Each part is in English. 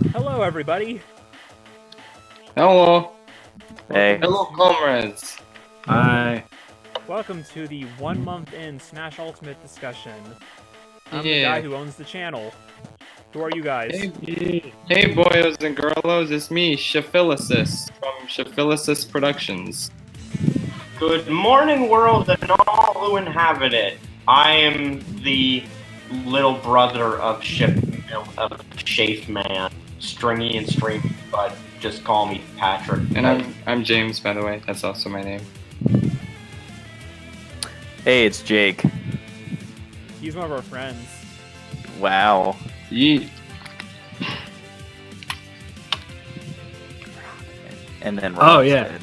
Hello, everybody. Hello. Hey. Hello, comrades. Hi. Welcome to the 1 month in Smash Ultimate discussion. I'm the Yeah. guy who owns the channel. Who are you guys? Hey, boyos and girlos, it's me, Schaffrillas from Schaffrillas Productions. Good morning, world, and all who inhabit it. I am the little brother of Shafe Man, stringy and streamy, but just call me Patrick. And I'm James, by the way. That's also my name. Hey, it's Jake. He's one of our friends. Wow. Yeet. And then Oh, Rob yeah.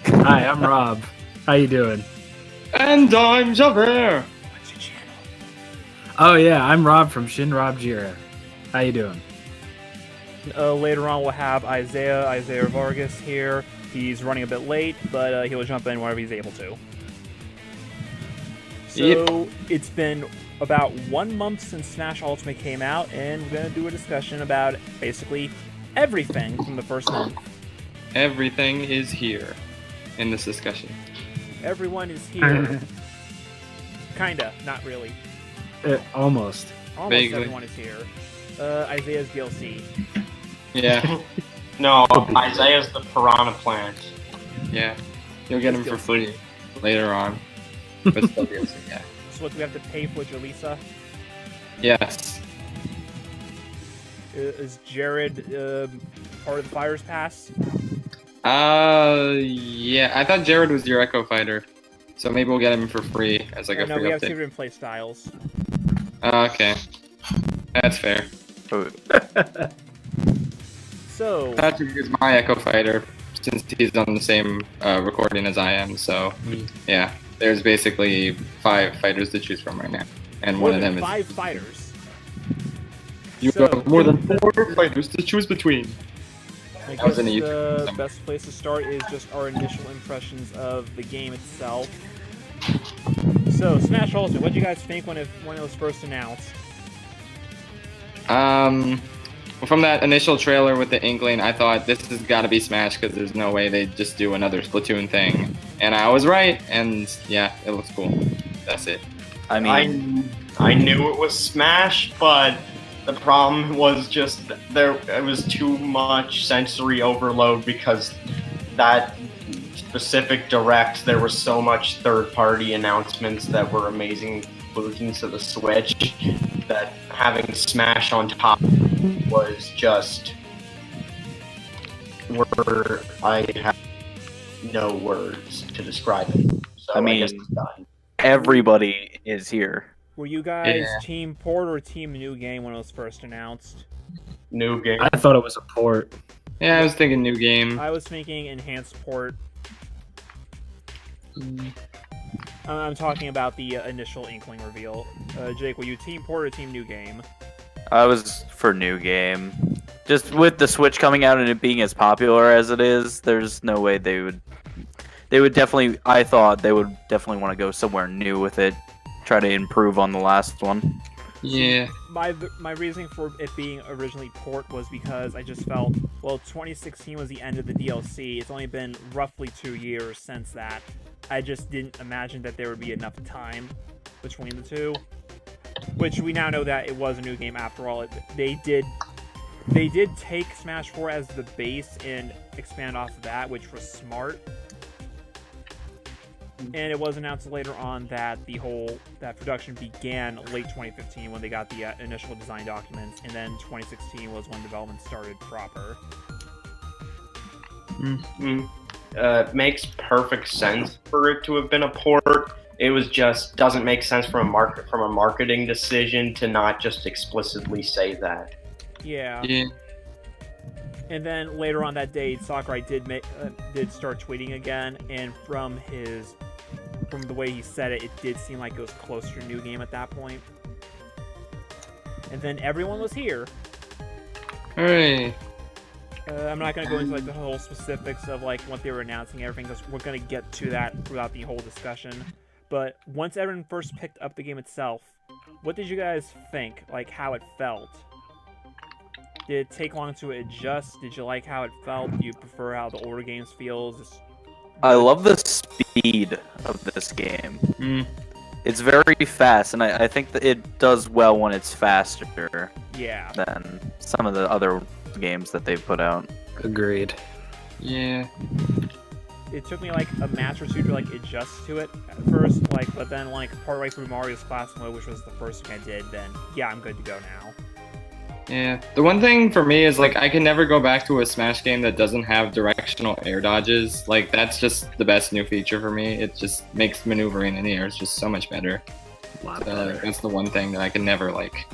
said- Hi, I'm Rob. How you doing? And I'm Javert. What's your channel? Oh yeah, I'm Rob from ShinRobjira. How you doing? Later on, we'll have Isaiah Vargas here. He's running a bit late, but he'll jump in whenever he's able to. So, It's been about 1 month since Smash Ultimate came out, and we're going to do a discussion about basically everything from the first month. Everything is here in this discussion. Everyone is here. Kinda, not really. Almost. Almost Vaguely. everyone is here. Isaiah's DLC. Yeah, No, Isaiah's the piranha plant. yeah. You'll get him for free later on. But still DLC, yeah. So what do we have to pay for Jalisa? Yes. Is Jared part of the Fires Pass? Yeah. I thought Jared was your Echo Fighter. So maybe we'll get him for free as like a No, free we have two update. different play styles. Okay. That's fair. Oh, So, Patrick is my Echo Fighter since he's on the same recording as I am. So yeah, there's basically 5 fighters to choose from right now, and more one of than them 5 fighters. is you So- have more than 4 fighters to choose between. I That was guess in a YouTube the somewhere. best place to start is just our initial impressions of the game itself. So, Smash Ultimate, what did you guys think when it was first announced? Well, from that initial trailer with the Inkling, I thought this has got to be Smash because there's no way they'd just do another Splatoon thing, and I was right. And yeah, it looks cool. That's it. I mean, I knew it was Smash, but the problem was just it was too much sensory overload because that specific direct there was so much third-party announcements that were amazing inclusions to the Switch that having Smash on top was just I have no words to describe it. So I mean- guess it's done. everybody is here. Were you guys Yeah. Team Port or Team New Game when it was first announced? New game. I thought it was a port. Yeah, I was thinking new game. I was thinking Enhanced Port. I'm talking about the initial Inkling reveal. Jake, were you Team Port or Team New Game? I was for new game. Just with the Switch coming out and it being as popular as it is, there's no way they would definitely, I thought they would definitely want to go somewhere new with it. Try to improve on the last one. Yeah. My reasoning for it being originally Port was because I just felt, well, 2016 was the end of the DLC. It's only been roughly 2 years since that. I just didn't imagine that there would be enough time between the two. Which we now know that it was a new game after all. They did take Smash 4 as the base and expand off of that, which was smart. And it was announced later on that that production began late 2015 when they got the initial design documents, and then 2016 was when development started proper. Makes perfect sense for it to have been a port. It was just doesn't make sense from a marketing decision to not just explicitly say that. Yeah. Yeah. And then later on that day, Sakurai did start tweeting again, and from the way he said it, it did seem like it was closer to New Game at that point. And then everyone was here. Hooray. I'm not going to go into like the whole specifics of like what they were announcing and everything, because we're going to get to that throughout the whole discussion. But once everyone first picked up the game itself, what did you guys think? Like how it felt? Did it take long to adjust? Did you like how it felt? Do you prefer how the older games feels? I love the speed of this game. Mm. It's very fast, and I think that it does well when it's faster Yeah. than some of the other games that they've put out. Agreed. Yeah. It took me like a match or two to like adjust to it at first, but then like partway through Mario's Classic Mode, which was the first thing I did, then yeah, I'm good to go now. Yeah. The one thing for me is like I can never go back to a Smash game that doesn't have directional air dodges. Like that's just the best new feature for me. It just makes maneuvering in the air just so much better. A lot So, better. that's the one thing that I can never like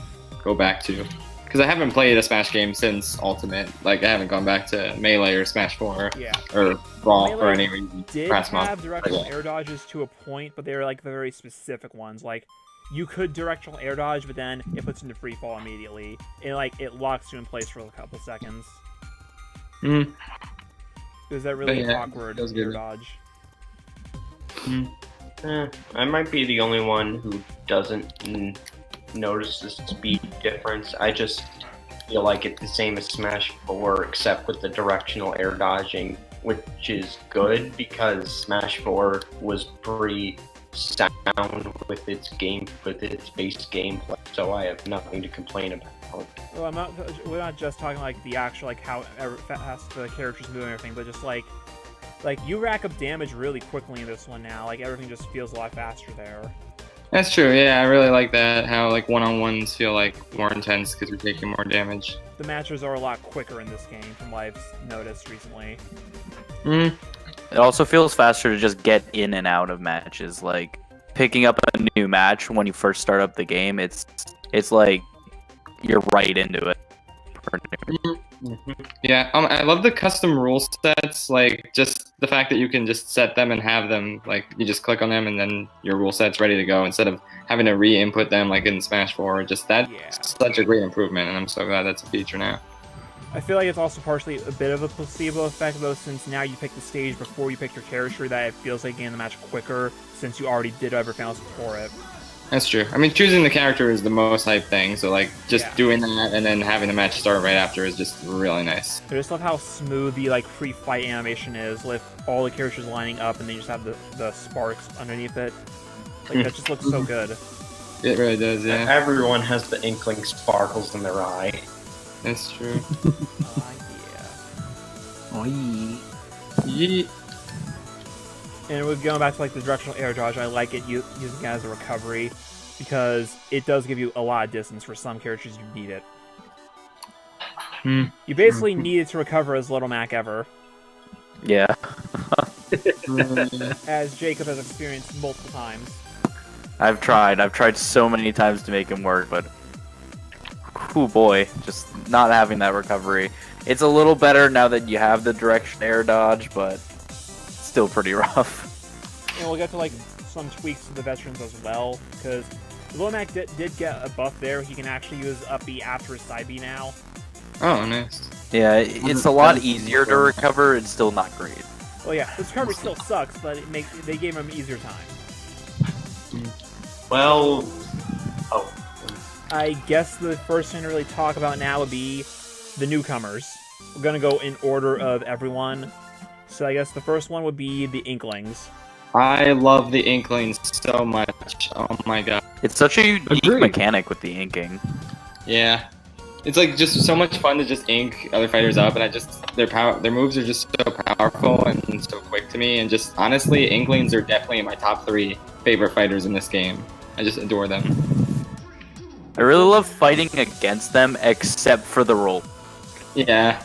go back to. Because I haven't played a Smash game since Ultimate. Like I haven't gone back to Melee or Smash 4 Yeah. or Brawl for Melee any reason. Did Crash Mod. have directional Yeah. air dodges to a point, but they were like the very specific ones. Like you could directional air dodge, but then it puts into free fall immediately, and like it locks you in place for a couple seconds. Mm. It was that really yeah, awkward that was air good. dodge. I might be the only one who doesn't notice the speed difference. I just feel like it's the same as Smash 4, except with the directional air dodging, which is good because Smash 4 was pretty sound with its base gameplay, so I have nothing to complain about. Well, we're not just talking like the actual like how fast the characters move and everything, but just like you rack up damage really quickly in this one now. Like everything just feels a lot faster there. That's true. Yeah, I really like that. How like one-on-ones feel like more intense because you're taking more damage. The matches are a lot quicker in this game, from what I've noticed recently. Mm. It also feels faster to just get in and out of matches. Like picking up a new match when you first start up the game, it's like you're right into it. Yeah, I love the custom rule sets. Like just the fact that you can just set them and have them. Like you just click on them and then your rule set's ready to go instead of having to re-input them like in Smash 4. Just that's Yeah. such a great improvement, and I'm so glad that's a feature now. I feel like it's also partially a bit of a placebo effect, though, since now you pick the stage before you pick your character, that it feels like getting the match quicker, since you already did everything else before it. That's true. I mean, choosing the character is the most hype thing. So like just Yeah. doing that and then having the match start right after is just really nice. I just love how smooth the like pre-fight animation is, with all the characters lining up, and then you just have the sparks underneath it. Like that just looks so good. It really does. Yeah, Everyone has the inkling sparkles in their eye. that's true. Yeah. Oi. Yeet. And we're going back to like the directional air dodge. I like it using it as a recovery because it does give you a lot of distance. For some characters, you need it. Hmm. You basically need it to recover as Little Mac ever, Yeah. as Jacob has experienced multiple times. I've tried so many times to make him work, but oh boy, just not having that recovery. It's a little better now that you have the direction air dodge, but still pretty rough. And we'll get to like some tweaks to the veterans as well, because Little Mac did get a buff there. He can actually use up B after his side B now. Oh, nice. Yeah, it's a lot easier to recover. It's still not great. Well, yeah, his recovery still sucks, but they gave him an easier time. Well, I guess the first thing to really talk about now would be the newcomers. We're gonna go in order of everyone. So I guess the first one would be the Inklings. I love the Inklings so much. Oh my god. It's such a unique Agreed. mechanic with the inking. Yeah. It's like just so much fun to just ink other fighters up, and their moves are just so powerful and so quick to me. And just honestly, Inklings are definitely my top 3 favorite fighters in this game. I just adore them. I really love fighting against them, except for the roll. Yeah.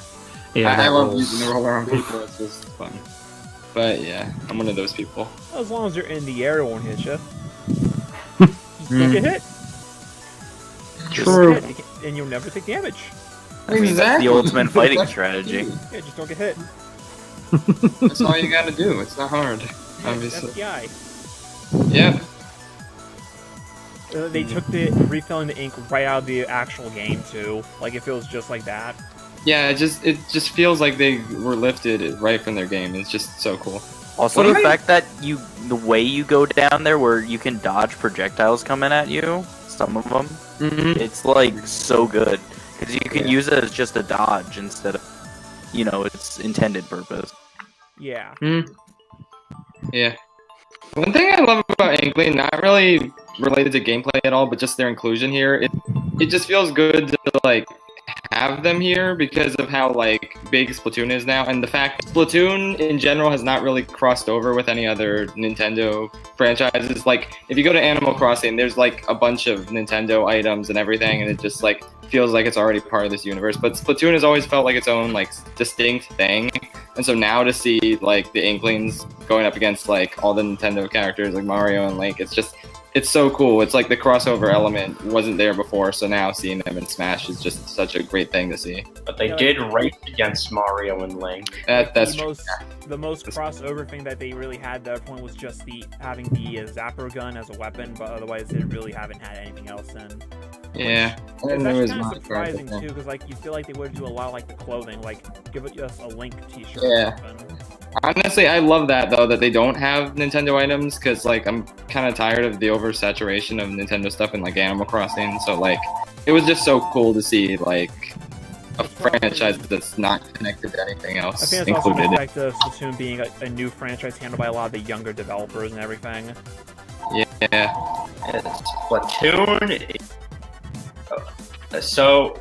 Yeah, I that love rules. using the roller on people. It's just fun. But yeah, I'm one of those people. As long as you're in the air, it won't hit you. Just don't get hit. True. Just hit, and you'll never take damage. I mean, that's the ultimate fighting strategy. Yeah, just don't get hit. That's all you gotta do. It's not hard, obviously. FBI. Yep. They took the refilling the ink right out of the actual game too. Like it feels just like that. Yeah, it just feels like they were lifted right from their game. It's just so cool. Also, What the am I- fact that the way you go down there, where you can dodge projectiles coming at you, some of them, Mm-hmm. it's like so good. because you can use it as just a dodge instead of, its intended purpose. Yeah. Yeah. One thing I love about Inkling, not really related to gameplay at all, but just their inclusion here, it just feels good to like have them here because of how like big Splatoon is now, and the fact Splatoon in general has not really crossed over with any other Nintendo franchises. Like if you go to Animal Crossing, there's like a bunch of Nintendo items and everything, and it just like feels like it's already part of this universe. But Splatoon has always felt like its own like distinct thing, and so now to see like the Inklings going up against like all the Nintendo characters like Mario and Link, it's so cool. It's like the crossover element wasn't there before, so now seeing them in Smash is just such a great thing to see. But they did race against Mario and Link. That's the true. the most crossover thing that they really had at that point was just having the Zapper gun as a weapon, but otherwise they really haven't had anything else in. Yeah. And It's then there actually was kind of Mario surprising Kart. too, because like you feel like they would do a lot of like the clothing, like give us a Link T-shirt. Yeah. Or something. Honestly, I love that though that they don't have Nintendo items because like I'm kind of tired of the oversaturation of Nintendo stuff in like Animal Crossing. So like it was just so cool to see like a franchise that's not connected to anything I else think it's also the included. effect of Splatoon being a new franchise handled by a lot of the younger developers and everything. Yeah. And Splatoon,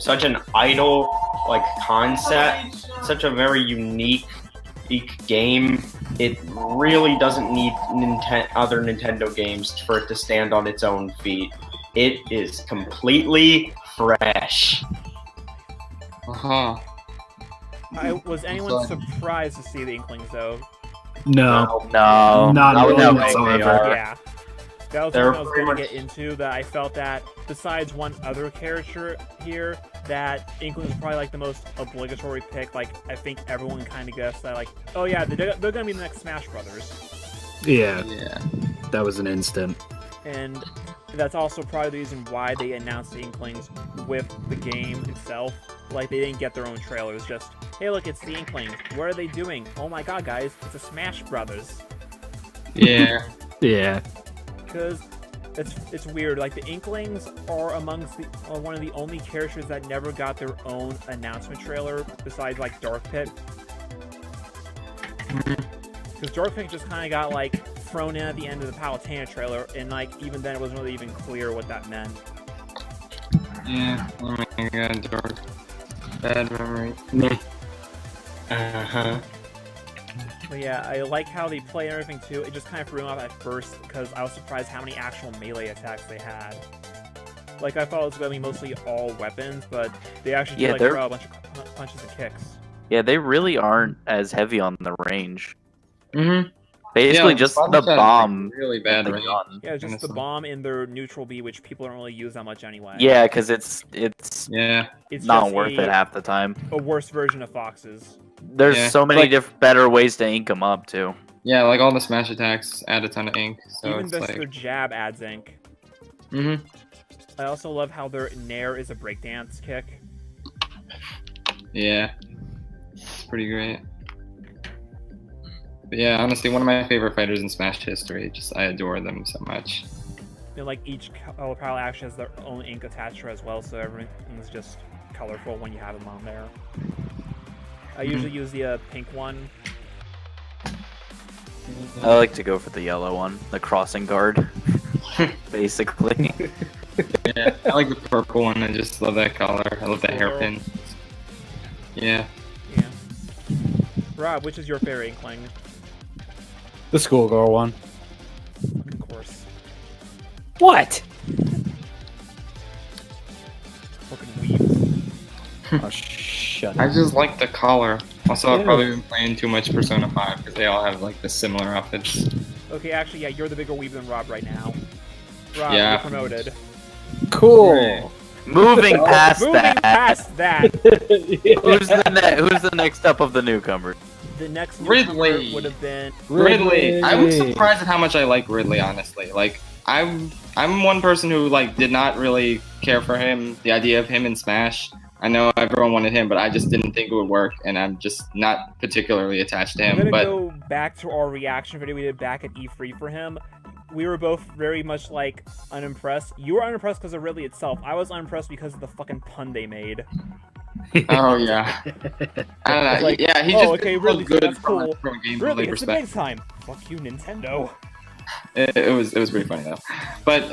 such an idle like concept, such a very unique game. It really doesn't need other Nintendo games for it to stand on its own feet. It is completely fresh. Uh-huh. Was anyone surprised to see the Inklings though? No, No, not with really how big whatsoever. they are. Yeah. That was They're what I was pretty going to much- get into, that I felt that besides one other character here, that Inklings is probably like the most obligatory pick. Like, I think everyone kind of guessed that, like, oh yeah, they're going to be the next Smash Brothers. Yeah, Yeah. that was an instant. And that's also probably the reason why they announced the Inklings with the game itself. Like, they didn't get their own trailers, just, hey look, it's the Inklings. What are they doing? Oh my god, guys, it's a Smash Brothers. Yeah. Yeah. Because it's weird. Like, the Inklings are one of the only characters that never got their own announcement trailer besides like Dark Pit. Because Dark Pit just kind of got like thrown in at the end of the Palutena trailer, and like even then it wasn't really even clear what that meant. Yeah. Oh my god, dark. Bad memory. Uh-huh. But yeah, I like how they play and everything too. It just kind of threw me off at first because I was surprised how many actual melee attacks they had. Like, I thought it was going to be mostly all weapons, but they actually Yeah, do like they're- throw out a bunch of punches and kicks. Yeah, they really aren't as heavy on the range. Mm-hmm. Basically, just the bomb. Really bad the range. gun. Yeah, just the Honestly. bomb in their neutral B, which people don't really use that much anyway. Yeah, because it's Yeah. It's not just worth it half the time. a worse version of Fox's. There's Yeah. so many Like- better ways to ink them up too. Yeah, like all the smash attacks add a ton of ink, so Even it's just like. their jab adds ink. Mm-hmm. I also love how their Nair is a breakdance kick. Yeah. It's pretty great. But yeah, honestly, one of my favorite fighters in Smash history. Just I adore them so much. And like each color palette actually has their own ink attached to it as well, so everything's just colorful when you have them on there. I usually use the pink one. I like to go for the yellow one, the crossing guard. Basically. Yeah, I like the purple one. I just love that color. I love that hairpin. Yeah. Yeah. Rob, which is your favorite Inkling? The schoolgirl one. Of course. What? Fucking weebs. Oh, shut I up. just like the color. Also, I've Yeah. probably been playing too much Persona 5 because they all have like the similar outfits. Okay, actually, yeah, you're the bigger weeb than Rob right now. Rob, Yeah. you're promoted. Cool. Moving past Moving that. past that, Who's the next up of the newcomers? the next Ridley. newcomer would have been Ridley. I was surprised at how much I like Ridley, honestly. Like, I'm one person who like did not really care for him, the idea of him in Smash. I know everyone wanted him, but I just didn't think it would work, and I'm just not particularly attached to I'm him. gonna But go back to our reaction video we did back at E3 for him. we were both very much like unimpressed. You were unimpressed because of Ridley itself. I was unimpressed because of the fucking pun they made. Oh yeah. I don't know. It's like, yeah, he oh, just okay, didn't Ridley, look good that's from, cool. from a gameplay Ridley, it's the big perspective. time. Fuck you, Nintendo. It was pretty funny though. But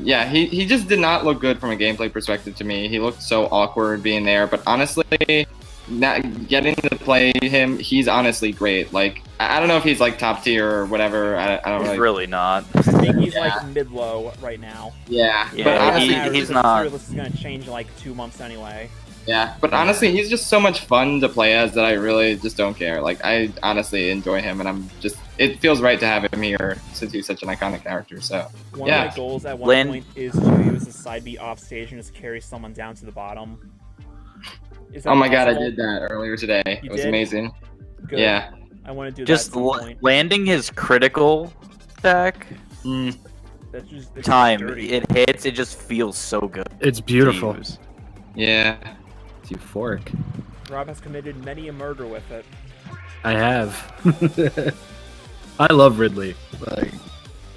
yeah, he just did not look good from a gameplay perspective to me. He looked so awkward being there. But honestly, not getting to play him, he's honestly great. Like I don't know if he's like top tier or whatever. I don't He's really. really not. I think he's Yeah. like mid-low right now. Yeah, Yeah, but But honestly, he's the not. tier list is gonna change in like 2 months anyway. yeah. But honestly, he's just so much fun to play as that I really just don't care. Like I honestly enjoy him, and I'm just. It feels right to have him here since he's such an iconic character. So One yeah. of my goals at one Lynn- point is to use a side B off stage and just carry someone down to the bottom. Is that Oh my god, I possible? did that earlier today. You It was did? amazing. Good. Yeah. I want to do Just that at some point. landing his critical attack That's just time, dirty. it hits, it just feels so good. It's to beautiful. use. Yeah. It's euphoric. Rob has committed many a murder with it. I have. I love Ridley. Like,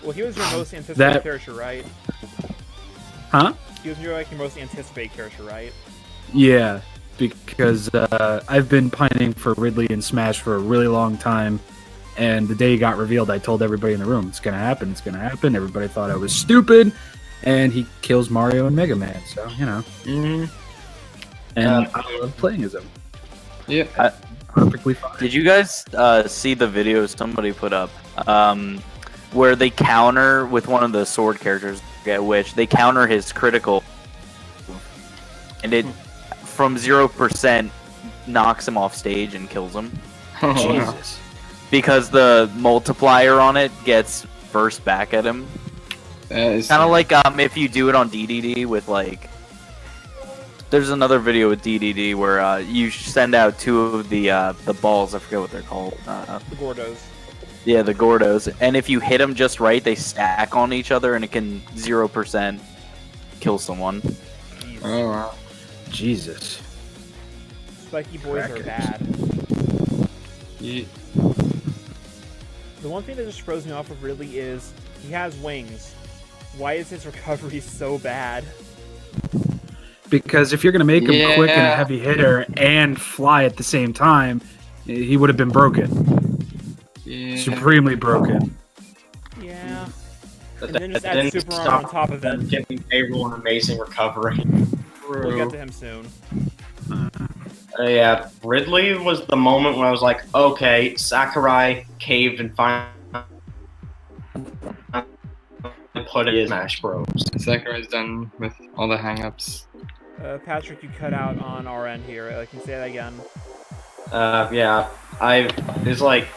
Well, he was your most anticipated That- character, right? huh? He was your most anticipated character, right? Yeah, because I've been pining for Ridley in Smash for a really long time, and the day he got revealed, I told everybody in the room, it's gonna happen, it's gonna happen. Everybody thought I was stupid, and he kills Mario and Mega Man, so, you know. Mm-hmm. And I love playing as him. Yeah. Perfectly fine. Did you guys see the video somebody put up where they counter with one of the sword characters, I forget which, they counter his critical, and it from 0% knocks him off stage and kills him Jesus. because the multiplier on it gets burst back at him. That is Kind of like if you do it on DDD with like. There's another video with DDD where you send out two of the balls. I forget what they're called. The Gordos. Yeah, the Gordos. And if you hit them just right, they stack on each other, and it can 0% kill someone. Jeez. Oh wow. Jesus. Spiky boys are Crackers. bad. Yeah. The one thing that just throws me off of Ridley is he has wings. Why is his recovery so bad? Because if you're going to make him quick and a Yeah. heavy hitter and fly at the same time, he would have been broken. Yeah. Supremely broken. Yeah. But And then just that add didn't super armor on stop top of them it. giving Payroll an amazing recovery. We'll get to him soon. Yeah, Ridley was the moment when I was like, okay, Sakurai caved and finally put it in Smash Bros. Sakurai's done with all the hang-ups. Patrick, you cut out on our end here. Can you say that again? Yeah, it's like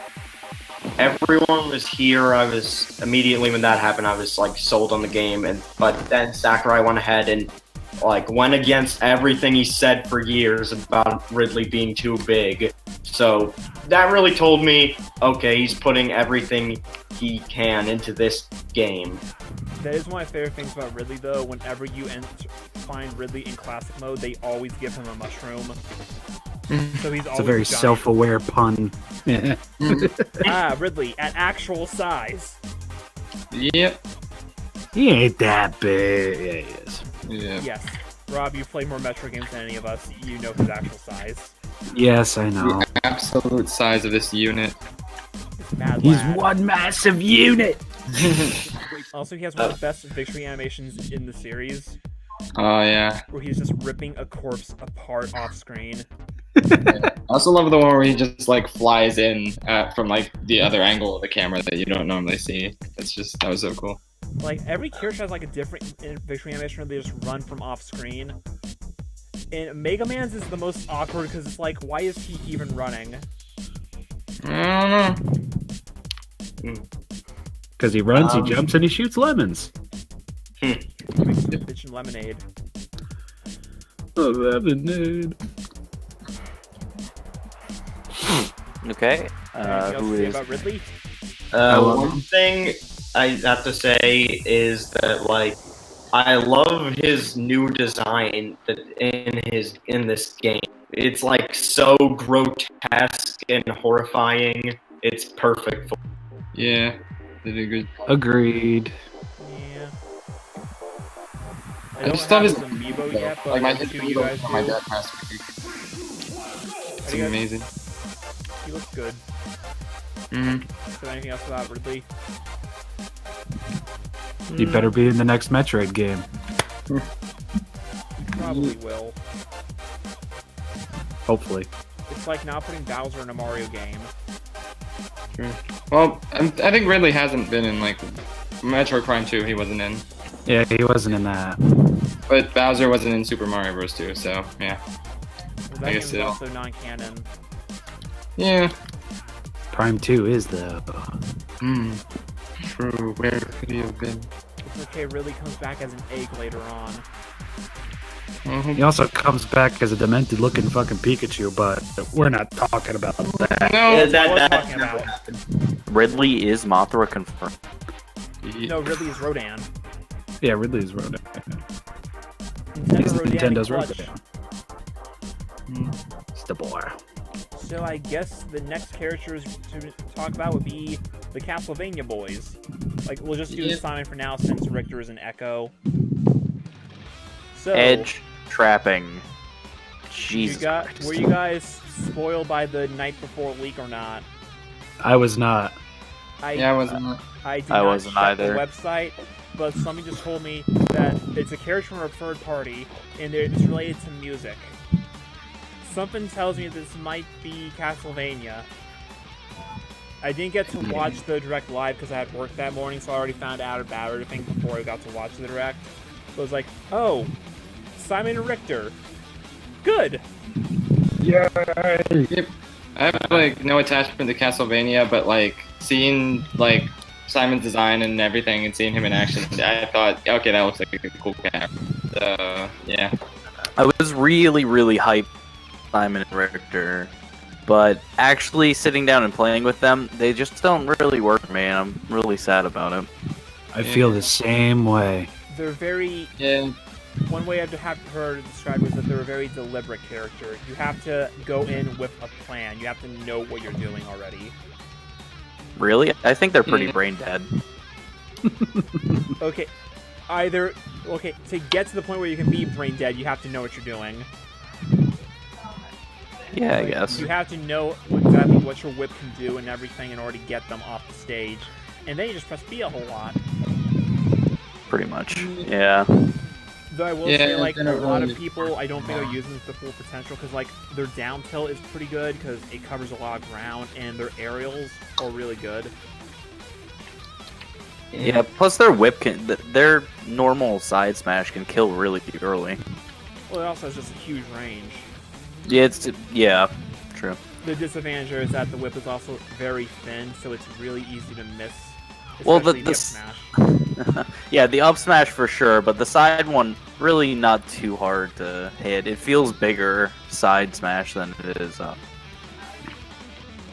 everyone was here. I was immediately when that happened, I was like sold on the game, but then Sakurai went ahead and like went against everything he said for years about Ridley being too big. So that really told me, okay, he's putting everything he can into this game. That is one of my favorite things about Ridley, though. Whenever you find Ridley in classic mode, they always give him a mushroom. So he's It's always a very giant. self-aware pun. Ridley at actual size. Yep. He ain't that big. Yeah, he is. Yeah. Yes. Rob, you play more Metro games than any of us. You know his actual size. Yes, I know. The absolute size of this unit. It's mad He's lad. one massive unit. Also, he has one of the best victory animations in the series, Oh yeah. where he's just ripping a corpse apart off screen. I also love the one where he just like flies in from like the other angle of the camera that you don't normally see. That was so cool. Like, every character has like a different victory animation where they just run from off screen. And Mega Man's is the most awkward because it's like, why is he even running? I don't know. Because he runs, he jumps, and he shoots lemons. Makes bitch and lemonade. Oh, lemonade. Okay. Anything else Who to say is? about Ridley? One thing I have to say is that like I love his new design in this game. It's like so grotesque and horrifying. It's perfect. Yeah. They did a good. Agreed. Yeah. I I don't just have thought his his amiibo yet, but like my I'm hit sure you guys on my do. deck last week. It's How do you guys- amazing. He looks good. Mm-hmm. Is there anything else about Ridley? He better be in the next Metroid game. He probably will. Hopefully. It's like not putting Bowser in a Mario game. Sure. Well, I think Ridley hasn't been in like Metroid Prime 2. He wasn't in, Yeah, he wasn't in that. but Bowser wasn't in Super Mario Bros. 2. So yeah, Well, that I game guess is so. also non-canon. yeah. Prime 2 is though. Hmm. True. Where could he have been? It's okay, Ridley comes back as an egg later on. He also comes back as a demented looking fucking Pikachu, but we're not talking about that. No. That's what I was that talking never about. happened. Ridley is Mothra confirmed. No, Ridley is Rodan. Yeah, Ridley's Rodan. Nintendo Rodan and Nintendo's Clutch. Rodan. It's the boy. So I guess the next characters to talk about would be the Castlevania boys. Like, we'll just do Yeah. Simon for now since Richter is an Echo. So, Edge trapping. Jesus Christ. were you guys spoiled by the night before leak or not? I was not. Yeah, I wasn't. I did I not wasn't check either. the website, but somebody just told me that it's a character from a third party, and it's related to music. Something tells me this might be Castlevania. I didn't get to watch the direct live because I had work that morning, so I already found out about everything before I got to watch the direct. So I was like, oh, Simon and Richter. Good. Yep. I have like no attachment to Castlevania, but like seeing like Simon's design and everything and seeing him in action, I thought, okay, that looks like a cool character. So yeah. I was really, really hyped Simon and Richter, but actually sitting down and playing with them, they just don't really work, man. I'm really sad about it. I feel the same way. They're very... Yeah. One way I've heard to describe it is that they're a very deliberate character. You have to go in with a plan. You have to know what you're doing already. Really? I think they're pretty brain dead. Okay, to get to the point where you can be brain dead, you have to know what you're doing. Yeah, I Like, guess. You have to know exactly what your whip can do and everything in order to get them off the stage. And then you just press B a whole lot. Pretty much. Yeah. Though I will Yeah, say, like, a lot of generally. people, I don't think are using this to full potential, because, like, their down tilt is pretty good, because it covers a lot of ground, and their aerials are really good. Yeah, plus their whip their normal side smash can kill really early. Well, it also has just a huge range. Yeah, true. The disadvantage is that the whip is also very thin, so it's really easy to miss. Well, Especially the up smash. Yeah, the up smash for sure, but the side one really not too hard to hit. It feels bigger side smash than it is up.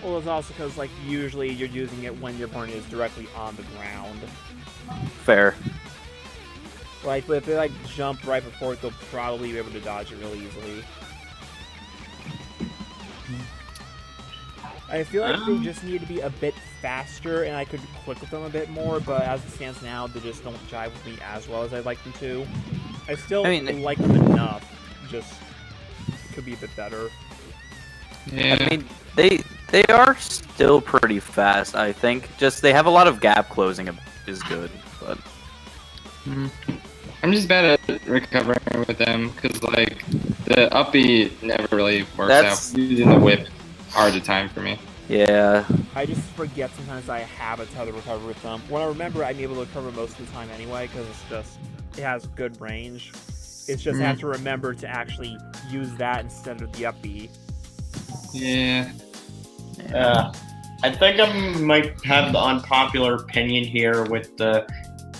Well, it's also because, like, usually you're using it when your opponent is directly on the ground. Fair. Like, but if they, like, jump right before it, they'll probably be able to dodge it really easily. I feel like they just need to be a bit faster, and I could click with them a bit more, but as it stands now, they just don't jive with me as well as I'd like them to. I still like them enough, just could be a bit better. Yeah. I mean, they are still pretty fast, I think. Just they have a lot of gap closing, which is good, but I'm just bad at recovering with them because like the up B never really works out. Using the whip hard to time for me. yeah. I just forget sometimes I have a tether recover with them. When I remember, I'm able to recover most of the time anyway, because it has good range. It's just I have to remember to actually use that instead of the up B. Yeah. I think I might have the unpopular opinion here with the,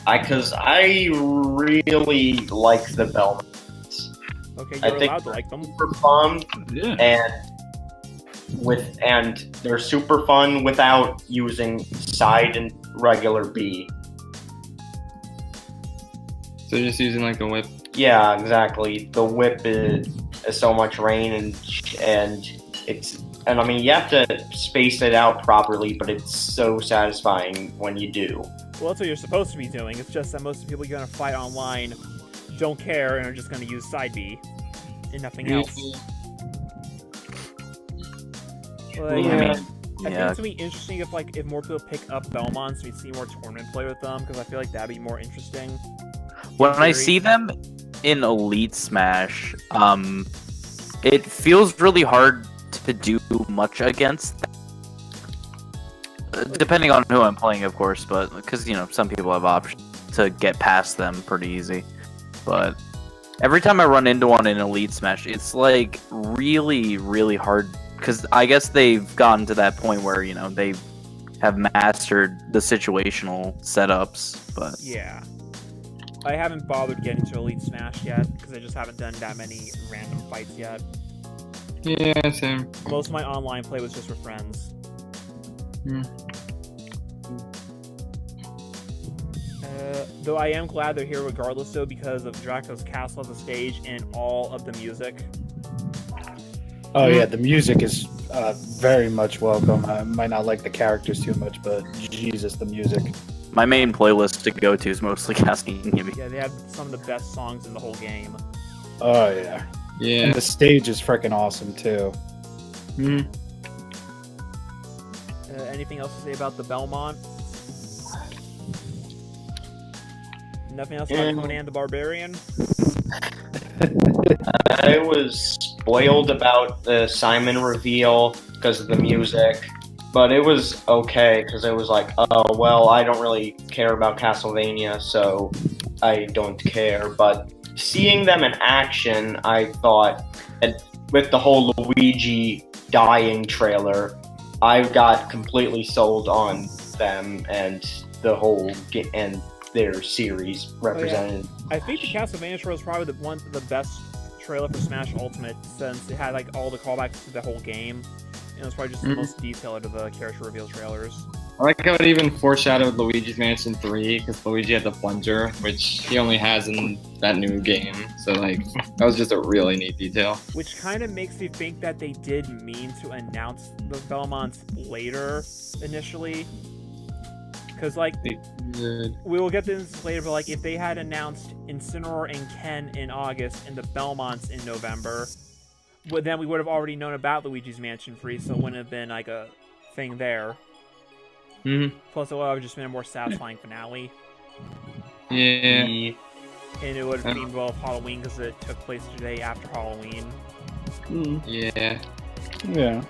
because I really like the Belmonts. Okay, I you're think allowed to like them. Super fun, Yeah. and they're super fun without using side and regular B. So just using like the whip. Yeah, exactly. The whip is so much rain and it's And I mean, you have to space it out properly, but it's so satisfying when you do. Well, that's what you're supposed to be doing. It's just that most of the people you're gonna fight online don't care and are just gonna use side B and nothing else. But, Yeah. I think it's gonna be interesting if more people pick up Belmonts, we see more tournament play with them, because I feel like that'd be more interesting. When I see them in Elite Smash, it feels really hard to do much against them. Depending on who I'm playing, of course, but because some people have options to get past them pretty easy. But every time I run into one in Elite Smash, it's like really, really hard. Because I guess they've gotten to that point where they have mastered the situational setups. But yeah, I haven't bothered getting to Elite Smash yet because I just haven't done that many random fights yet. Yeah, same. Most of my online play was just with friends. Though I am glad they're here regardless, though, because of Draco's Castle as a stage and all of the music. Oh yeah, the music is very much welcome. I might not like the characters too much, but Jesus, the music. my main playlist to go to is mostly Cascade. Yeah, they have some of the best songs in the whole game. Oh yeah. Yeah. And the stage is freaking awesome too. Anything else to say about the Belmont? Nothing else about Conan the Barbarian? I was spoiled about the Simon reveal because of the music, but it was okay because it was like, oh, well, I don't really care about Castlevania, so I don't care. But seeing them in action, I thought, and with the whole Luigi dying trailer, I got completely sold on them and the whole and their series represented. I think the Castlevania trailer is probably the best trailer for Smash Ultimate, since it had like all the callbacks to the whole game, and it was probably just the most detailed of the character reveal trailers. I like how it even foreshadowed Luigi's Mansion 3, because Luigi had the plunger, which he only has in that new game. So, like, that was just a really neat detail. Which kind of makes me think that they did mean to announce the Belmonts later, initially. Because, like, we will get to this later, but, like, if they had announced Incineroar and Ken in August and the Belmonts in November, well, then we would have already known about Luigi's Mansion 3, so it wouldn't have been, like, a thing there. Plus, it would have just been a more satisfying finale. Yeah. And it would have been, well, Halloween, because it took place today after Halloween. Yeah. Yeah.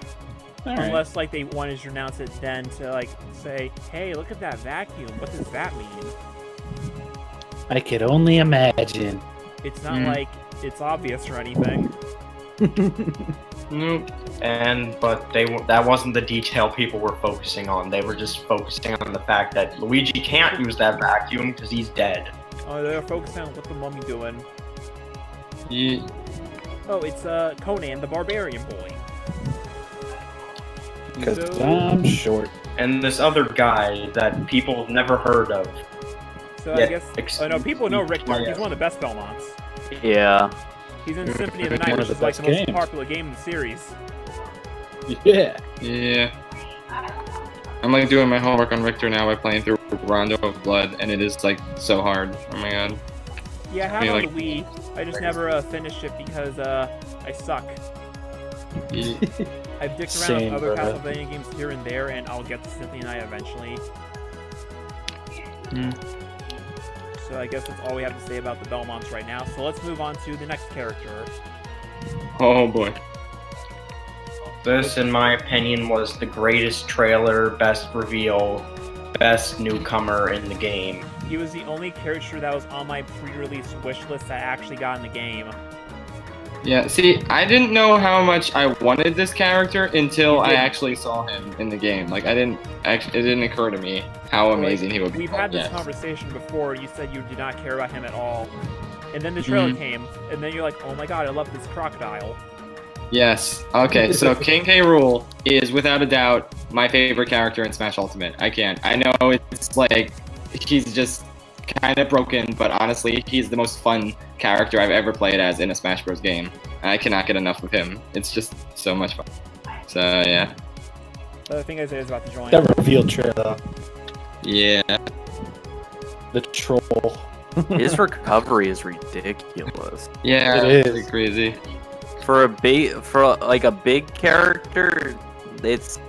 All right. Unless, like, they wanted to announce it then to, like, say, hey, look at that vacuum. What does that mean? I could only imagine. It's not like it's obvious or anything. Nope. But that wasn't the detail people were focusing on. They were just focusing on the fact that Luigi can't use that vacuum because he's dead. Oh, they're focusing on what the mummy doing. Yeah. Oh, it's Conan the Barbarian boy. Because I'm short. And this other guy that people never heard of. So I guess... Oh, no, people know Richter. He's one of the best Belmonts. Yeah. He's in Symphony of the Night, One which of is the like the best most games. popular game in the series. Yeah. Yeah. I'm like doing my homework on Richter now by playing through Rondo of Blood, and it is like so hard. Oh my god. Yeah, I have I mean, it on the Wii. I just never finished it because I suck. Yeah. I've dicked around Same, with other brother. Castlevania games here and there, and I'll get to Symphony of the Night eventually. So I guess that's all we have to say about the Belmonts right now. So let's move on to the next character. Oh boy. This, in my opinion, was the greatest trailer, best reveal, best newcomer in the game. He was the only character that was on my pre-release wish list that I actually got in the game. Yeah, see, I didn't know how much I wanted this character until I actually saw him in the game. Like, it didn't occur to me how amazing he would be. We've had this conversation before. You said you did not care about him at all. And then the trailer came, and then you're like, oh my god, I love this crocodile. Yes. Okay, so King K. Rool is without a doubt my favorite character in Smash Ultimate. I know it's like, he's just kind of broken, but honestly, he's the most fun character I've ever played as in a Smash Bros. Game. I cannot get enough of him. It's just so much fun. So yeah. I think Isaiah's about to join. That reveal trailer, Yeah. the troll. His recovery is ridiculous. Yeah. It is. Pretty crazy. For a big character, it's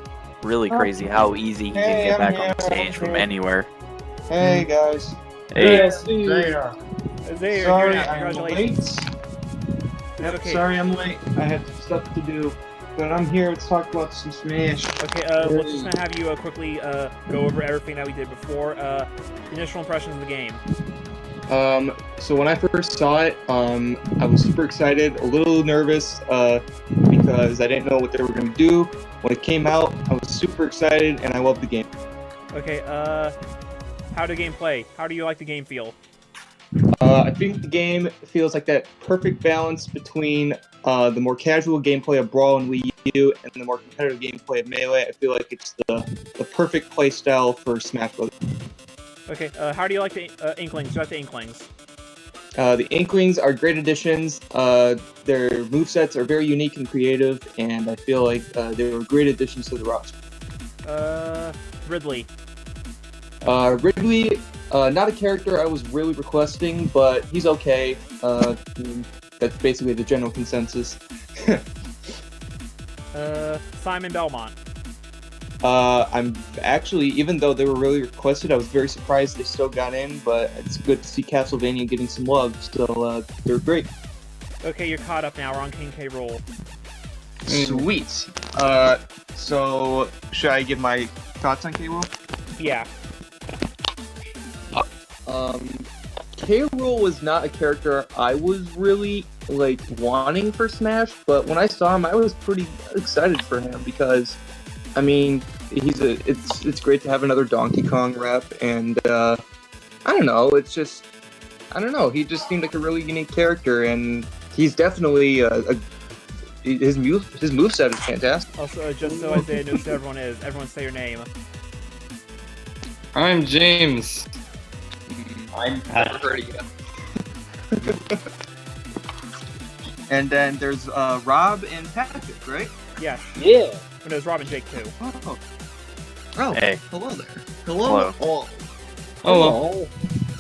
really crazy how easy he can Hey, get I'm back on the here, stage I'm from here. anywhere. Hey guys. Hey, Isaiah, you're Sorry, here now. I'm Congratulations. late. It's Yep, okay. sorry I'm late. I had some stuff to do. But I'm here to talk about some Smash. Okay, we're just gonna have you quickly go over everything that we did before. Initial impressions of the game. So when I first saw it, I was super excited, a little nervous, because I didn't know what they were going to do. When it came out, I was super excited, and I loved the game. Okay, how did the game play? How do you like the game feel? I think the game feels like that perfect balance between the more casual gameplay of Brawl and Wii U and the more competitive gameplay of Melee. I feel like it's the perfect play style for Smash Bros. Okay, how do you like the Inklings? Do you like the Inklings? The Inklings are great additions. Their movesets are very unique and creative, and I feel like they were great additions to the roster. Ridley. Ridley, not a character I was really requesting, but he's okay. That's basically the general consensus. Simon Belmont. I'm actually, even though they were really requested, I was very surprised they still got in, but it's good to see Castlevania getting some love, so they're great. Okay, you're caught up now. We're on King K. Rool. Sweet. So, should I give my thoughts on K-Rool? Yeah. K-Rool was not a character I was really, wanting for Smash, but when I saw him, I was pretty excited for him, because I mean, it's great to have another Donkey Kong rep, and I don't know, he just seemed like a really unique character, and he's definitely his moveset is fantastic. Also, just so Isaiah knows who everyone say your name. I'm James. I'm Never heard of you. And then there's Rob and Patrick, right? Yeah. Yeah. Oh, no, it's Rob and Jake too. Oh, Hey. hello there. Hello. Hello. Oh,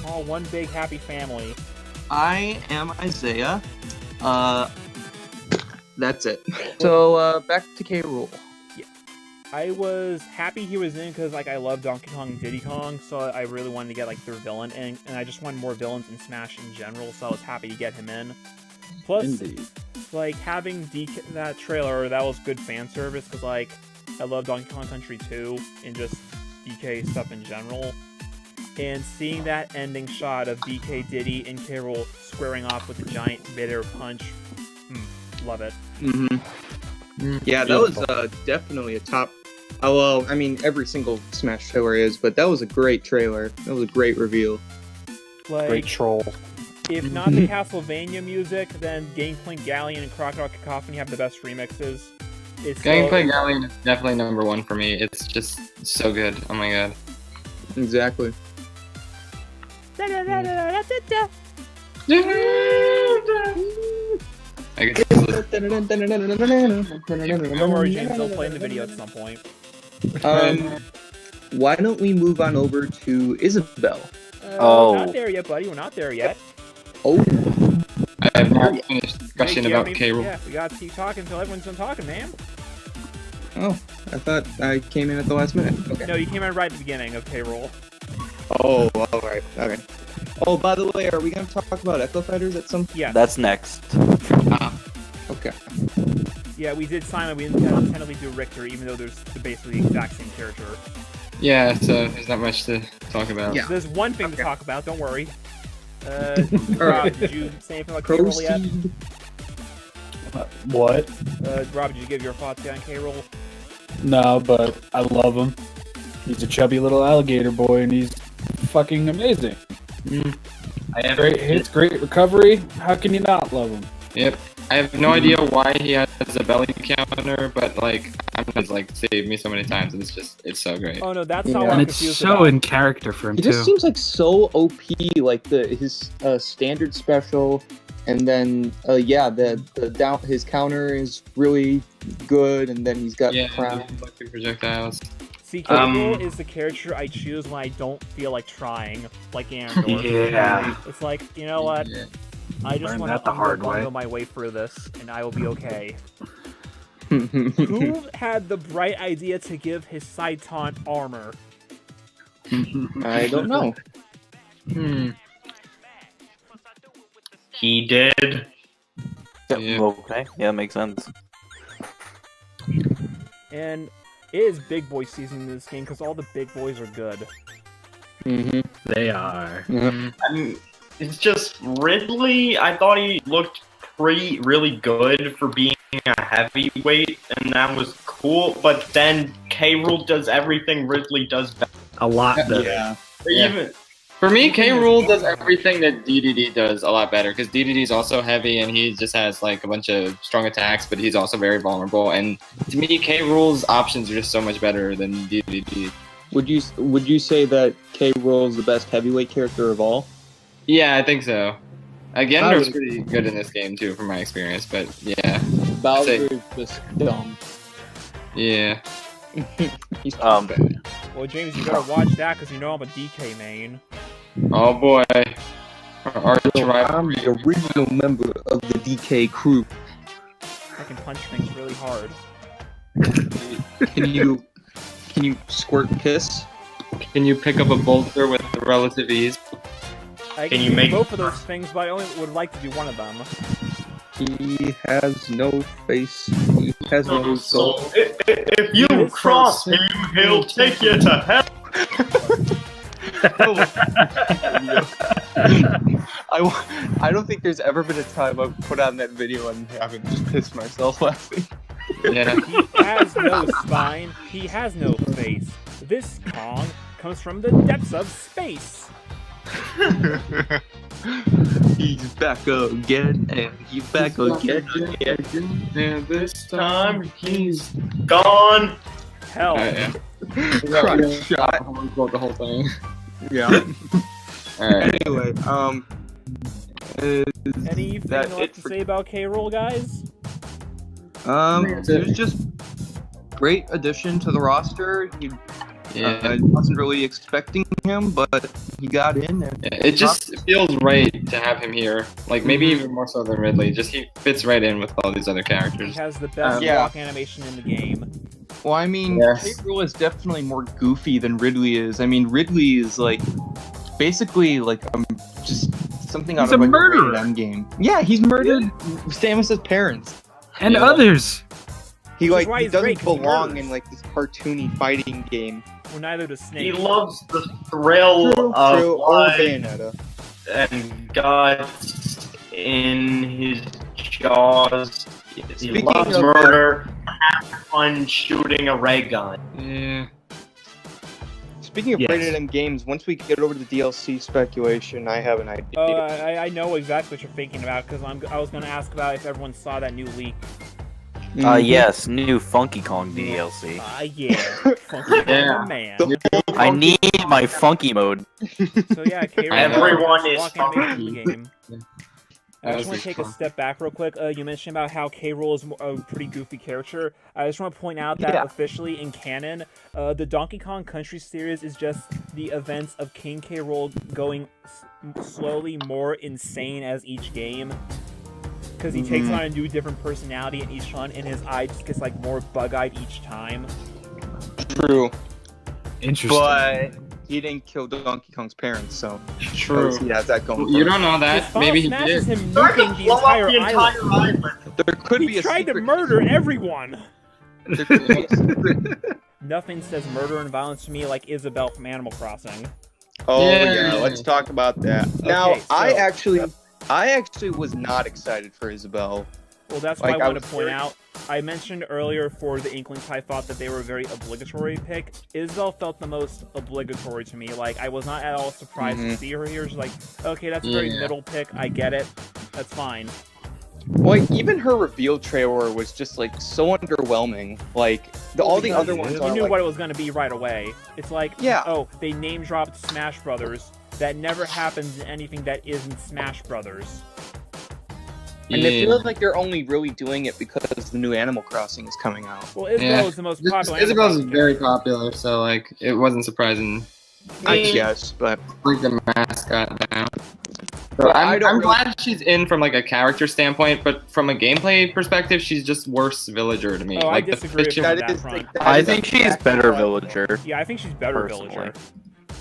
All one big happy family. I am Isaiah. That's it. So, back to K. Rool. I was happy he was in because I love Donkey Kong and Diddy Kong, so I really wanted to get their villain in, and I just wanted more villains in Smash in general, so I was happy to get him in. Plus, Indeed. having that trailer, that was good fan service because I love Donkey Kong Country 2 and just DK stuff in general. And seeing that ending shot of DK, Diddy, and K. Rool squaring off with a giant midair punch, love it. Mm-hmm. Yeah, that was definitely a top. Oh, well, I mean, every single Smash trailer is, but that was a great trailer. That was a great reveal. Great troll. If not the Castlevania music, then Gangplank Galleon and Crocodile Cacophony have the best remixes. Gameplay Galleon is definitely #1 for me. It's just so good. Oh my god. Exactly. I guess it's Don't worry, James, they'll play in the video at some point. Why don't we move on over to Isabel? Not there yet, buddy. We're not there yet. Oh, I have not finished discussion Jake, about you K. haven't Rool. even- Yeah, we gotta keep talking until everyone's done talking, man. I thought I came in at the last minute. Okay. No, you came in right at the beginning of K. Rool. Oh, all right. Okay. Oh, by the way, are we going to talk about Echo Fighters at some? Yeah. That's next. Okay. Yeah, we did Simon. We didn't technically do Richter, even though there's basically the exact same character. Yeah, so there's not much to talk about. Yeah. There's one thing to Okay. talk about. Don't worry. All Rob, right. did you say anything about K. Rool yet? Proceed. What? Rob, did you give your thoughts yet on K. Rool? No, but I love him. He's a chubby little alligator boy, and he's fucking amazing. I have Great hits, great recovery. How can you not love him? Yep. I have no idea why he has a belly counter, but I'm just saved me so many times, and it's so great. Oh no, that's not Yeah. what And I'm it's confused so about. in character for him He too. just seems like so OP. Like his standard special And then the down his counter is really good, and then he's got Yeah, crown. electric projectiles. See, Cable is the character I choose when I don't feel like trying, like Ganondorf. Yeah. It's like, you know what? Yeah. I just Learned want that to the hard way. unbundle my way through this, and I will be okay. I Who had the bright idea to give his side taunt armor? don't know. He did. Yeah. Okay, yeah, makes sense. And it is big boy season in this game because all the big boys are good. They are. It's just Ridley. I thought he looked really good for being a heavyweight, and that was cool. But then K. Rool does everything Ridley does better. A lot better. Yeah. Even For me, K. Rool does everything that DDD does a lot better, because DDD is also heavy and he just has like a bunch of strong attacks, but he's also very vulnerable. And to me, K. Rool's options are just so much better than DDD. Would you say that K. Rool is the best heavyweight character of all? Yeah, I think so. I Gender's would- pretty good in this game too, from my experience. But yeah, Bowser is just dumb. yeah. He's Um, Well, James, you better watch that because you know I'm a DK main. Oh boy, our arch I'm rival. the original member of the DK crew. I can punch things really hard. Can you squirt piss? Can you pick up a boulder with relative ease? I Can can you do make- both of those things, but I only would like to do one of them. He has no face. He has no soul. so if you This cross him, he'll take you to hell. I don't think there's ever been a time I've put on that video and haven't just pissed myself laughing. Yeah. He has no spine. He has no face. This Kong comes from the depths of space. He's back again, and he's back again. And this Time he's gone. Hell. yeah. Crotch shot. The whole thing. Yeah. Alright. Anyway, Anything that left it to for- say about K. Rool, guys? it was just great addition to the roster. Yeah. I wasn't really expecting him, but he got in. And It just feels right to have him here. Like, maybe even more so than Ridley. Just he fits right in with all these other He characters. has the best Yeah. walk animation in the game. well, I mean, Yes. K. Rool is definitely more goofy than Ridley is. I mean, Ridley is like basically like just something out He's of a like murderer. a rated M game. Yeah, he's murdered Samus's parents. And Yeah. others. He Which is why he he's great, doesn't 'cause he belong murders. in like this cartoony fighting game. Well, neither does He Snake. loves the thrill of Or life Bayonetta. and guts in his jaws. He Speaking loves of- murder. Have fun shooting a ray gun. Yeah. Speaking of Yes. rated M games, once we get over to the DLC speculation, I have an idea. I know exactly what you're thinking about because I was going to ask about if everyone saw that new leak. Yes, new Funky Kong DLC. Yeah. Funky Yeah. Kong man. I need my funky mode. So yeah, K. Rool Everyone has is walk animation in the game. I That just was want to take a fun. step back real quick. You mentioned about how K. Rool is a pretty goofy character. I just want to point out that Yeah. officially in canon, the Donkey Kong Country series is just the events of King K. Rool going slowly more insane as each game. Because he takes on a new different personality in each one, and his eye just gets like more bug-eyed each time. True, Interesting. but he didn't kill Donkey Kong's parents, so True. he has that going. You for don't know His that. Final Maybe he Smash did. is him Try to nuking the blow up entire the entire island. island. him. There could He be a tried to secret. murder everyone. There could be a secret. Nothing says murder and violence to me like Isabelle from Animal Crossing. Oh Yeah. yeah, let's talk about that. Now, Okay, so- I actually was not excited for Isabelle. Well, that's Like, what I I want to was point very- out. I mentioned earlier for the Inklings, I thought that they were a very obligatory pick. Isabelle felt the most obligatory to me. Like, I was not at all surprised to see her here. She's like, okay, that's a very Yeah. middle pick. I get it. That's fine. Well, even her reveal trailer was just like so underwhelming. Like all the other ones You are knew like, what it was going to be right away. It's like, Yeah. oh, they name dropped Smash Brothers. That never happens in anything that isn't Smash Brothers. And I feel like they're only really doing it because the new Animal Crossing is coming out. Well, Isabelle is the most popular. Isabelle's Animal very popular, so like it wasn't surprising. I guess, but Like the mascot now. So I'm glad she's in from like a character standpoint, but from a gameplay perspective, she's just worse villager to me. Oh, I like disagree with fishing- you on That that is- front. I think she's better villager. Yeah, I think she's better Personally. villager.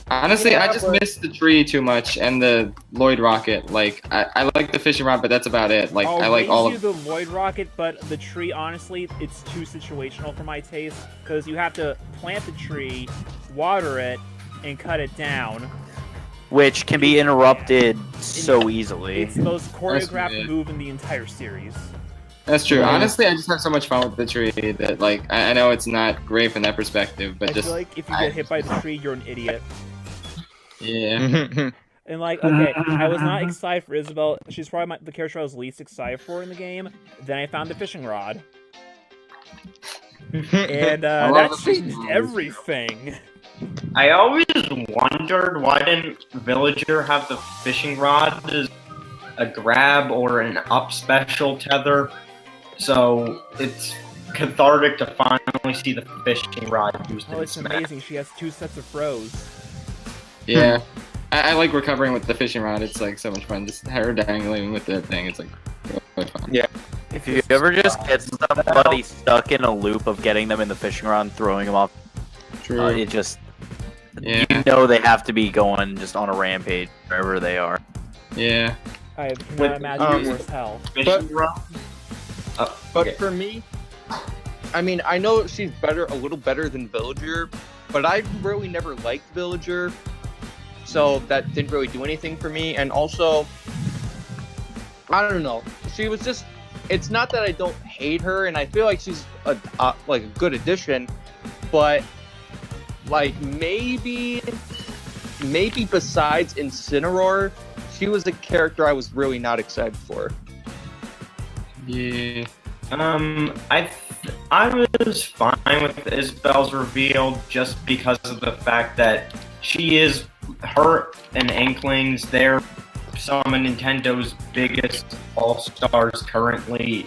Honestly, Yeah, I just but- missed the tree too much and the Lloyd rocket. Like I like the fishing rod, but that's about it. Like I'll I like raise all you of. the Lloyd rocket, but the tree, honestly, it's too situational for my taste because you have to plant the tree, water it, and cut it down. Which can be interrupted so easily. It's the most choreographed weird. move in the entire series. That's true. Yeah. Honestly, I just have so much fun with the tree that like I know it's not great from that perspective, but I just feel like if you get hit by the tree, you're an idiot. yeah. And like, okay, I was not excited for Isabelle. She's probably the character I was least excited for in the game. Then I found the fishing rod, and I love that the fishing changed rod. everything. I always wondered why didn't Villager have the fishing rod as a grab or an up special tether? So it's cathartic to finally see the fishing rod used Oh, in it's Smash. amazing. She has 2 sets of froze. Yeah. I like recovering with the fishing rod. It's like so much fun. Just her dangling with the thing. It's like really fun. Yeah. If you ever just get somebody stuck in a loop of getting them in the fishing rod and throwing them off, True. it just Yeah. you know they have to be going just on a rampage wherever they are. Yeah. I cannot With, imagine it worse hell. Fishing rod? But Okay. for me, I mean, I know she's a little better than Villager, but I really never liked Villager, so that didn't really do anything for me. And also, I don't know, she was just. It's not that I don't hate her, and I feel like she's like a good addition, but like maybe besides Incineroar, she was a character I was really not excited for. Yeah. I was fine with Isabelle's reveal just because of the fact that she is her and Inklings. They're some of Nintendo's biggest all-stars currently.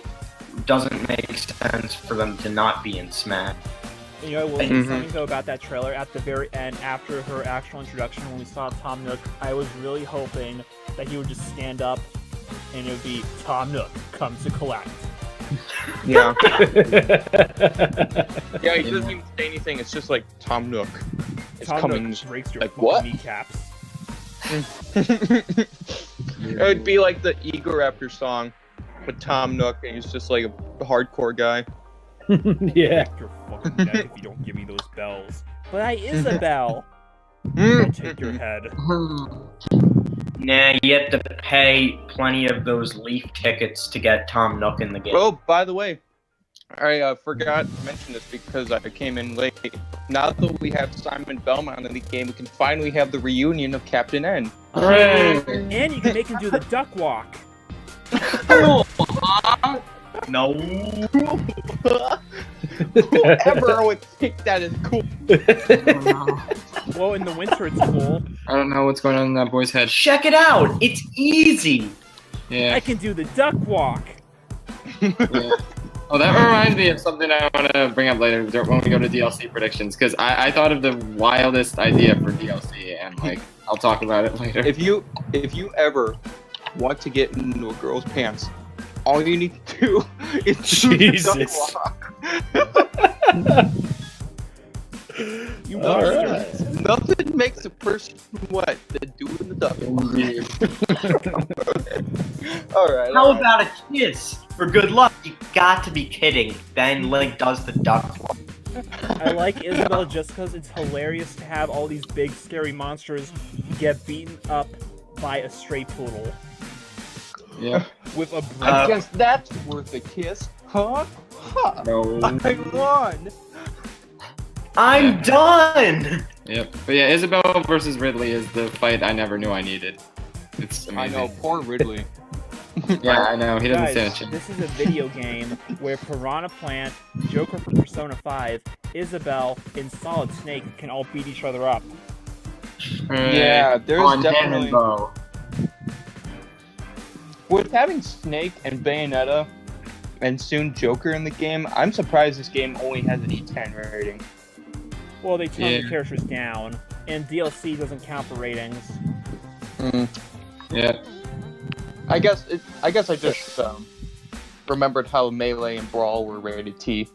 Doesn't make sense for them to not be in Smash. You know, I will say something though about that trailer. At the very end, after her actual introduction, when we saw Tom Nook, I was really hoping that he would just stand up and it would be Tom Nook comes to collect. Yeah. Yeah, he doesn't even say anything. It's just like Tom Nook. It's Tom coming. Nook breaks your like, fucking what? kneecaps. It would be like the Ego Raptor song with Tom Nook, and he's just like a hardcore guy. Yeah. Break your fucking neck if you don't give me those bells. But I Isabelle. I'll take your head. Nah, you have to pay plenty of those Leaf tickets to get Tom Nook in the game. Oh, by the way, I forgot to mention this because I came in late. Now that we have Simon Belmont in the game, we can finally have the reunion of Captain N. And you can make him do the duck walk. No. Whoever would think that is cool. Well, in the winter it's cool. I don't know what's going on in that boy's head. Check it out. It's easy. Yeah. I can do the duck walk. Yeah. Oh, that reminds me of something I want to bring up later when we go to DLC predictions, because I thought of the wildest idea for DLC, and like I'll talk about it later. If you ever want to get into a girl's pants, all you need to do is do the duck Jesus. walk. You All monster. right. Nothing makes a person wet than doing the duck walk. Alright. How about a kiss? For good luck. You got to be kidding. Then Link does the duck walk. I like Isabelle just because it's hilarious to have all these big scary monsters get beaten up by a stray poodle Yeah. with a I broom. guess that's worth a kiss, huh? Huh. No. I won. I'm done. Yep. But yeah, Isabelle versus Ridley is the fight I never knew I needed. It's I amazing. know, poor Ridley. Yeah, I know. He doesn't Guys, stand a chance. this is a video game where Piranha Plant, Joker from Persona 5, Isabelle, and Solid Snake can all beat each other up. Yeah, there's on definitely- Cannonbow. with having Snake and Bayonetta and soon Joker in the game, I'm surprised this game only has an E10 rating. Well, they tone Yeah. the characters down, and DLC doesn't count for ratings. Yeah. I guess I just remembered how Melee and Brawl were rated T.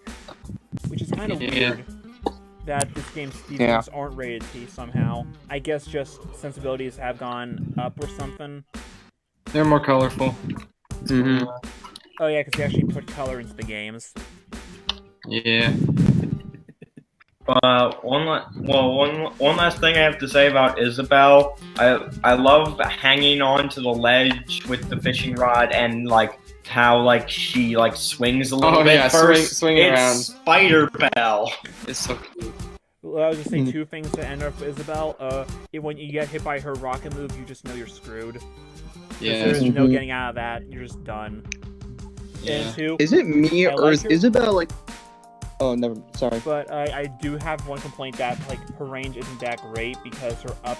Which is kind of Yeah. weird that this game's games aren't rated T somehow. I guess just sensibilities have gone up or something. They're more colorful. Mm-hmm. Oh yeah, because they actually put color into the games. Yeah. One last thing I have to say about Isabel. I love hanging on to the ledge with the fishing rod and like how like she like swings a little bit yeah, first. swinging it's around. Spider Bell. It's so cute. Well, I was just saying two things to end up with Isabel. When you get hit by her rocket move, you just know you're screwed. Yeah. There's no getting out of that. You're just done. Yeah. And two, Is it me I or like is her. Isabel like? Oh, never. Sorry. but I do have one complaint that like her range isn't that great because her up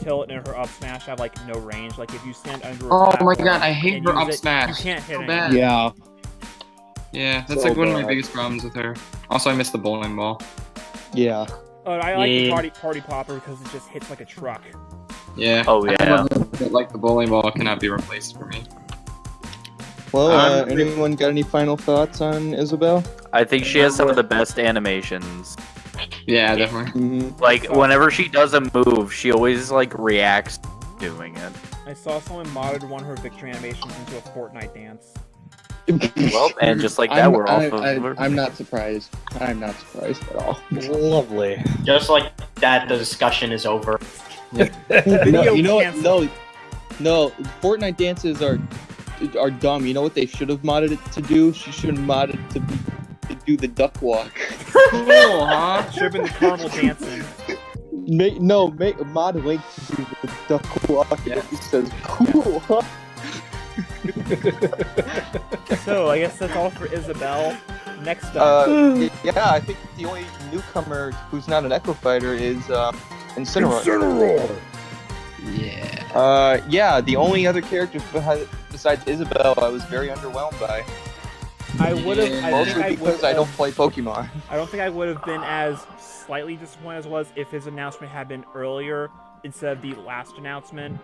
tilt and her up smash have like no range. Like if you stand under a Oh my platform god, I hate and her use up it, smash. You can't hit So anything. bad. Yeah. Yeah, that's So like one of my bad. biggest problems with her. Also, I missed the bowling ball. Yeah. Oh, I like the Yeah. party popper because it just hits like a truck. Yeah. Oh, I yeah. love that, like the bowling ball cannot be replaced for me. Well, pretty- anyone got any final thoughts on Isabel? I think she has some of the best animations. Yeah, definitely. Mm-hmm. Like whenever she does a move, she always like reacts doing it. I saw someone modded one of her victory animations into a Fortnite dance. Well, and just like that, we're off of. I'm not surprised. I'm not surprised at all. Lovely. Just like that, the discussion is over. No, Video you know what? canceled. No. Fortnite dances are dumb. You know what they should have modded it to do? She should have modded it to do the duck walk. Cool, huh? Should have been the carnival dancing. Make mod Link to do the duck walk. Yeah. It says cool, huh? So I guess that's all for Isabel. Next up, Yeah, I think the only newcomer who's not an Echo Fighter is Incineroar. Yeah. Yeah, the only other characters besides Isabel I was very underwhelmed by. I would have. I Mostly think I because would. I don't play Pokemon. I don't think I would have been as slightly disappointed as was if his announcement had been earlier instead of the last announcement.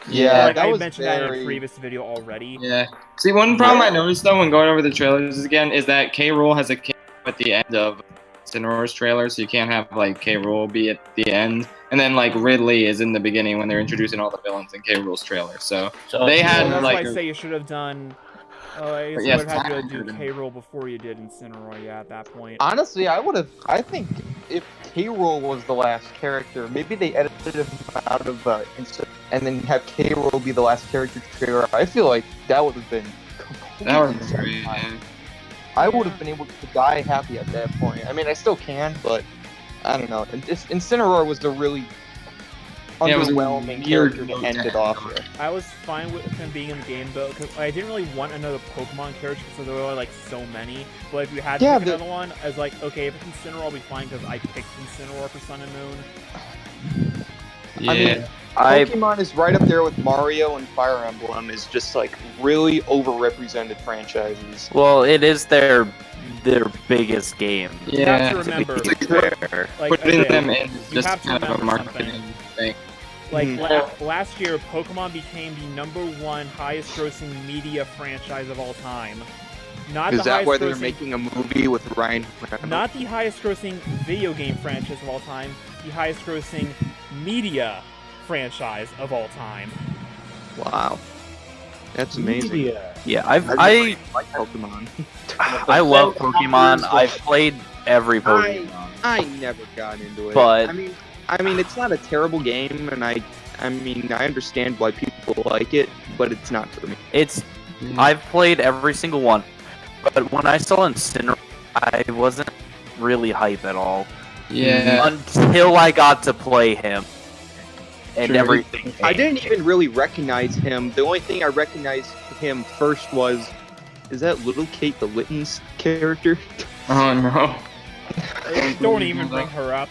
Yeah, like that I was mentioned that in a very- previous video already. Yeah. See, one problem I noticed though when going over the trailers again is that K. Rool has a K at the end of Incineroar's trailer, so you can't have like K. Rool be at the end, and then like Ridley is in the beginning when they're introducing all the villains in K. Rool's trailer. So they And had that's like why I say you should have done. I guess But you yes, would have had to do Titan. K-roll before you did Incineroar. Yeah, at that point. Honestly, I think if K-Rool was the last character, maybe they edited him out of and then have K-Rool be the last character trailer. I feel like that would have been that was completely great. satisfying. Yeah. I would have been able to die happy at that point. I mean, I still can, but I don't know. Incineroar was the really Yeah, it was a underwhelming weird character to note end to it off end with. I was fine with him being in the game though, because I didn't really want another Pokemon character because there were like so many. But if you had to Yeah, pick the- another one, I was like, okay, if it's Incineroar, I'll be fine because I picked Incineroar for Sun and Moon. Yeah. I mean, Pokemon is right up there with Mario and Fire Emblem. Is just like really overrepresented franchises. Well, it is their biggest game. You have yeah. to remember, To be fair. like, Putting okay, them in is you just have to kind of a remember marketing something. thing. like Hmm. last year, Pokemon became the #1 highest-grossing media franchise of all time. Not Is the that highest why they're grossing, making a movie with Ryan Reynolds? not the highest-grossing video game franchise of all time, the highest-grossing media franchise of all time. Wow, that's amazing. Yeah, I I like Pokemon. I love Pokemon. I've played every Pokemon. I never got into it. But- I mean, it's not a terrible game, and I mean, I understand why people like it, but it's not for me. It's I've played every single one, but when I saw Incineroar, I wasn't really hype at all Yeah. until I got to play him and True. everything. I didn't even really recognize him. The only thing I recognized him first was, is that Little Kate the Litten's character? Oh no. Don't even bring her up.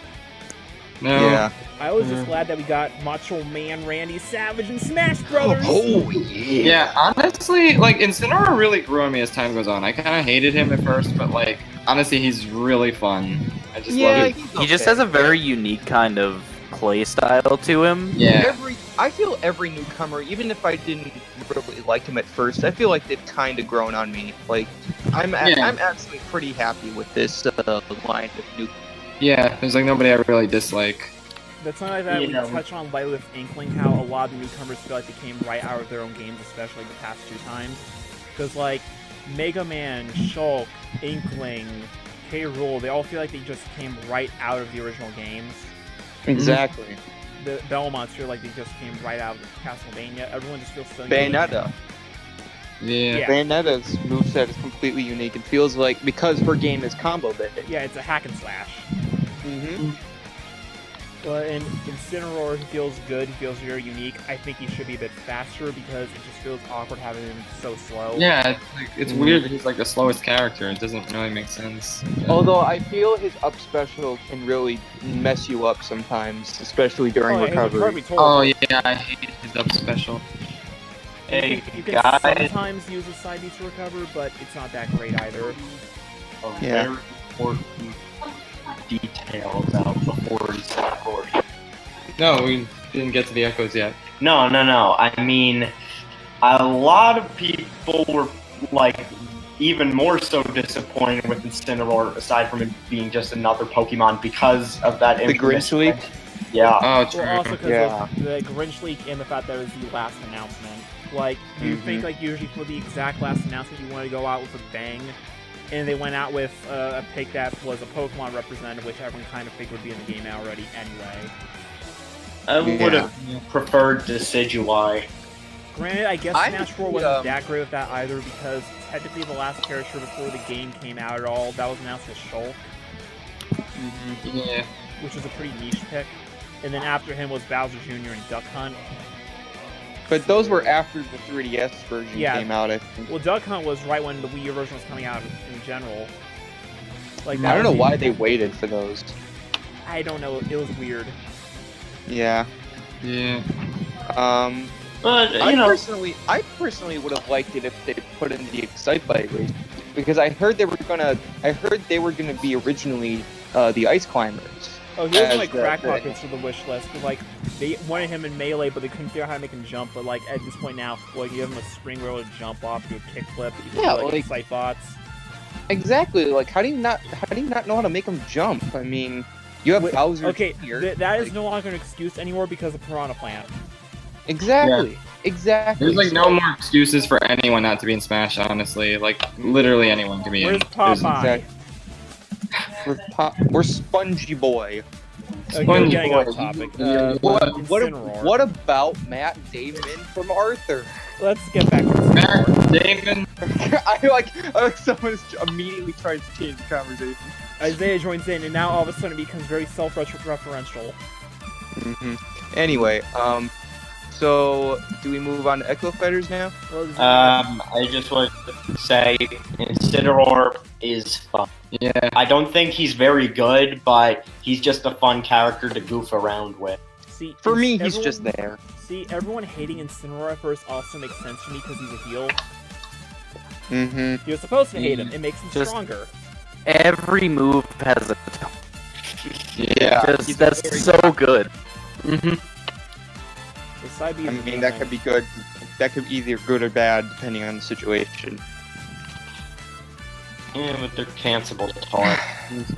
No. Yeah. I was just glad that we got Macho Man Randy Savage and Smash Brothers. Oh yeah. Yeah, honestly, like Incineroar really grew on me as time goes on. I kind of hated him at first, but like honestly, he's really fun. I just love it. He just has a very unique kind of play style to him. Yeah. I feel every newcomer, even if I didn't really like him at first, I feel like they've kind of grown on me. Like, I'm actually pretty happy with this line of new. Yeah, there's like nobody I really dislike. That's something like that we Yeah. touched on lightly with Inkling, how a lot of the newcomers feel like they came right out of their own games, especially the past 2 times. Because, like, Mega Man, Shulk, Inkling, K. Rool, they all feel like they just came right out of the original games. Exactly. The Belmonts feel like they just came right out of Castlevania. Everyone just feels so Bayonetta. Yeah. Yeah. Bayonetta's moveset is completely unique. It feels like, because her game is combo-based. Yeah, it's a hack and slash. Mm-hmm. But in Incineroar, he feels good. He feels very unique. I think he should be a bit faster because it just feels awkward having him so slow. Yeah, it's weird that he's like the slowest character. It doesn't really make sense. Although I feel his up special can really mess you up sometimes, especially during his recovery. Oh yeah, I hate his up special. Hey, You can guys. sometimes use a side B to recover, but it's not that great either. A Yeah. very important detail about before he's recording. No, we didn't get to the echoes yet. No. I mean, a lot of people were like even more so disappointed with Incineroar, aside from it being just another Pokemon, because of that. The Grinch leak? Yeah. Oh, true. Well, also because Yeah. of the Grinch leak and the fact that it was the last announcement. Like, you think, like, usually for the exact last announcement, you want to go out with a bang, and they went out with a pick that was a Pokemon representative, which everyone kind of figured would be in the game already anyway. I would have preferred Decidueye. Granted, I guess I Smash 4 think, wasn't that great with that either, because technically the last character before the game came out at all, that was announced as Shulk, Yeah. which was a pretty niche pick. And then after him was Bowser Jr. and Duck Hunt. But those were after the 3DS version Yeah. came out, I think. Well, Duck Hunt was right when the Wii U version was coming out in general. Like, I that don't know was- why they waited for those. I don't know. It was weird. Yeah. Yeah. But I you know, personally would have liked it if they put in the Excitebike race, because I heard they were gonna be originally the Ice Climbers. Oh, he was As like the- crack the- pockets for the wish list. Cause, like, they wanted him in Melee, but they couldn't figure out how to make him jump. But, like, at this point now, like, you give him a spring roll to jump off, do a kickflip, you can Yeah, do, like, like- sight bots. Exactly. Like, how do you not know how to make them jump? I mean, you have Wait, Bowser Okay, Jr. that is like- no longer an excuse anymore because of Piranha Plant. Exactly. Exactly. There's like no more excuses for anyone not to be in Smash, honestly. Like literally anyone can be in. Where's There's- Popeye? We're Spongy Boy. Okay, Sponge getting Boy. off topic. What Incineroar. about Matt Damon from Arthur? Let's get back to Incineroar. Matt Damon. I like someone immediately tries to change the conversation. Isaiah joins in, and now all of a sudden it becomes very self-referential. Anyway, so do we move on to Echo Fighters now? Well, this is- I just want to say Incineroar is fun. Yeah. I don't think he's very good, but he's just a fun character to goof around with. see, For me, everyone- he's just there. See, everyone hating Incineroar at first also makes sense to me because he's a heel. Mm-hmm. You're supposed to hate him. It makes him Just- stronger. Every move has a Yeah. just that's so good. Mhm. The side B I is mean, that could be good. That could be either good or bad depending on the situation. Yeah, but they're cancelable taunt.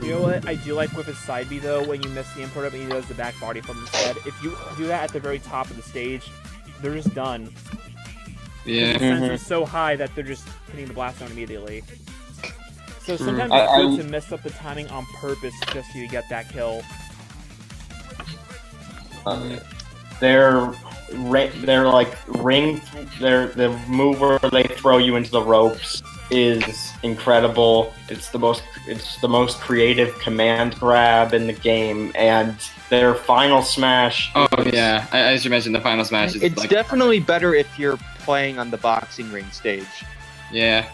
You know what I do like with his side B though, when you miss the import up and he does the back body flip instead. If you do that at the very top of the stage, they're just done. Yeah. The sensor is so high that they're just hitting the blast zone immediately. So sometimes I- it's good I- to mess up the timing on purpose just so you get that kill. They're like ring. The move where they throw you into the ropes is incredible. It's the most creative command grab in the game, and their final smash. Oh yeah. As you mentioned, the final smash is It's like definitely better if you're playing on the boxing ring stage. yeah.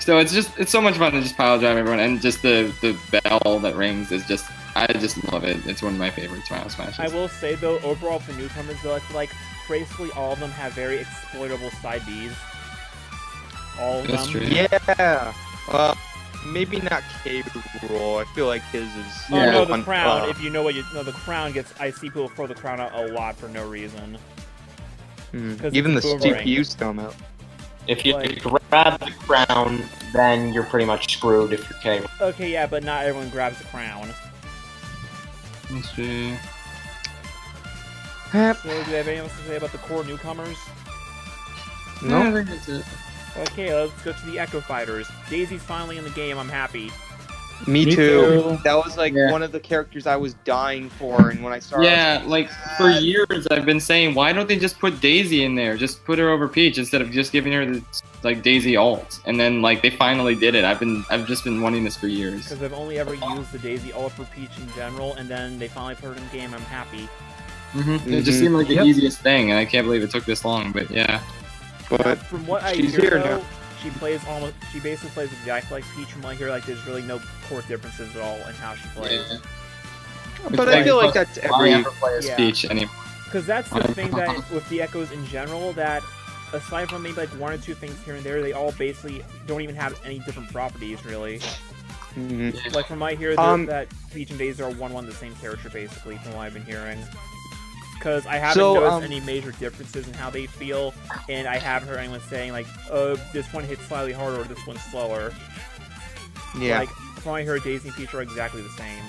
So it's so much fun to just pile drive everyone, and just the bell that rings is just, I just love it. It's one of my favorite Smashes. I will say though, overall for newcomers though, I feel like basically all of them have very exploitable side Bs. All of That's them. true. Yeah. Maybe not K. Rool. I feel like his is. Oh Yeah. no, the crown. If you know what you know, the crown gets. I see people throw the crown out a lot for no reason. 'Cause Even the it's boomerang. CPUs throw 'em out. If you Like- grab the crown, then you're pretty much screwed if you're K. Okay, yeah, but not everyone grabs the crown. That's true. So, do you have anything else to say about the core newcomers? No, I think that's it. Okay, let's go to the Echo Fighters. Daisy's finally in the game. I'm happy. Me Me too. too. That was like Yeah. one of the characters I was dying for, and when I saw her, Yeah, like for years I've been saying, why don't they just put Daisy in there? Just put her over Peach instead of just giving her the like Daisy ult. And then like they finally did it. I've just been wanting this for years. Because I've only ever used the Daisy ult for Peach in general, and then they finally put her in the game. I'm happy. It just seemed like the Yep. easiest thing, and I can't believe it took this long. But yeah, but From what I she's hear, here though, now. she basically plays exactly like Peach. From what I hear, like there's really no core differences at all in how she plays. but I feel like that's why every. ever play as Yeah. Peach anymore? Because that's the thing that with the Echoes in general, that aside from maybe like one or two things here and there, they all basically don't even have any different properties really. Mhm. Like from my hear, that Peach and Daisy are 1-1 the same character basically, from what I've been hearing. Because I haven't So, noticed any major differences in how they feel, and I haven't heard anyone saying like, "Oh, this one hits slightly harder or this one's slower." Yeah. Like from what I heard, Daisy and Peach are exactly the same,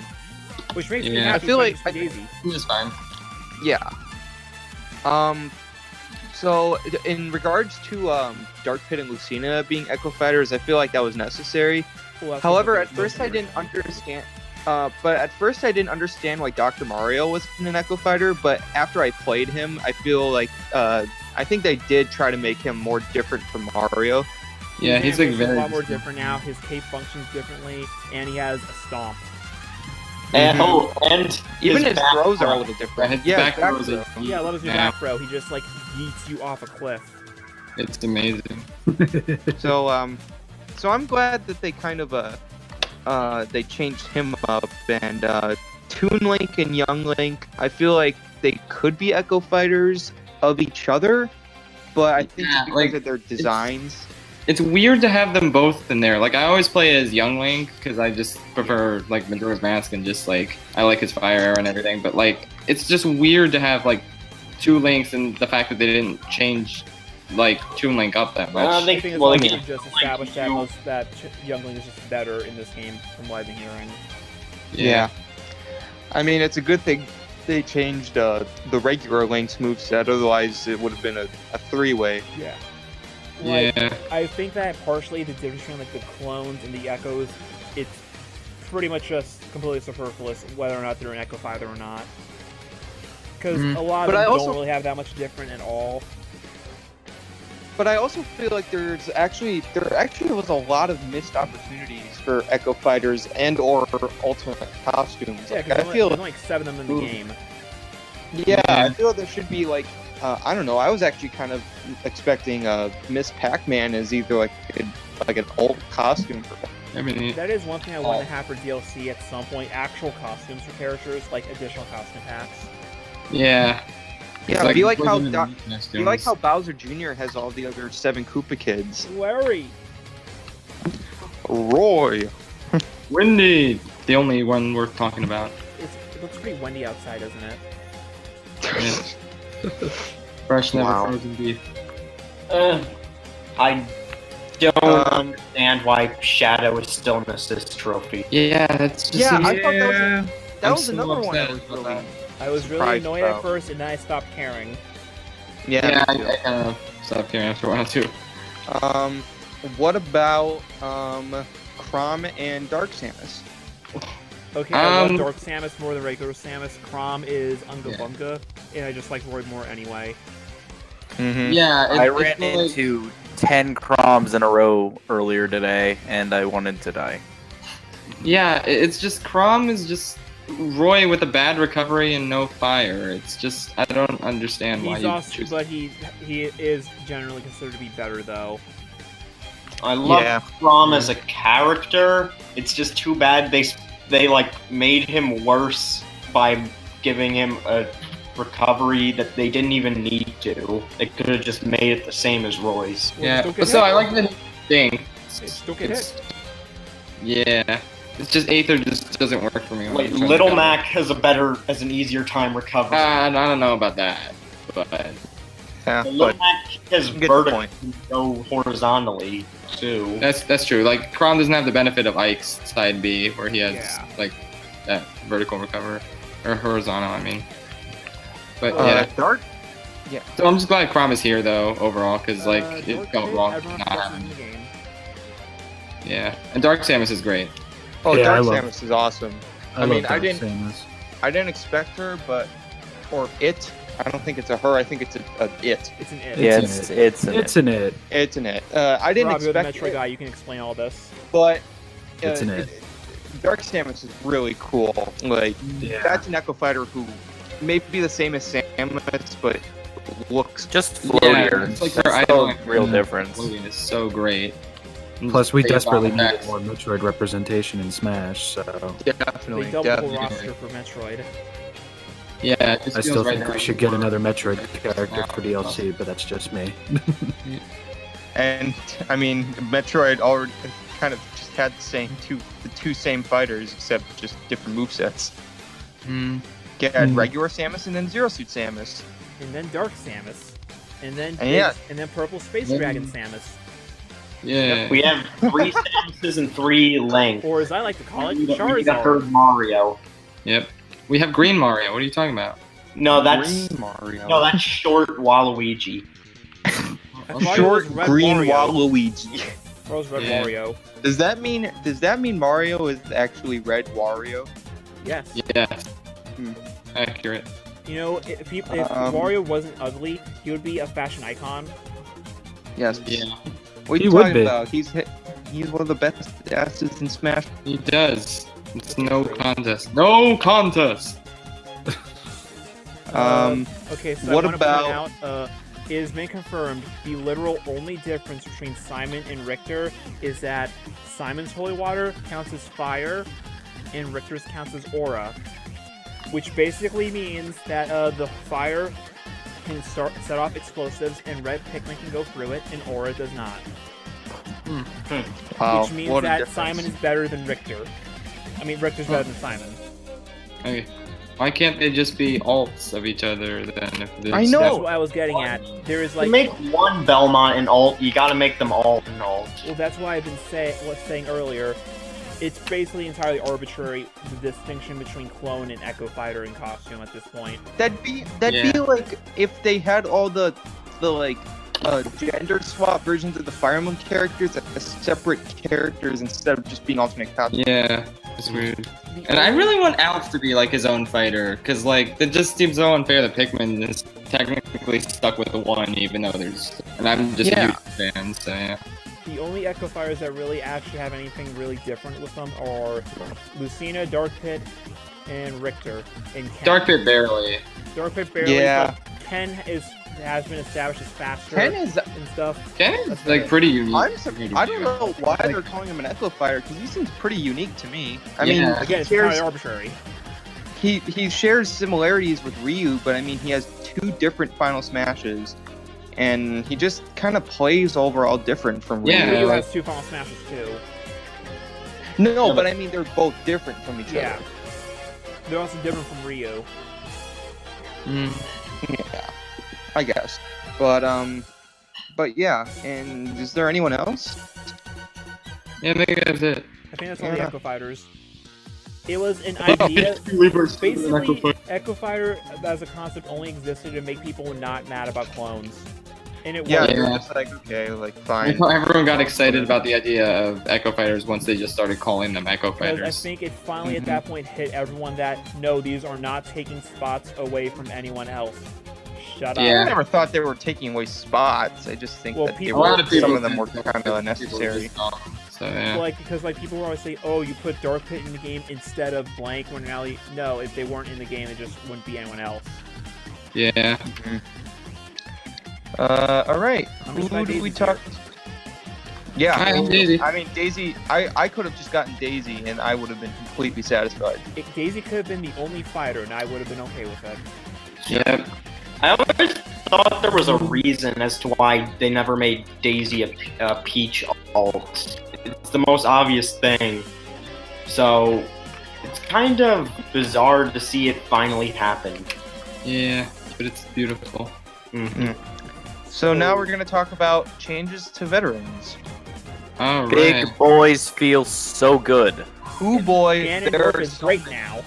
which makes me Yeah. happy. I feel like- for Daisy. It's fine. Yeah. So in regards to Dark Pit and Lucina being Echo Fighters, I feel like that was necessary. Well, that's However, what at first I most didn't people understand. But at first I didn't understand why Dr. Mario wasn't an Echo Fighter. But after I played him, I feel like I think they did try to make him more different from Mario. Yeah, His he's like animation's a very. lot more different now. His cape functions differently, and he has a stomp. And, Mhm. and Even his back throws are a throw. little different. His Yeah, back his back row is throw. like- Yeah, I love his new Yeah. back throw. He just like yeets you off a cliff. It's amazing. So I'm glad that they kind of they changed him up, and Toon Link and Young Link, I feel like they could be Echo Fighters of each other, but I think Yeah, it's because like, of their designs. It's weird to have them both in there. Like I always play as Young Link because I just prefer like Majora's Mask and just like I like his fire arrow and everything. But like it's just weird to have like two Links and the fact that they didn't change like Toon Link up that much. They- I think it's well, also yeah. just established that Youngling is just better in this game from what I've been hearing. Yeah. I mean, it's a good thing they changed the regular Link's moveset, otherwise it would have been a three-way. Yeah. Like, Yeah. I think that partially the difference between like the clones and the echoes, it's pretty much just completely superfluous whether or not they're an Echo Fighter or not. Because Mhm. a lot of But them I also- don't really have that much different at all. But I also feel like there actually was a lot of missed opportunities for Echo Fighters and or Ultimate Costumes. Yeah, Like, because I feel there's only like 7 of them in the Ooh. game. Yeah, I feel there should be like I don't know. I was actually kind of expecting Miss Pac-Man as either like an old costume for. I mean, That is one thing I want to have for DLC at some point, actual costumes for characters, like additional costume packs. yeah. Yeah, It's be like how putting them in be costumes. like how Bowser Jr. has all the other 7 Koopa kids. Larry! Roy. Windy, the only one worth talking about. It looks pretty windy outside, doesn't it? Yeah. Fresh, never Wow. frozen beef. I don't Um, understand why Shadow is still an assist trophy. Yeah, that's just. Yeah, I thought that was yeah. that I'm was so another one I upset was about really. that. I was really Surprised annoyed at about. first, and then I stopped caring. Yeah. Yeah, me too. I kind of stopped caring after a while too. What about Chrom and Dark Samus? Okay, I love Um, Dark Samus more than regular Samus. Chrom is Unga Bunga, and I just like Roy more anyway. Mm-hmm. Yeah, I ran into 10 Chroms in a row earlier today, and I wanted to die. Yeah, it's just Chrom is just Roy with a bad recovery and no fire. It's just I don't understand why He's you awesome, choose. but he is generally considered to be better though. I love Yeah. Rom as a character. It's just too bad they like made him worse by giving him a recovery that they didn't even need to. They could have just made it the same as Roy's. Well, Yeah, just don't but get so hit. I like the thing. Just don't get hit. Yeah, it's just Aether just doesn't work for me. when Like I'm trying to Little recover. Mac has an easier time recovering. I don't know about that, but Yeah, Little but Mac has get the vertical point. and go horizontally too. that's true. Like Kron doesn't have the benefit of Ike's side B, where he has Yeah. like that vertical recover or horizontal. I mean, but Dark. So I'm just glad Krom is here though overall, because like Dark it felt Pit, wrong everyone not forces in having. the game. Yeah, and Dark Samus is great. Oh, Yeah, I Dark love- Samus is awesome. I mean, love I Dark didn't- Samus. I didn't expect her, but or it. I don't think it's a her. I think it's a it. It's an it. Yeah, It's it's It's an it. It's an it. I didn't Rob, you're the expect Metroid it, guy. You can explain all this. but It's an it. Dark Samus is really cool. Like Yeah. that's an Echo Fighter who may be the same as Samus, but looks just Yeah, floatier. it's like That's her the idol real and difference. floating is so great. Plus, we Based on desperately needed effects. more Metroid representation in Smash, so definitely. They doubled the definitely. roster for Metroid. Yeah, it just I feels still right think now. we should get another Metroid character for DLC, but that's just me. And I mean, Metroid already kind of just had the two same fighters, except just different movesets. Mm. Get Hmm. regular Samus and then Zero Suit Samus. And then Dark Samus. And then Yeah. and then Purple Space Then- Dragon Samus. Yeah. We have 3 Samuses and 3 Link. Or as I like to call it, We need a Charizard. third Mario. Yep. We have Green Mario. What are you talking about? No, that's Green Mario. no, that's short Waluigi. I thought it Short was Red green Mario. Waluigi. I thought it was Red Yeah. Mario. Does that mean Mario is actually Red Wario? Yes. Yes. Hmm. Accurate. You know, if Wario wasn't ugly, he would be a fashion icon. Yes. Yeah. What are He you would talking be. about? He's one of the best asses in Smash. He does. It's no contest. No contest. Okay, so what I want to about- point out, it has been confirmed the literal only difference between Simon and Richter is that Simon's holy water counts as fire, and Richter's counts as aura, which basically means that the fire can set off explosives, and red Pikmin can go through it, and aura does not. Wow, Which means what a that difference. Simon is better than Richter. I mean, Richter's better than Simon. Okay. Why can't they just be alts of each other then? If there's- I know. That's what I was getting at. There is To like, make one Belmont an alt, you gotta make them all an alt. well, that's why I've been saying earlier. It's basically entirely arbitrary, the distinction between clone and Echo Fighter in costume at this point. That'd be Yeah. like if they had all the like gender swap versions of the Fire Emblem characters as separate characters instead of just being alternate costumes. Yeah. It's weird. And I really want Alf to be like his own fighter, because like it just seems so unfair that Pikmin is technically stuck with the one, even though there's. And I'm just Yeah. a huge fan, so yeah. The only Echo Fighters that really actually have anything really different with them are Lucina, Dark Pit, and Richter. And Ken. Dark Pit barely. Dark Pit barely, Yeah. but Ken has been established as faster Ken is. and stuff. Ken is like pretty unique. I don't know why they're calling him an Echo Fighter because he seems pretty unique to me. I mean, Yeah. Again, he it's entirely shares arbitrary. he shares similarities with Ryu, but I mean he has two different Final Smashes, and he just kind of plays overall different from Ryu. Yeah, Ryu like- has 2 Final Smashes too. No, Yeah, but I mean they're both different from each Yeah. other. They're also different from Ryu. Mm. Yeah, I guess. But yeah. And is there anyone else? Yeah, I think that's it. I think that's all the Yeah. Echo Fighters. It was an idea. Basically, Echo Fighter as a concept only existed to make people not mad about clones. And it Yeah, worked. you're just like okay, like fine. Everyone got excited about the idea of Echo Fighters once they just started calling them Echo Because I Fighters. think it finally at that point hit everyone that no, these are not taking spots away from anyone else. Shut Yeah. I up. never thought they were taking away spots. I just think Well, that they people- A lot were, of people some of them were think kind of people unnecessary. just don't. So yeah. Like because like people were always saying, oh, you put Dark Pit in the game instead of blank. When in reality, no, if they weren't in the game, it just wouldn't be anyone else. Yeah. All right. How many Who did we Skybases talk? Yeah, I am Daisy. I mean, Daisy, I could have just gotten Daisy and I would have been completely satisfied. Daisy could have been the only fighter, and I would have been okay with it. Yep. I always thought there was a reason as to why they never made Daisy a Peach alt. It's the most obvious thing. So it's kind of bizarre to see it finally happen. Yeah, but it's beautiful. So now we're gonna talk about changes to veterans. All Big right. boys feel so good. Who boy, Ganondorf there's is great now.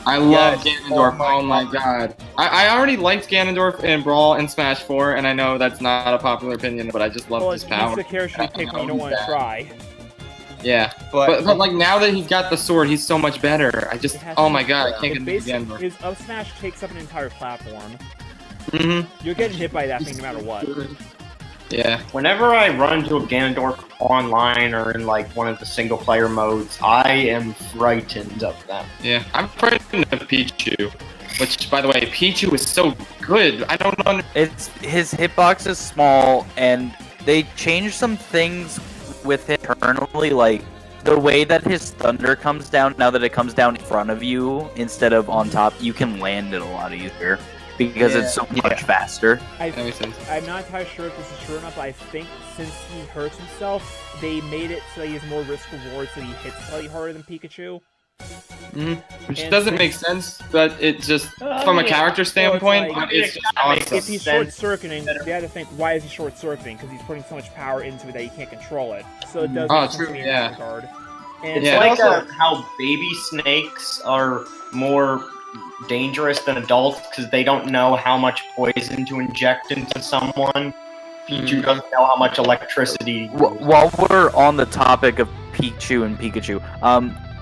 I love Yes. Ganondorf. Oh Oh my my god. I already liked Ganondorf in Brawl and Smash 4, and I know that's not a popular opinion, but I just love Well, his it's power. the character you pick when you don't want to try. Yeah. But, But like now that he's got the sword, he's so much better. I just, It has oh to my be- god, I can't It get into basically, Ganondorf. his up smash takes up an entire platform. Mm-hmm. You're getting hit by that thing no matter what. Yeah. Whenever I run into a Ganondorf online or in like one of the single player modes, I am frightened of them. Yeah. I'm frightened of Pichu. Which, by the way, Pichu is so good. I don't know. It's his hitbox is small, and they changed some things with him internally, like the way that his thunder comes down. Now that it comes down in front of you instead of on top, you can land it a lot easier because it's so much faster. That makes sense. I'm not entirely sure if this is true or not, but I think since he hurts himself, they made it so he has more risk reward, so he hits slightly harder than Pikachu. Which And doesn't since- make sense, but it just, from a character standpoint, like- it's just Makes awesome. If he's sense. short-circuiting, they had to think, why is he short-circuiting? Because he's putting so much power into it that he can't control it. So it does Oh, make sense true, to me in yeah. that regard. And It's Yeah. like Also- how baby snakes are more dangerous than adults because they don't know how much poison to inject into someone. Pichu doesn't know how much electricity. While we're on the topic of Pichu and Pikachu,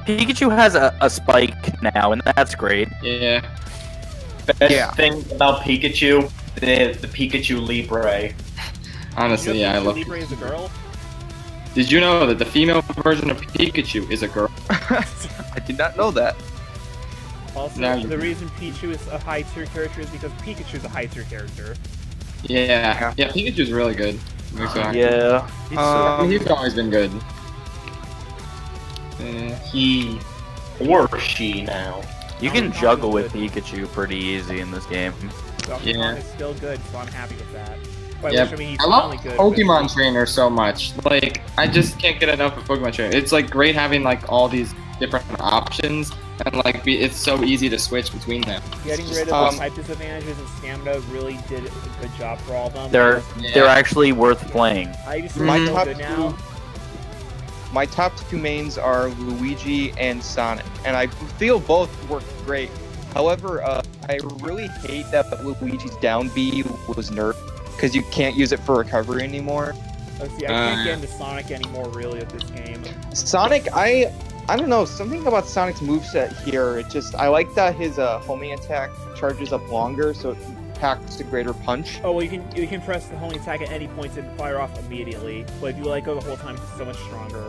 Pikachu has a spike now, and that's great. Yeah. Best thing about Pikachu, the Pikachu Libre. Honestly, yeah, I love Libre is a girl. Did you know that the female version of Pikachu is a girl? I did not know that. Also, No, you- the reason Pichu is a high-tier character is because Pikachu's a high-tier character. Yeah. Yeah, Pikachu's really good. Yeah. I mean, he's always been good. He or she now. You can juggle with Pikachu pretty easy in this game. Pokemon Yeah. is still good, so I'm happy with that. But Yeah, he's I love finally good. Pokemon Trainer so much. Like, I just can't get enough of Pokemon Trainer. It's like great having like all these different options, and like it's so easy to switch between them. Getting rid of the type disadvantages and stamina really did a good job for all of them. They're actually worth playing. I just My feel top good now. My top two mains are Luigi and Sonic, and I feel both work great. However, I really hate that Luigi's down B was nerfed because you can't use it for recovery anymore. Let's see, I can't get into Sonic anymore really with this game. Sonic, I don't know, something about Sonic's moveset here. It just I like that his homing attack charges up longer, so it packs a greater punch. Oh well, you can press the homing attack at any point and fire off immediately. But if you let go the whole time, it's so much stronger.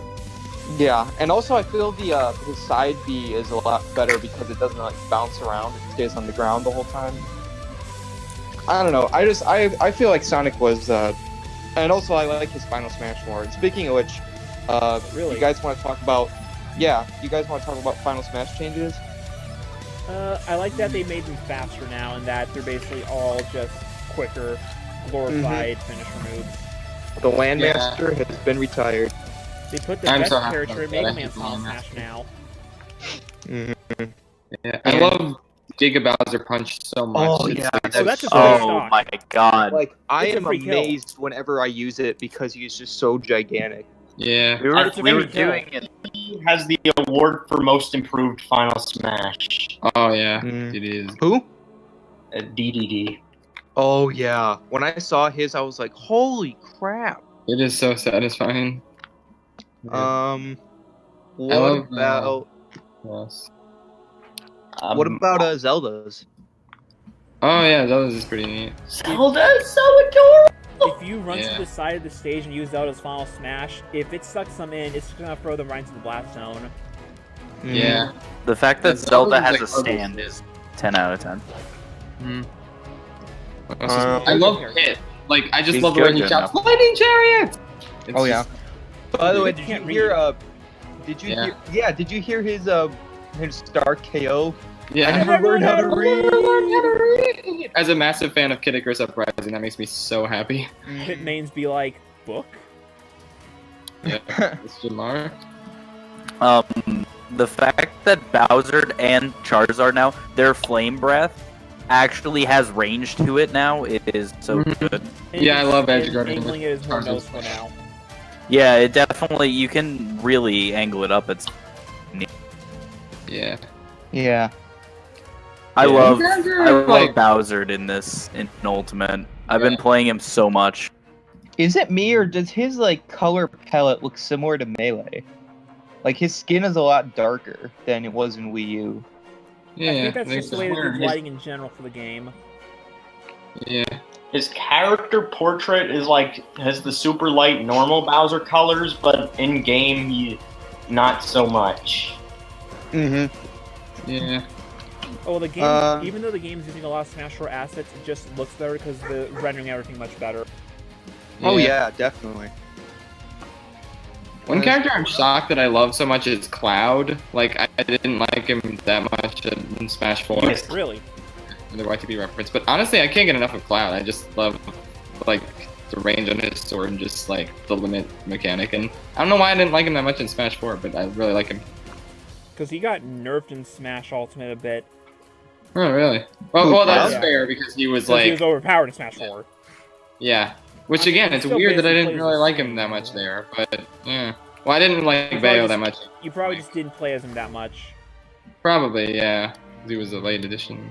Yeah, and also I feel the his side B is a lot better because it doesn't like bounce around; it stays on the ground the whole time. I don't know. I feel like Sonic was, and also I like his Final Smash more. And speaking of which, Really? you guys want to talk about? Yeah, you guys want to talk about Final Smash changes? I like that they made them faster now, and that they're basically all just quicker, glorified finisher moves. The Landmaster has been retired. They put the I'm best so happy character in about that. Mega I Man hate Final Landmaster. Smash now. Yeah, I love Giga Bowser Punch so much. Oh, It's yeah, like- So that's a Oh stock. my god. Like I It's a am free kill. amazed whenever I use it because he's just so gigantic. yeah. We were It's a we were free kill. doing it. He has the award for most improved Final Smash. Oh yeah, Mm. it is. Who? DDD. Oh yeah. When I saw his, I was like, "Holy crap!" It is so satisfying. What love, about Yes. what about Zelda's? Oh yeah, that was just pretty neat. Zelda is so adorable. If you run Yeah. to the side of the stage and use Zelda's Final Smash, if it sucks them in, it's gonna throw them right into the blast zone. Yeah. The fact that Yeah, Zelda Zelda's has like a stand is 10 out of 10. Mm. What else is- I Good love character. Hit. Like I just He's love the way good he good shouts, "Lightning Chariot!" It's Oh, yeah. just- By the way, You did you can't hear? read. Did you Yeah. hear? Yeah, did you hear his start KO? Yeah. I never learned how to read. As a massive fan of Kid Icarus Uprising, that makes me so happy. Pit mains be like, book? Yeah, it's Jamar. The fact that Bowser and Charizard now, their Flame Breath actually has range to it now, it is so good. Yeah, I love And Edge Guarding. angling it is more Charizard's noticeable now. Yeah, it definitely, you can really angle it up. Yeah. Yeah. I Yeah. love Bowser, I love like- Bowser in this in Ultimate. I've been playing him so much. Is it me or does his like color palette look similar to Melee? Like his skin is a lot darker than it was in Wii U. Yeah, I think that's there's just the way weird- they do lighting in general for the game. Yeah. His character portrait is like has the super light normal Bowser colors, but in game he not so much. Mm-hmm. Yeah. Oh, well, the game, Uh, even though the game's using a lot of Smash 4 assets, it just looks better because the rendering everything much better. Oh yeah, definitely. One character I'm shocked that I love so much is Cloud. Like, I didn't like him that much in Smash 4. Yes. Really? The YTB reference. But honestly, I can't get enough of Cloud. I just love, like, the range on his sword and just, like, the limit mechanic. And I don't know why I didn't like him that much in Smash 4, but I really like him. Because he got nerfed in Smash Ultimate a bit. Oh, really? Well, that's Yeah. fair because he was, 'Cause like, he was overpowered in Smash 4. yeah. Which, I mean, again, he it's still weird that I basically didn't plays really the like him same. that much there, but, yeah. Well, I didn't like You probably Bayo just- that much. You probably just didn't play as him that much. Probably, yeah. He was a late edition.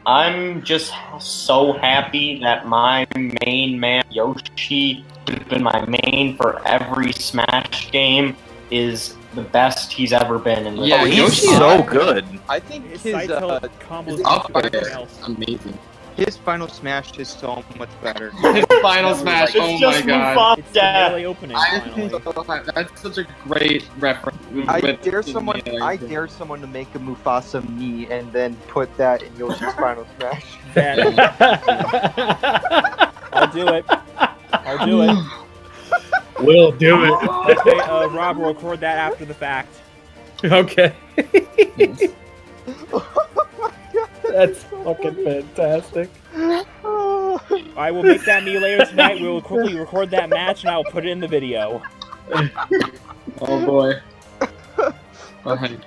I'm just so happy that my main man Yoshi, who's been my main for every Smash game, is the best he's ever been in this Yeah, Oh, game. he's Yoshi so is- good. I think His his side tilt combos Up into everything there. else. Amazing. his final smash is so much better. His final smash, It's oh my just god. It's the Mufasa. melee opening, I finally. think that's such a great reference. I with- dare someone to make a Mufasa me and then put that in Yoshi's final smash. Then I'll do it. I'll do it. We'll do it. Okay, Rob, we'll record that after the fact. Okay. That's fucking fantastic. I will make that me later tonight. We will quickly record that match, and I will put it in the video. Oh boy. Alright.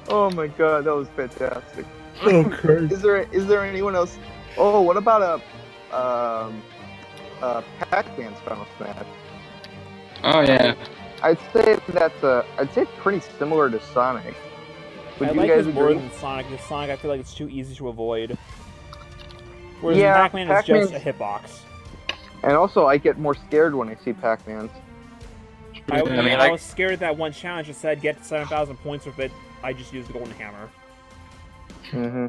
Oh my god, that was fantastic. Oh, Christ. Is there anyone else? Oh, what about Pac-Man's final smash? Oh yeah. I'd say it's pretty similar to Sonic. Would I you like guys this more agree? than Sonic. With Sonic, I feel like it's too easy to avoid. Whereas Yeah, Pac-Man is just a Pac-Man's- hitbox. And also, I get more scared when I see Pac-Man's. I was scared at that one challenge that said get 7,000 points with it. I just used the golden hammer. Mm-hmm.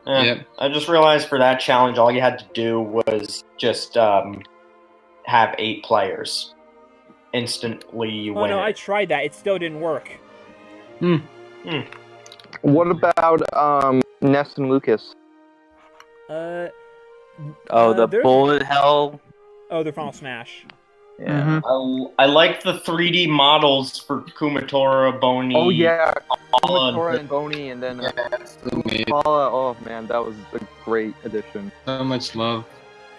Yeah. Yep. I just realized for that challenge, all you had to do was just have 8 players. Instantly, you Oh win. no, it. I tried that. It still didn't work. What about Ness and Lucas? Uh, Oh, the there's- bullet hell. Oh, their final smash. Yeah. I like the 3D models for Kumatora, Boney. Oh yeah, Paula, Kumatora and Boney, and then Absolutely. Paula. Oh man, that was a great addition. So much love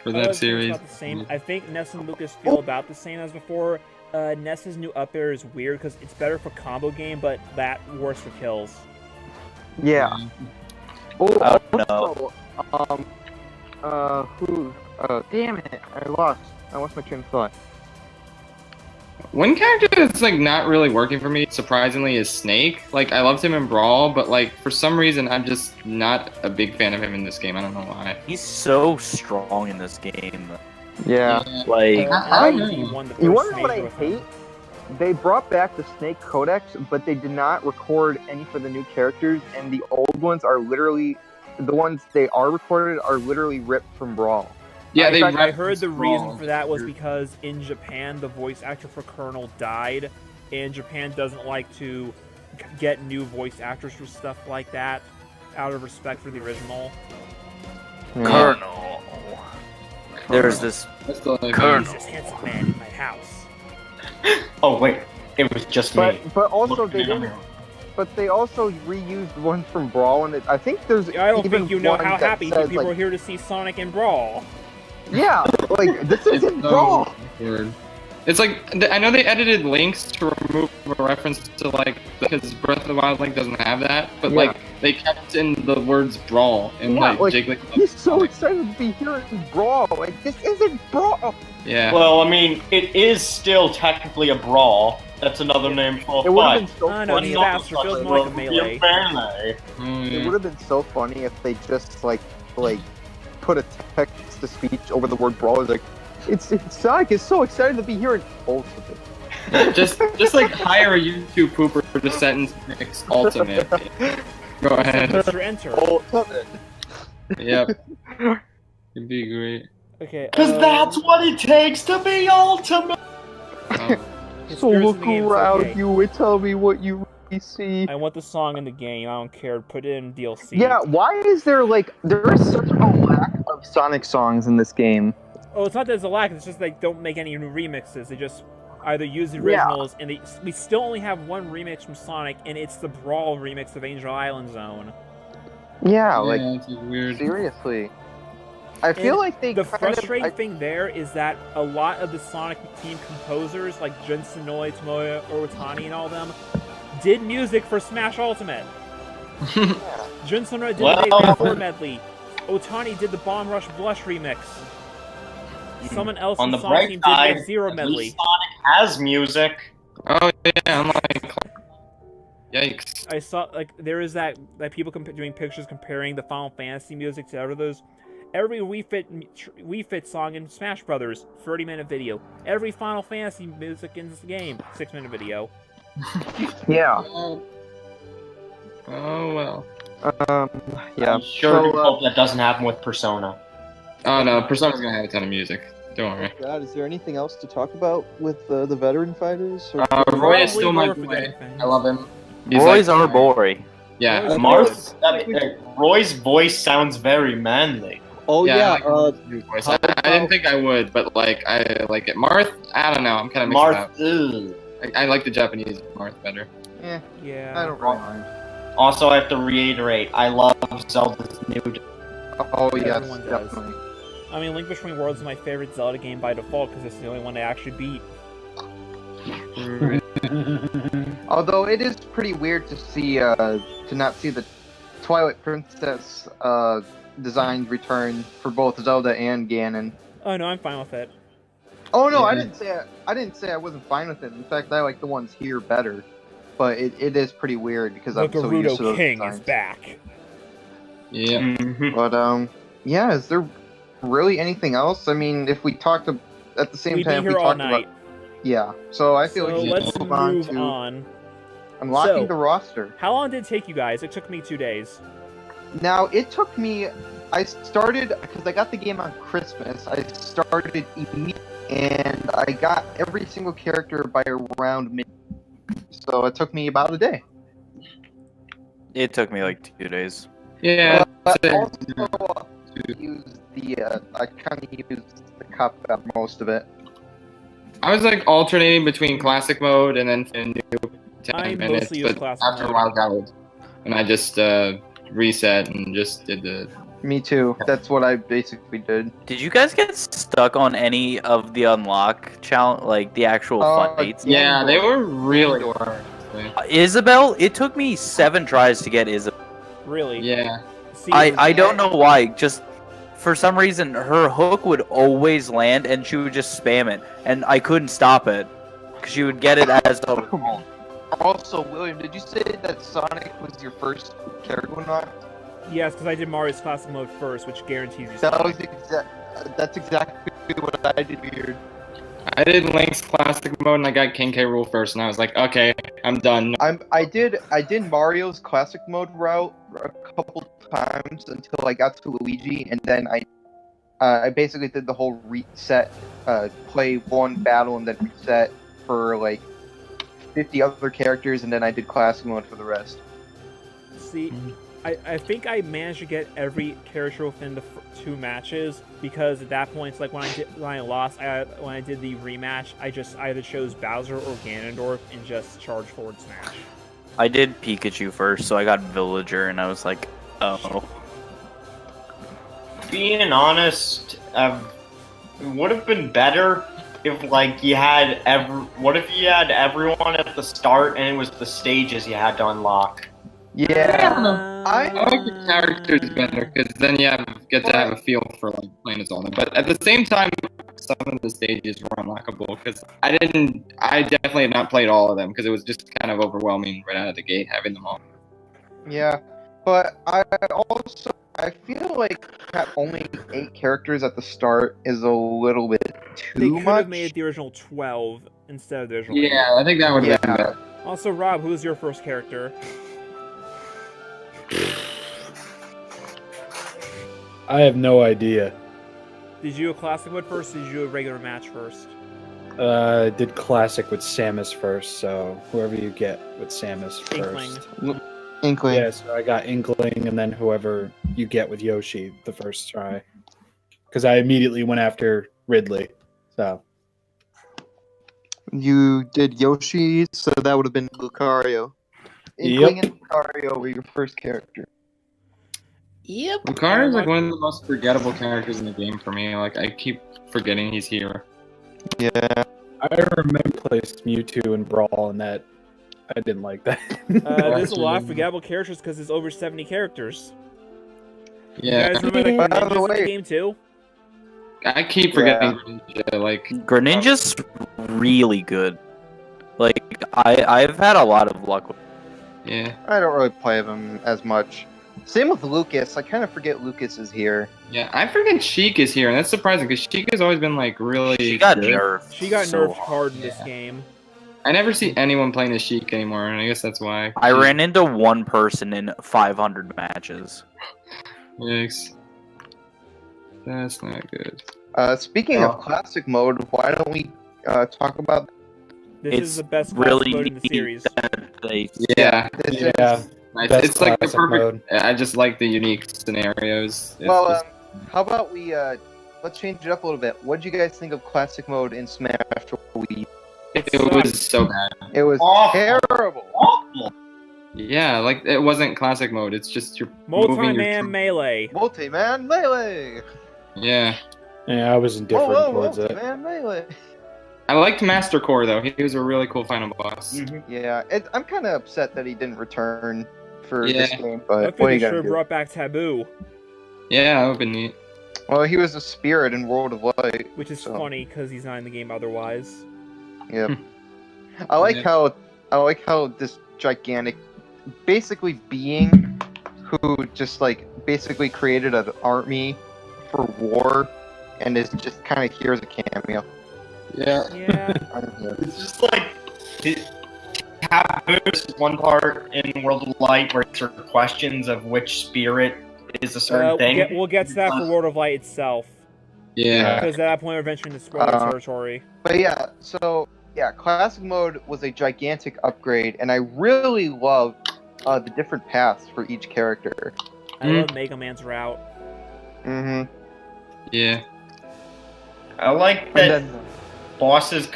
for I that think series. It's about the same. I think Ness and Lucas feel about the same as before. Ness's new up air is weird because it's better for combo game, but that worse for kills. Yeah. Oh, I don't know. also, who? Damn it! I lost my train of thought. One character that's like not really working for me, surprisingly, is Snake. Like I loved him in Brawl, but like for some reason I'm just not a big fan of him in this game. I don't know why. He's so strong in this game. Yeah. Like, I don't He know. won the You first wanna know what I major with him. hate? They brought back the Snake Codex, but they did not record any for the new characters, and the old ones are literally the ones they are recorded are literally ripped from Brawl. Yeah, In they. fact, I referenced heard the Brawl. reason for that was because in Japan, the voice actor for Colonel died, and Japan doesn't like to get new voice actors for stuff like that, out of respect for the original. Colonel. There's this That's the only Colonel. He's this handsome man in my house. Oh wait, it was just me. But also Looking they at didn't. him. But they also reused one from Brawl, and I think there's. I don't even think you know one how that happy says, people like, are here to see Sonic and Brawl. Yeah, like this isn't so Brawl. weird. It's like I know they edited links to remove a reference to like because Breath of the Wild link doesn't have that, but Yeah. like they kept in the words brawl and Yeah, like, Jiggly. He's so excited to be here in Brawl. Like this isn't Brawl. Yeah. Well, I mean, it is still technically a brawl. That's another name for a It would have fight. been so Oh, no, funny. he's Not faster, such feels a more like a melee. melee. Oh, It yeah. would have been so funny if they just like put a text to speech over the word Brawl. It's like it's Sonic is so excited to be here in Ultimate. just like hire a YouTube pooper for the sentence mix ultimate. Go ahead. Mr. Enter. Ultimate. Yep. It'd be great. Okay. Because that's what it takes to be ultimate. Oh. it's So yours in look the game, it's around okay. you and tell me what you really see. I want the song in the game. I don't care. Put it in DLC. Yeah, why is there is such a lack of Sonic songs in this game? Oh, it's not that there's a lack. It's just they don't make any new remixes. They just either use the Yeah. originals, and we still only have one remix from Sonic, and it's the Brawl remix of Angel Island Zone. Yeah, like Yeah, it's weird. seriously. I feel like they The kind frustrating of, thing there is that a lot of the Sonic team composers, like Jun Sonoy, Tomoya Owatani, and all of them, did music for Smash Ultimate. Jun Sonoy did Well- the Bayonetta 4 medley. Otani did the Bomb Rush Blush remix. Someone else On in the Sonic bright team side, did the Zero at medley. least Sonic has music. Oh yeah, I'm like, yikes. I saw there is that people doing pictures comparing the Final Fantasy music to others. Every Wii Fit song in Smash Brothers, 30-minute video. Every Final Fantasy music in this game, 6-minute video. yeah. Oh well. Yeah. I sure do So, hope that doesn't happen with Persona. Oh no, Persona's gonna have a ton of music. Don't worry. God, is there anything else to talk about with the veteran fighters? Or Roy is still my Probably more boy. forgetting I love him. He's Roy's like- our boy. Yeah. Roy's Marth, Roy's voice sounds very manly. oh yeah, I like his voice. I didn't think I would, but like I like it. Marth, I don't know. I'm kind of mixed up. Marth, ugh. I like the Japanese Marth better. Yeah. I don't really mind. Also, I have to reiterate, I love Zelda's new. Oh yes, Everyone does. definitely. I mean, Link Between Worlds is my favorite Zelda game by default because it's the only one I actually beat. Although it is pretty weird to see to not see the Twilight Princess designs return for both Zelda and Ganon. Oh no, I'm fine with it. Oh no, I Yeah. didn't say I wasn't fine with it. In fact, I like the ones here better. But it is pretty weird because The I'm so used to Gerudo those King designs. is back. Yeah. Mhm. But yeah, is there really anything else? I mean, if we talked at the same We'd be time, here we all talked night. about yeah. So I feel So like we let's should move on move to on. unlocking So- the roster. How long did it take you guys? It took me 2 days. Now it took me. I started because I got the game on Christmas. I started immediately, and I got every single character by around mid. So it took me about a day. It took me like 2 days. Yeah. But that's it. also, I kind of used the cup at most of it. I was like alternating between classic mode and then a new 10 I minutes, mostly use but classic after a mode. while it got old. And I just reset and just did the. Me too. That's what I basically did. Did you guys get stuck on any of the unlock challenge, like the actual fights? Yeah, they were really Andor. hard. actually. Isabel, it took me 7 tries to get Isabel. Really? Yeah. See, I don't know why. Just for some reason, her hook would always land, and she would just spam it, and I couldn't stop it because she would get it as a. Also, William, did you say that Sonic was your first character unlock? Yes, because I did Mario's classic mode first, which guarantees you. That was Sonic. that's exactly what I did. Weird. I did Link's classic mode and I got King K. Rool first, and I was like, okay, I'm done. I did Mario's classic mode route a couple times until I got to Luigi, and then I basically did the whole reset, play one battle and then reset for like 50 other characters, and then I did classic mode for the rest. See, I think I managed to get every character within the 2 matches, because at that point, it's like when I lost, when I did the rematch, I just either chose Bowser or Ganondorf and just charged forward smash. I did Pikachu first, so I got Villager, and I was like, oh. Being honest, it would have been better if like you had What if you had everyone at the start and it was the stages you had to unlock? Yeah, I like the characters better because then you get to have a feel for like playing as Zelda. But at the same time, some of the stages were unlockable because I definitely have not played all of them because it was just kind of overwhelming right out of the gate having them all. yeah, but I feel like only 8 characters at the start is a little bit They too could much. have made it the original 12 instead of the original 8. Yeah, I think that would have been better. Also, Rob, who was your first character? I have no idea. Did you do a classic mode first, or did you do a regular match first? Did classic with Samus first, so whoever you get with Samus Inkling. first. Inkling. Yeah, so I got Inkling, and then whoever you get with Yoshi the first try. Because I immediately went after Ridley. So You did Yoshi, so that would have been Lucario. Inkling and Lucario were your first character. Yep. Lucario is like one of the most forgettable characters in the game for me. Like I keep forgetting he's here. Yeah. I remember placed Mewtwo and Brawl, and that I didn't like that. There's a lot of forgettable characters because there's over 70 characters. Yeah, You guys remember that By the Greninja's in way- the game too? I keep forgetting Greninja, like Greninja's really good. Like, I've had a lot of luck with yeah. I don't really play them as much. Same with Lucas. I kind of forget Lucas is here. Yeah, I forget Sheik is here, and that's surprising because Sheik has always been like really. She got good. nerfed. She got so nerfed hard in this Yeah. game. I never see anyone playing as Sheik anymore, and I guess that's why. I ran into one person in 500 matches. Yikes. That's not good. Speaking of classic mode, why don't we talk about This It's is the best classic really mode in the neat series. that they Yeah, this? Yeah. nice. Best It's like the classic perfect. mode. I just like the unique scenarios. It's Well, just- how about we let's change it up a little bit. What did you guys think of classic mode in Smash Wii? it was so bad. It was Awful. terrible. Awful. Yeah, like it wasn't classic mode. It's just you're moving your Multi-man troop. melee. Multi-man melee. Yeah, Yeah, I was indifferent towards it. Multi-man melee. I liked Master Core though. He was a really cool final boss. Yeah, I'm kind of upset that he didn't return for Yeah. this game, I but think what are they you should gonna have do? brought back Taboo, Yeah, that would've been neat. Well, he was a spirit in World of Light. which is So. funny because he's not in the game otherwise. Yep. I like Yeah. how this gigantic, basically being who just like basically created an army for war, and is just kind of here as a cameo. Yeah. Yeah. It's just like Taboo's one part in World of Light where it's questions of which spirit is a certain thing. We'll get to that for World of Light itself, Yeah. because at that point we're venturing into spoiler territory. But yeah, so yeah, classic mode was a gigantic upgrade, and I really loved the different paths for each character. I love Mega Man's route. Mm-hmm. Yeah. I like And that then, bosses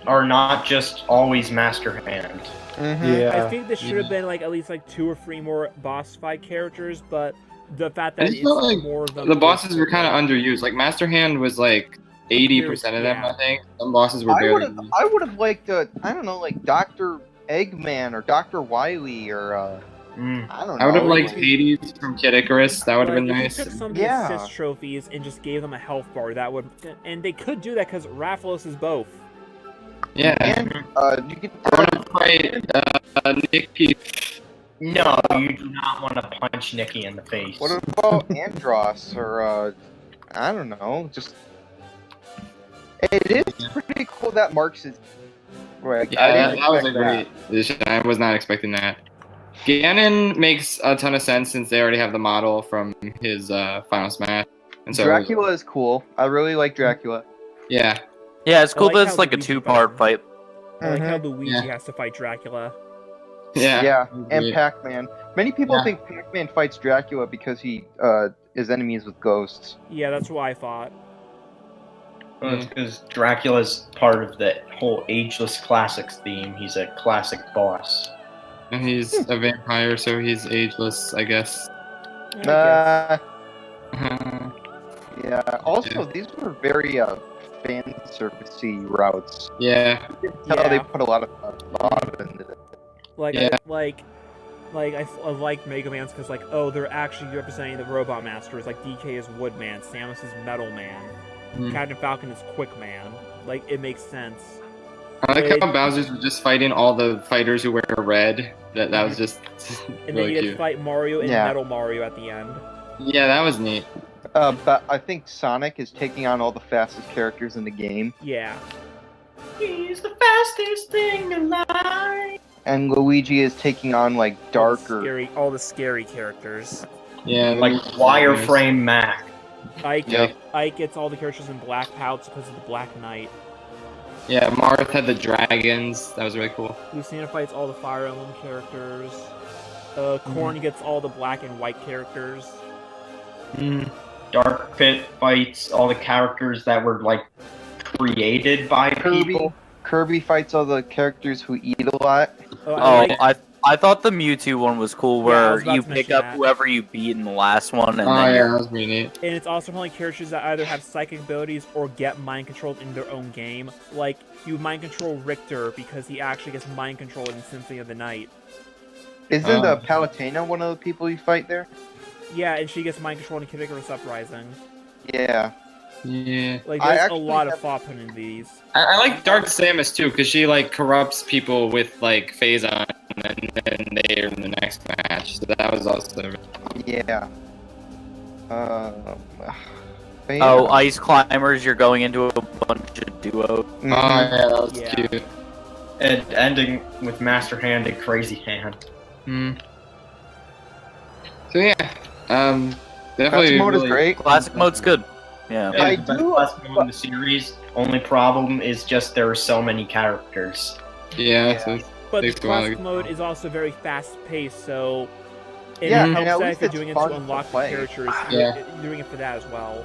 are not just always Master Hand. Yeah. I think there should have been like at least like 2 or 3 more boss fight characters, but the fact I that just it's felt like more of them. The bosses were kind of underused. Like Master Hand was like 80% of them, Yeah. I think. Some bosses were barely. I would have liked I don't know, like Dr. Eggman or Dr. Wily or I don't know. I would have liked Hades from Kid Icarus. That would have been If nice. you took some of the Yeah. assist trophies and just gave them a health bar, that would, and they could do that because Rathalos is both. Yeah. And you could I want to fight Nick Keith. No, you do not want to punch Nikki in the face. what about Andros or I don't know, just it is pretty cool that Marx is right. Yeah, that was a expect great addition. I was not expecting that. Ganon makes a ton of sense since they already have the model from his Final Smash. And so, Dracula is cool. I really like Dracula. yeah. Yeah, it's I cool like that how it's like a Luigi 2-part fight. I like how Mhm. Luigi Yeah. has to fight Dracula. Yeah. Yeah, I and agree. Pac-Man. Many people Yeah. think Pac-Man fights Dracula because he is enemies with ghosts. Yeah, that's what I thought. Well, it's because Dracula's part of the whole ageless classics theme. He's a classic boss. And he's a vampire, so he's ageless, I guess. I guess. Yeah. Also, these were very fan servicey routes. Yeah. Tell they Yeah. put a lot of thought into it. Like, Yeah. I like Mega Man's because, like, oh, they're actually representing the Robot Masters. Like, DK is Woodman, Samus is Metal Man, Mm. Captain Falcon is Quick Man. Like, it makes sense. I like how It- Bowser's was just fighting all the fighters who wear red. That was just And then really you get to cute. fight Mario and Yeah. Metal Mario at the end. Yeah, that was neat. But I think Sonic is taking on all the fastest characters in the game, Yeah. He's the fastest thing alive. and Luigi is taking on like darker. All the scary characters. Yeah, Like wireframe Mac. Ike, Yeah. Ike gets all the characters in black pouch because of the Black Knight. Yeah, Marth had the dragons. That was really cool. Lucina fights all the Fire Emblem characters. Corn gets all the black and white characters. Dark Pit fights all the characters that were like created by people. Kirby fights all the characters who eat a lot. Oh, I thought the Mewtwo one was cool, Yeah, I where was about you to pick mention up that. whoever you beat in the last one, and Oh then yeah, that was pretty neat. And it's also only characters that either have psychic abilities or get mind controlled in their own game. Like, you mind control Richter because he actually gets mind controlled in Symphony of the Night. Isn't Palutena one of the people you fight there? Yeah, and she gets mind controlled in Kid Icarus Uprising. Yeah. Yeah. Like, I there's a actually lot of have- thought put into these. I like Dark Samus too, because she like corrupts people with like Phazon, and then they're in the next match. So that was also. Yeah. But yeah. oh, Ice Climbers, you're going into a bunch of duos. Oh yeah, that was Yeah. cute. And ending with Master Hand and Crazy Hand. So yeah, definitely. Classic mode is really- great. Classic mode's good. Yeah. Yeah, I the best do- classic mode in the series. Only problem is just there are so many characters. Yeah. So But the Takes a while to classic get- mode is also very fast paced, so it Yeah, helps and at that least if you're it's doing it fun to to unlock the play. characters, Yeah. you're doing it for that as well.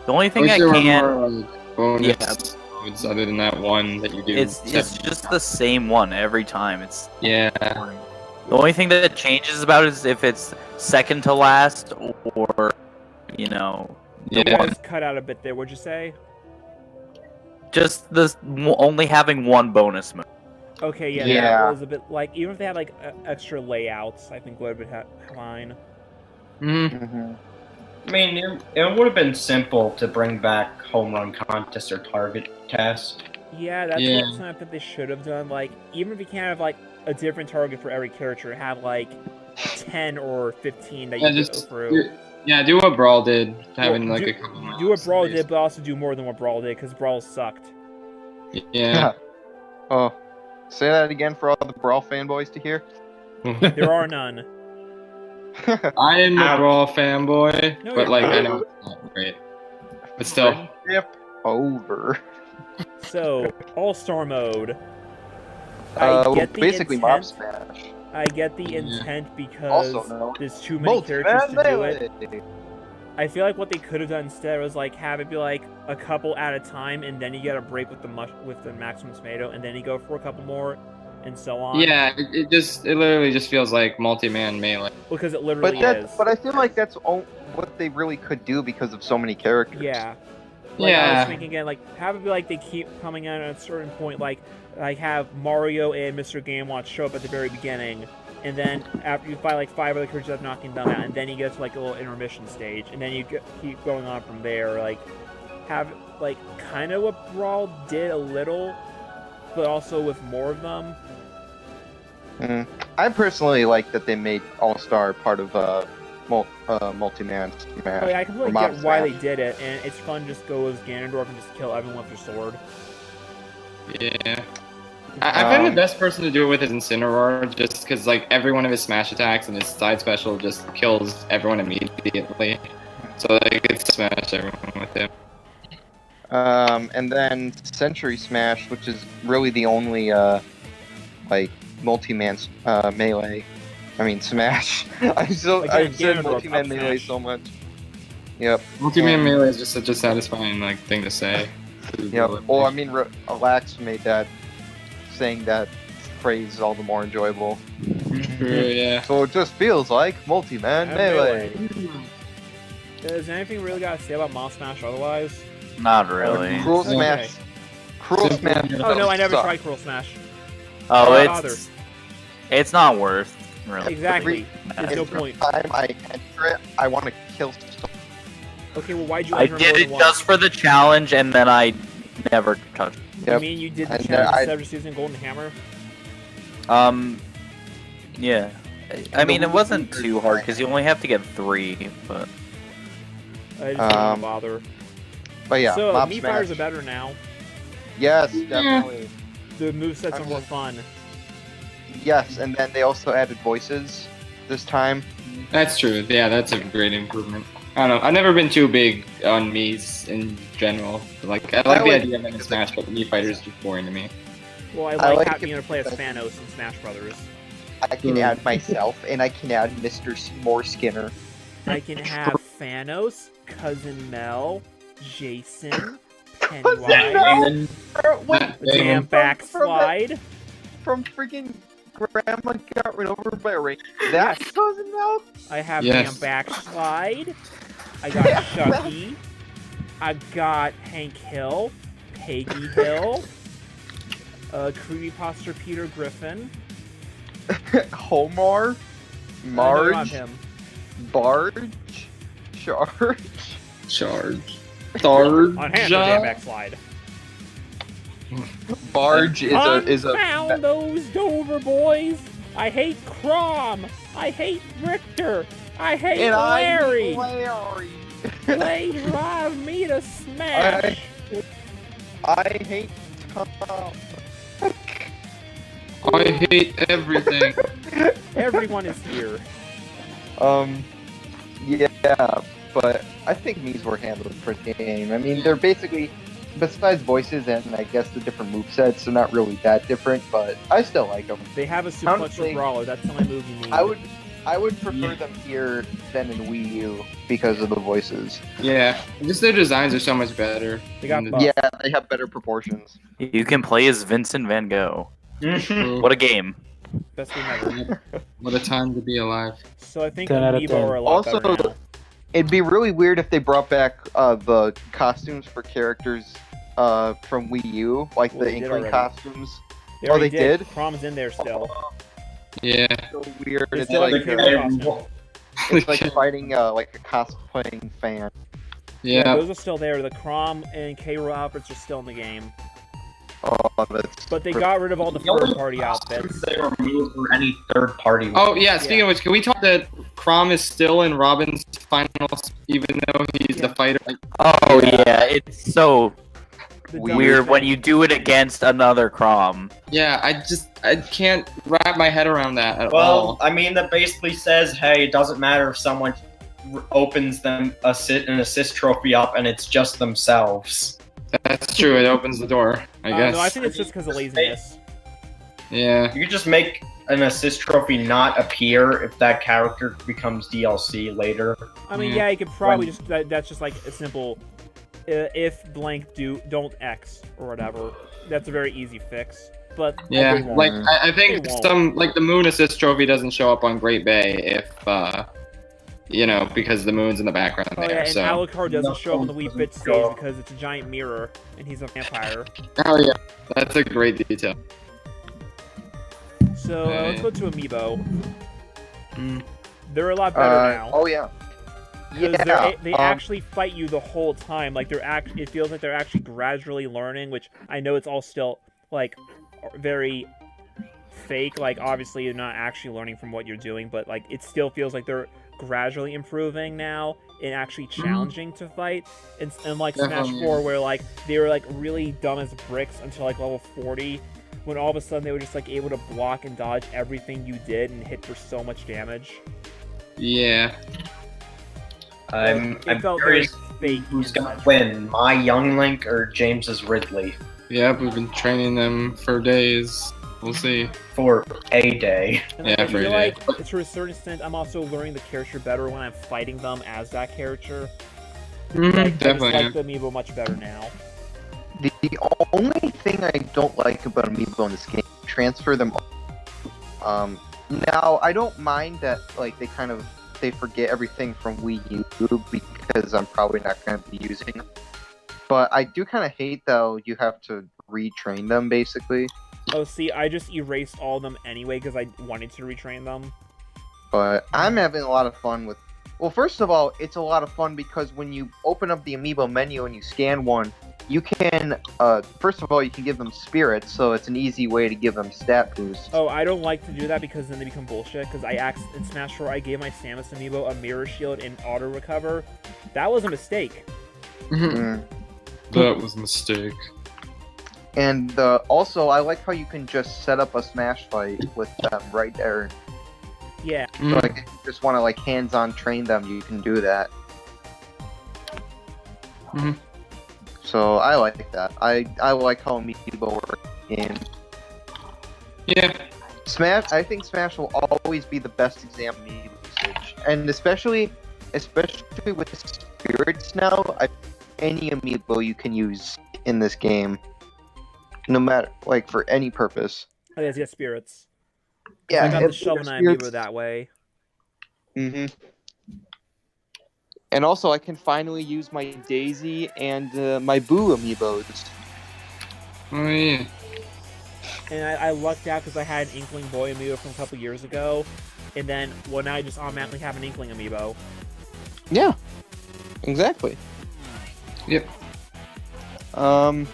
The only thing wish I there were can't. more, like, bonus modes other than that one that you do. It's just the same one every time. It's Yeah. the only thing that changes about it is if it's second to last or you know Yeah. It's cut out a bit there, would you say? just the only having one bonus move. Okay, yeah, Yeah. that was a bit like, even if they had like extra layouts, I think would have been fine. Mhm. I mean, it would have been simple to bring back home run contest or target test. Yeah, that's Yeah. something I think they should have done. Like, even if you can't have like a different target for every character, have like 10 or 15 that Yeah, you just go through. Yeah, do what Brawl did, having Well, like do, a couple more. do what Brawl options. did, but also do more than what Brawl did, because Brawl sucked. Yeah. Oh, say that again for all the Brawl fanboys to hear. There are none. I am a Ouch. Brawl fanboy, No, but you're like not. I know it's not great. But still, Friendship over. So, All-Star mode. Well, get the basically Mob intent. Smash. I get the Yeah. intent because Also known there's too many characters to do it. Melee. I feel like what they could have done instead was like have it be like a couple at a time, and then you get a break with the maximum tomato, and then you go for a couple more, and so on. yeah, it literally just feels like multi-man melee. Because it literally is. But I feel like that's what they really could do because of so many characters. Yeah. Like, I Yeah. was thinking again, like, have it be like they keep coming out at a certain point, like have Mario and Mr. Game Watch show up at the very beginning, and then after you fight like 5 other characters that knocking them out, and then you get to like a little intermission stage, and then you keep going on from there. Like, have like kind of what Brawl did a little, but also with more of them. I personally like that they made All Star part of multi-man Smash. Oh, yeah, I completely or Mob get why they Smash. did it, and it's fun just go as Ganondorf and just kill everyone with your sword. Yeah. I find the best person to do it with is Incineroar, just because like every one of his smash attacks and his side special just kills everyone immediately. So they could smash everyone with him. And then Century Smash, which is really the only like multi-man melee. I mean Smash. I've Again, said Ganondorf multi-man up melee smash. so much. Yep. Multi-man melee is just such a satisfying like thing to say. Yep. Well, I mean, Alax made that, saying that phrase all the more enjoyable. True, yeah. So it just feels like multi-man And melee. Is there anything really got to say about Mom Smash otherwise? Not really. Cruel Okay. Smash. Cruel Smash. Oh no, I never sucks. tried Cruel Smash. Oh, Why bother? it's not worth really. Exactly. There's no Every point. time I enter it, I want to kill. Okay, well, why'd you I enter did more it than once? just for the challenge, and then I never touched it. You Yep. mean you did the And, challenge I- instead of just using Golden Hammer? Yeah. I mean, it wasn't too hard because you only have to get 3, but I just didn't Um, bother. But yeah, So, Mob Mii Fires Smash. are better now. Yes, definitely. The movesets I are more mean- fun. Yes, and then they also added voices this time. That's true. Yeah, that's a great improvement. I don't know. I've never been too big on Mii's in general. Like, I like the like- idea of them in Smash, but Mii Fighter is just boring to me. Well, I I like like having it you to play as because- Thanos in Smash Brothers. I can add myself, and I can add Mr. More Skinner. I can have Thanos, Cousin Mel, Jason, Pennywise, What? the damn Damn. backslide. From freaking Grandma got run over by a ring. That's Cousin Mel? I have Yes. damn backslide. I got Chucky. I got Hank Hill, Peggy Hill, Creepypasta Peter Griffin. Homar? I know Marge? him. Barge? Charge? Charge. Charge. On hand, the damn backslide. Barge is a Confound those Dover boys. I hate Crom. I hate Richter. I hate and Larry. Larry. They drive me to smash. I hate Tom. I hate everything. Everyone is here. Yeah, but I think Mii's were handled pretty game. I mean, they're basically, besides voices and I guess the different movesets, they're not really that different, but I still like them. They have a Honestly, suplex brawler. That's the only move you need. I would prefer them here than in Wii U because of the voices. Yeah, just their designs are so much better. They got And buff. Yeah, they have better proportions. you can play as Vincent Van Gogh. the- What a game! Best game ever. What a time to be alive. So I think 10 out of Amiibo 10. are a lot Also, better now. It'd be really weird if they brought back the costumes for characters from Wii U, like Well, the they did Inkling already. costumes. They Oh, already they did? Crom's in there still. Yeah. So weird. It's It's still like like a favorite costume. it's like fighting like a cosplaying fan. Yeah. Those are still there. The Crom and K-Rool outfits are still in the game. Oh, that's. But they got rid of all the third-party outfits. They removed for any third party. Oh yeah. Speaking Yeah. of which, can we talk that Crom is still in Robin's finals, even though he's Yeah. the fighter? Like, Oh yeah, it's so The Weird. weird when you do it against another Crom. yeah, I can't wrap my head around that at Well, all. I mean, that basically says, hey, it doesn't matter if someone opens them an assist trophy up and it's just themselves. That's true. It opens the door. I guess. No, I think it's just because of laziness. Yeah. You could just make an assist trophy not appear if that character becomes DLC later. I mean, Yeah. yeah, you could probably just that's just like a simple if blank don't X or whatever. That's a very easy fix. But Yeah. they won't. Like I think They won't. some like the Moon Assist trophy doesn't show up on Great Bay if because the moon's in the background Oh there. yeah, and So. Alucard doesn't show up on the Wii doesn't Fit show stage up. because it's a giant mirror and he's a vampire. Oh yeah. That's a great detail. So let's go to Amiibo. Mm. They're a lot better now. Oh yeah. Because Yeah. they actually fight you the whole time. Like it feels like they're actually gradually learning, which I know it's all still like very fake. Like obviously you're not actually learning from what you're doing, but like it still feels like they're gradually improving now and actually challenging to fight. And like Smash Definitely. 4, where like they were like really dumb as bricks until like level 40, when all of a sudden they were just like able to block and dodge everything you did and hit for so much damage. Yeah. I'm It felt very curious fake. who's and gonna such. win, my Young Link or James's Ridley. Yep. We've been training them for days. We'll see. for a day. And Yeah, I for a feel day. like, to a certain extent, I'm also learning the character better when I'm fighting them as that character. Like, I just Definitely. like the amiibo much better now. The only thing I don't like about amiibo in this game, transfer them. Now I don't mind that like they forget everything from Wii U because I'm probably not going to be using them. But I do kind of hate though you have to retrain them basically. Oh, see, I just erased all of them anyway because I wanted to retrain them. But I'm having a lot of fun with. Well, first of all, it's a lot of fun because when you open up the amiibo menu and you scan one, you can. First of all, you can give them spirits, so it's an easy way to give them stat boosts. Oh, I don't like to do that because then they become bullshit. Because in Smash 4, I gave my Samus amiibo a mirror shield and auto recover. That was a mistake. Mm. That was a mistake. And also, I like how you can just set up a Smash fight with them right there. Yeah. So, like, if you just want to like hands-on train them, you can do that. Mhm. So I like that. I like how amiibo work in the game. Yeah. Smash. I think Smash will always be the best example of amiibo usage, and especially with spirits now. Any amiibo you can use in this game, no matter like for any purpose. Oh, yes, spirits. Yeah, I got the if Shovel Knight spirits- amiibo that way. Mm-hmm. And also, I can finally use my Daisy and my Boo amiibos. Oh yeah. And I lucked out because I had an Inkling Boy amiibo from a couple years ago. And then, well, now I just automatically have an Inkling amiibo. Yeah, exactly. Yep. So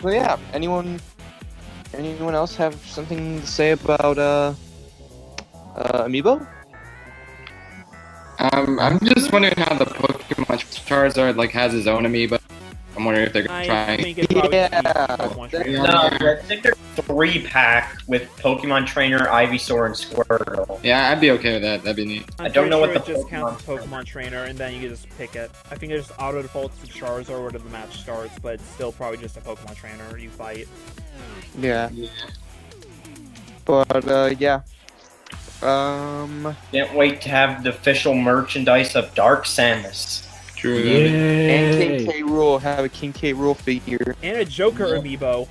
yeah, anyone else have something to say about amiibo? I'm just wondering how the Pokemon Charizard like has his own amiibo. I'm wondering if they're gonna I try. think it probably Yeah, Pokemon that- Trainer. No, I think there's a 3-pack with Pokemon Trainer, Ivysaur, and Squirtle. Yeah, I'd be okay with that. That'd be neat. I'm I don't know pretty what sure the it just counts as Pokemon- Pokemon Trainer, and then you can just pick it. I think it just auto defaults to Charizard where the match starts, but it's still probably just a Pokemon Trainer you fight. Yeah. Yeah. But yeah. Can't wait to have the official merchandise of Dark Samus. True. And Yay! King K. Rool, have a King K. Rool figure. And a Joker amiibo.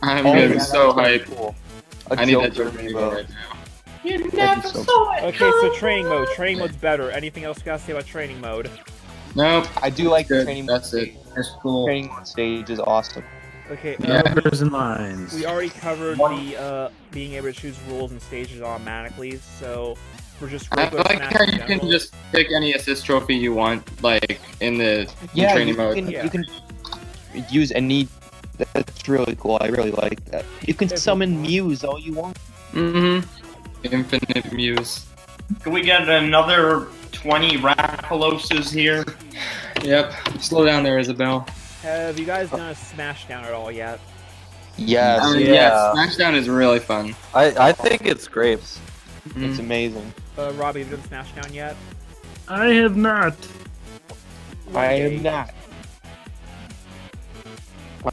I'm Oh, gonna yeah, be that's so gonna be hyped. cool. A I need that Joker Joker amiibo right now. You That'd never be so- saw it. Okay, so training mode. Training mode's better. Anything else you gotta say about training mode? Nope. I do like the Good. training That's mode it. stage. That's cool. Training mode stage is awesome. Okay, Yeah. Numbers and lines. we already covered One- the being able to choose rules and stages automatically, so we're just I regular like Smash how in you can general. just pick any assist trophy you want, like in the Yeah, training you mode. can, Yeah. you can use any. That's really cool. I really like that. You can It's summon cool. Mews all you want. Mm-hmm. Infinite Muse. Can we get another 20 Rapaloses here? Yep. Slow down there, Isabel. Have you guys done a Smashdown at all yet? Yes, Yeah. Yeah. Smashdown is really fun. I think it's great. it's amazing. Robbie, have you done Smashdown yet? I have not. I Okay. am not.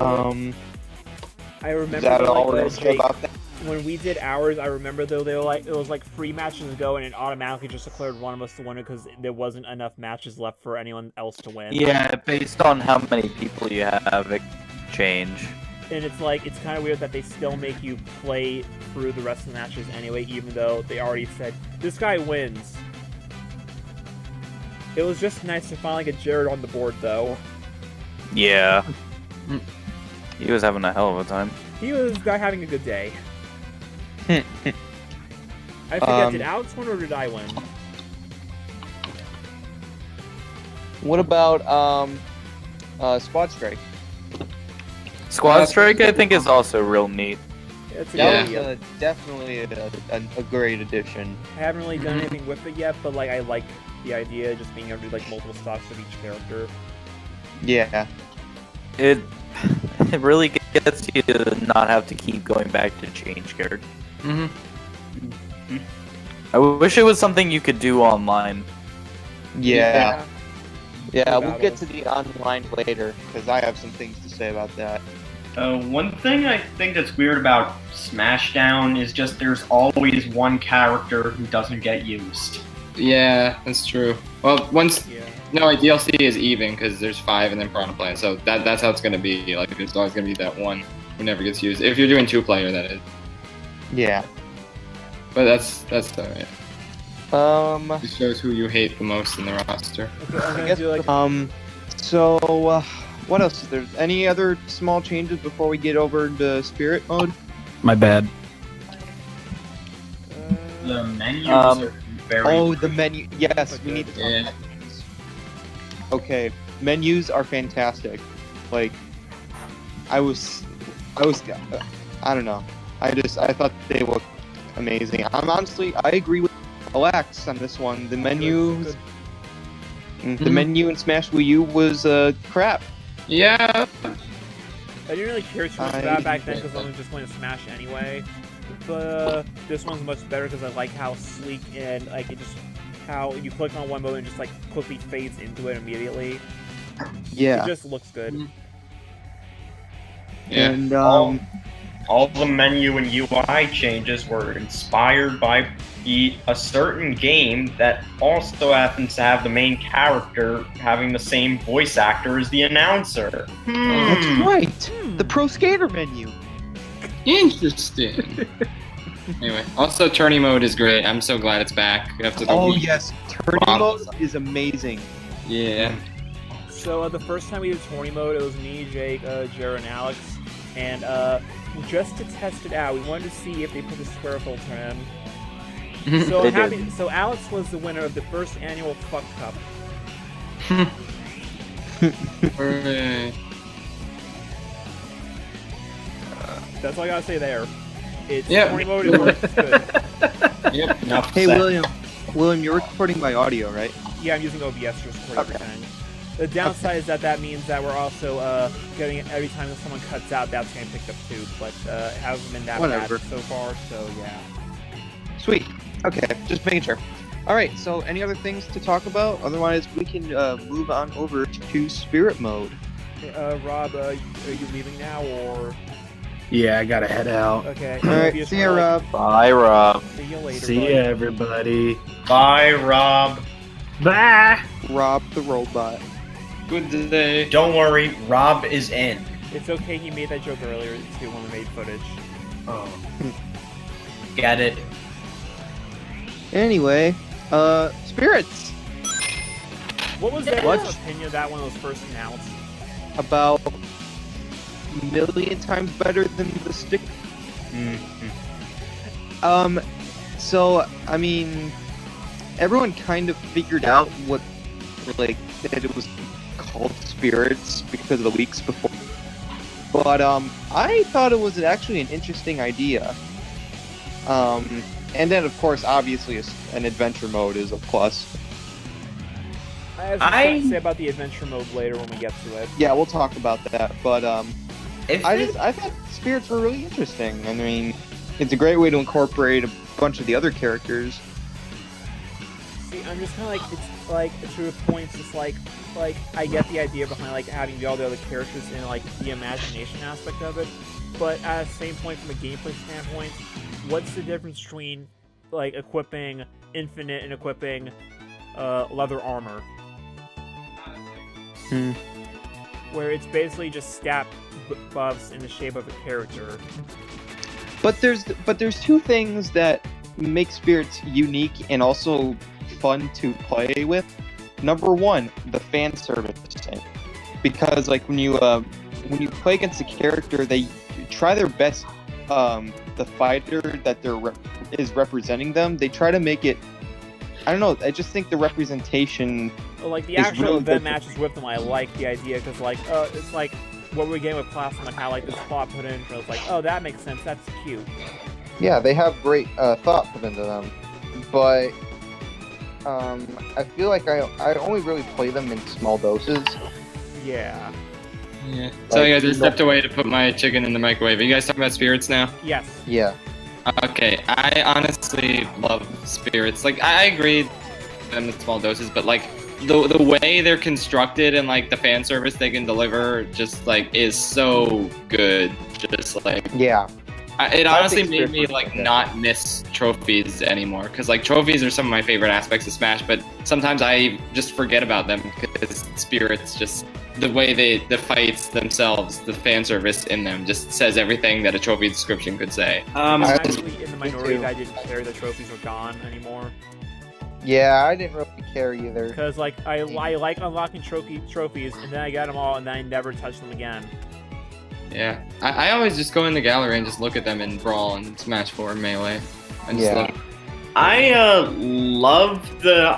I remember Is that though, all like, there is to say Jake, about that? when we did ours, I remember though they were like it was like 3 matches to go, and it automatically just declared one of us the winner because there wasn't enough matches left for anyone else to win. Yeah, based on how many people you have, it change. And it's like it's kind of weird that they still make you play through the rest of the matches anyway, even though they already said this guy wins. It was just nice to finally get Jared on the board though. Yeah. He was having a hell of a time. He was having a good day. I forget, did Alex win or did I win? What about Squad Strike? Squad Strike, I think, is also real neat. It's a That good was idea. definitely a great addition. I haven't really done anything with it yet, but like I like the idea of just being able to do like multiple stocks of each character. Yeah. It really gets you to not have to keep going back to change character. Mm-hmm. I wish it was something you could do online. Yeah. Yeah, we'll Battles. get to the online later because I have some things to say about that. One thing I think that's weird about Smashdown is just there's always one character who doesn't get used. Yeah, that's true. Well, once Yeah. no, like DLC is even because there's 5 and then Piranha Plant, so that's how it's gonna be. Like, there's always gonna be that one who never gets used. If you're doing 2-player, that is. Yeah. But that's alright. It shows who you hate the most in the roster. Okay, I'm I gonna guess, do like so, what else is there? Any other small changes before we get over to Spirit mode? My bad. The menus Um, are very. Oh, the menu. Yes, we need to talk Yeah. about menus. Okay, menus are fantastic. Like, I don't know. I thought they looked amazing. I agree with Alex on this one. The menus, the menu in Smash Wii U was crap. Yeah. I didn't really care too much about it back then because I was just going to Smash anyway. But this one's much better because I like how sleek and like it just how you click on one mode and just like quickly fades into it immediately. Yeah. It just looks good. Yeah. And All the menu and UI changes were inspired by a certain game that also happens to have the main character having the same voice actor as the announcer. that's right. The Pro Skater menu. Interesting. Anyway, also tourney mode is great. I'm so glad it's back after the Oh week. yes, tourney Wow. mode is amazing. Yeah. So the first time we did tourney mode, it was me, Jake, Jared, and Alex, and just to test it out, we wanted to see if they put a square filter in. So They happy. So Alex was the winner of the first annual Fuck Cup. Hooray. That's all I gotta say there. It's Yep. tourney mode. It works good. Yep. Enough Hey said. William, you're recording by audio, right? Yeah, I'm using OBS to record Okay. everything. The downside is that means that we're also getting every time that someone cuts out, that's getting picked up too. But it hasn't been that Whatever. bad so far. So yeah. Sweet. Okay, just making sure. All right. So, any other things to talk about? Otherwise, we can move on over to Spirit mode. Okay, Rob, are you leaving now or? Yeah, I gotta head out. Okay. All right. Mobius, See ya, we're like, Rob. Bye, Rob. See you later. See bud. ya, everybody. Bye, Rob. Bye. Rob the robot. Good day. Don't worry, Rob is in. It's okay. He made that joke earlier too when we made footage. Oh. Get it? Anyway, spirits. What was everyone's opinion of that when it was first announced? About a million times better than the stick. So I mean, everyone kind of figured out what, like, that it was called spirits because of the leaks before. But I thought it was actually an interesting idea. And then of course, obviously, an adventure mode is a plus. I have something to say about the adventure mode later when we get to it. Yeah, we'll talk about that. But If I thought spirits were really interesting. I mean, it's a great way to incorporate a bunch of the other characters. See, I'm just kind of like, it's like, to a point, it's just like I get the idea behind like having all the other characters and like the imagination aspect of it, but at the same point, from a gameplay standpoint, what's the difference between like equipping Infinite and equipping leather armor? Where it's basically just stat buffs in the shape of a character. But there's two things that make spirits unique and also fun to play with. Number one, the fan service, because like when you play against a character, they try their best. The fighter that is representing them, they try to make it. I don't know. I just think the representation. Like the It's actual really event good. matches with them, I like the idea because like it's like what we're getting with Plasma and how like this plot put in. So it's like, oh, that makes sense. That's cute. Yeah, they have great thought put into them, but I feel like I only really play them in small doses. Yeah. Yeah. So guys, I stepped away to put my chicken in the microwave. Are you guys talking about spirits now? Yes. Yeah. Okay, I honestly love spirits. Like, I agree them in small doses, but like, the way they're constructed and like the fan service they can deliver just like is so good. Just like Yeah. it honestly think made me Spirit like was not miss trophies anymore because like trophies are some of my favorite aspects of Smash, but sometimes I just forget about them because Spirits just the way the fights themselves, the fan service in them just says everything that a trophy description could say. I'm I- actually in the minority too. that I didn't care the trophies were gone anymore. Yeah, I didn't really care either. Because like I like unlocking trophies, and then I got them all, and then I never touched them again. Yeah, I always just go in the gallery and just look at them in Brawl and Smash 4 Melee. I just Yeah. love I love the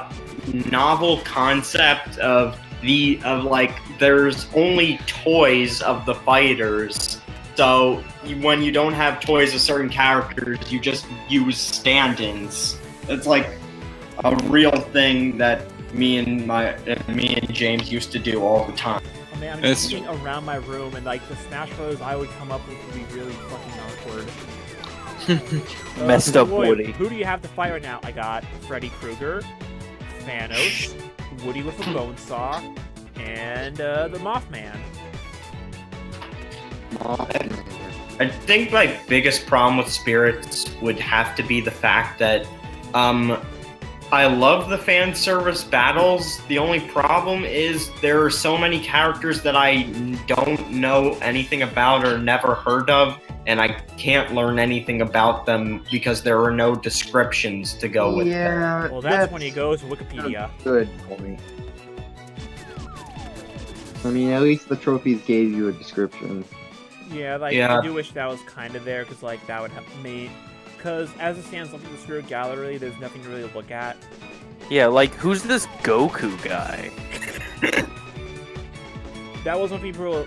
novel concept of like there's only toys of the fighters. So when you don't have toys of certain characters, you just use stand-ins. It's like a real thing that me and James used to do all the time. I mean, I'm It's- just looking around my room, and like the Smash Bros. I would come up with would be really fucking awkward. Messed up Roy, Woody. Who do you have to fight right now? I got Freddy Krueger, Thanos, Woody with a bone saw, and the Mothman. I think my biggest problem with Spirits would have to be the fact that I love the fan service battles. The only problem is there are so many characters that I don't know anything about or never heard of, and I can't learn anything about them because there are no descriptions to go with them. Yeah. Well, that's when you go to Wikipedia. Good point. I mean, at least the trophies gave you a description. Yeah, like Yeah. I do wish that was kind of there, because like that would help me. Because as it stands, looking at the Spirit Gallery, there's nothing to really look at. Yeah, like who's this Goku guy? That was what people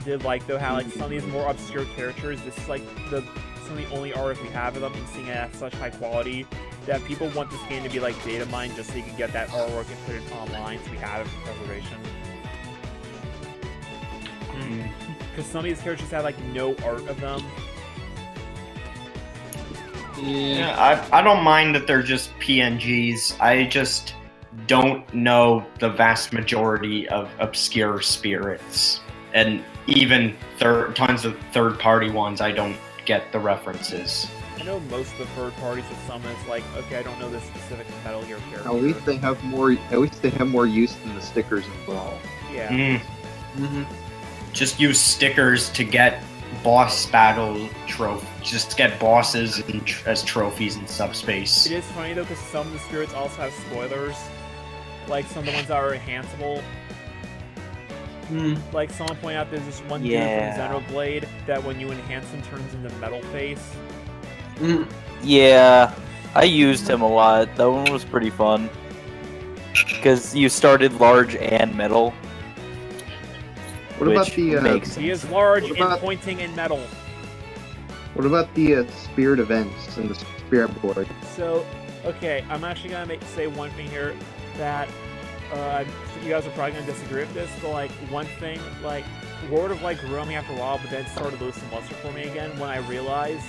did like though, how like some of these more obscure characters, this is like some of the only art we have of them, and seeing it at such high quality that people want this game to be like data mined just so you can get that artwork and put it online, so we have it for preservation. Because some of these characters have like no art of them. Yeah, I don't mind that they're just PNGs. I just don't know the vast majority of obscure spirits, and even tons of third-party ones. I don't get the references. I know most of the third parties with some is like, okay, I don't know this specific Metal Gear character. At least they have more. At least they have more use than the stickers in Brawl. Yeah. Just use stickers to get boss battle trophy. Just get bosses as trophies in subspace. It is funny though, because some of the spirits also have spoilers. Like some of the ones that are enhanceable. Like someone pointed out, there's this one dude from Xenoblade that when you enhance him turns into Metal Face. Yeah, I used him a lot. That one was pretty fun. Because you started large and metal. What about which the? makes He is large What and about- pointing in metal. What about the spirit events and the spirit board? So, okay, I'm actually gonna say one thing here that you guys are probably gonna disagree with this, but like one thing, like World of Light grew on me after a while, but then started losing luster for me again when I realized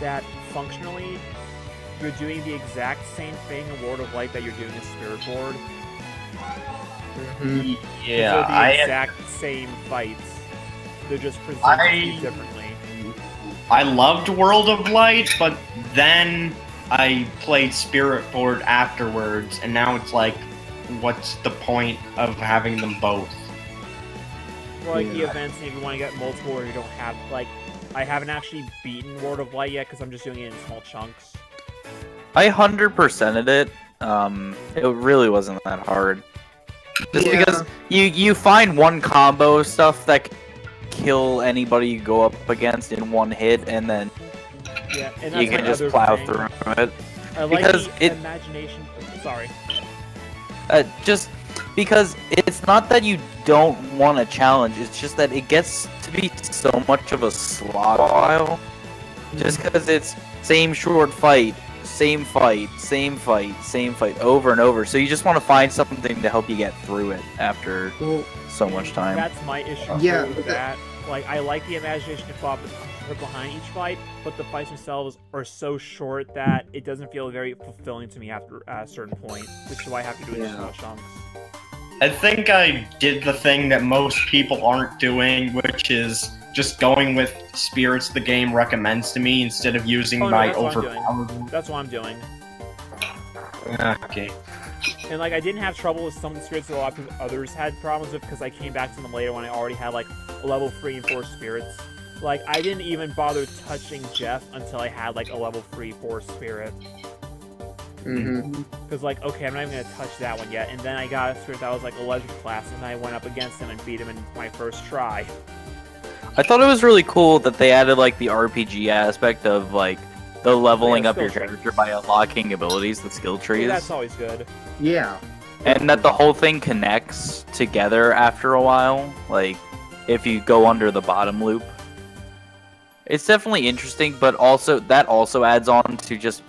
that functionally you're doing the exact same thing in World of Light that you're doing in Spirit Board. Yeah, They're the I exact same fights. They're just presented differently. loved World of Light, but then I played Spirit Board afterwards, and now it's like, what's the point of having them both? Like the events, if you want to get multiple or you don't have, like, I haven't actually beaten World of Light yet because I'm just doing it in small chunks. I 100%ed it. It really wasn't that hard. Just because you find one combo stuff that can kill anybody you go up against in one hit, and then Yeah, and that's you can my just other plow thing. through it. I like because the it- imagination. Sorry. Just because it's not that you don't want a challenge, it's just that it gets to be so much of a slog pile. Just because it's same short fight, same fight, same fight, same fight, over and over. So you just want to find something to help you get through it after so much time. That's my issue Yeah, with that. Like, I like the imagination of thought behind each fight, but the fights themselves are so short that it doesn't feel very fulfilling to me after a certain point, which is why I have to do it in small chunks. I think I did the thing that most people aren't doing, which is just going with spirits the game recommends to me instead of using Oh, no, my that's what I'm overpowered. doing. That's what I'm doing. Okay. And like I didn't have trouble with some of the spirits that a lot of others had problems with because I came back to them later when I already had like a level 3 and 4 spirits. Like I didn't even bother touching Jeff until I had like a level 3, 4 spirit. Mm-hmm. Because like, okay, I'm not even gonna touch that one yet. And then I got a spirit that was like a legend class, and I went up against him and beat him in my first try. I thought it was really cool that they added like the RPG aspect of like the leveling Yeah, up your skill tree. character by unlocking abilities, the skill trees, That's always good. Yeah. and that the whole thing connects together after a while. Like if you go under the bottom loop, it's definitely interesting. But also that also adds on to just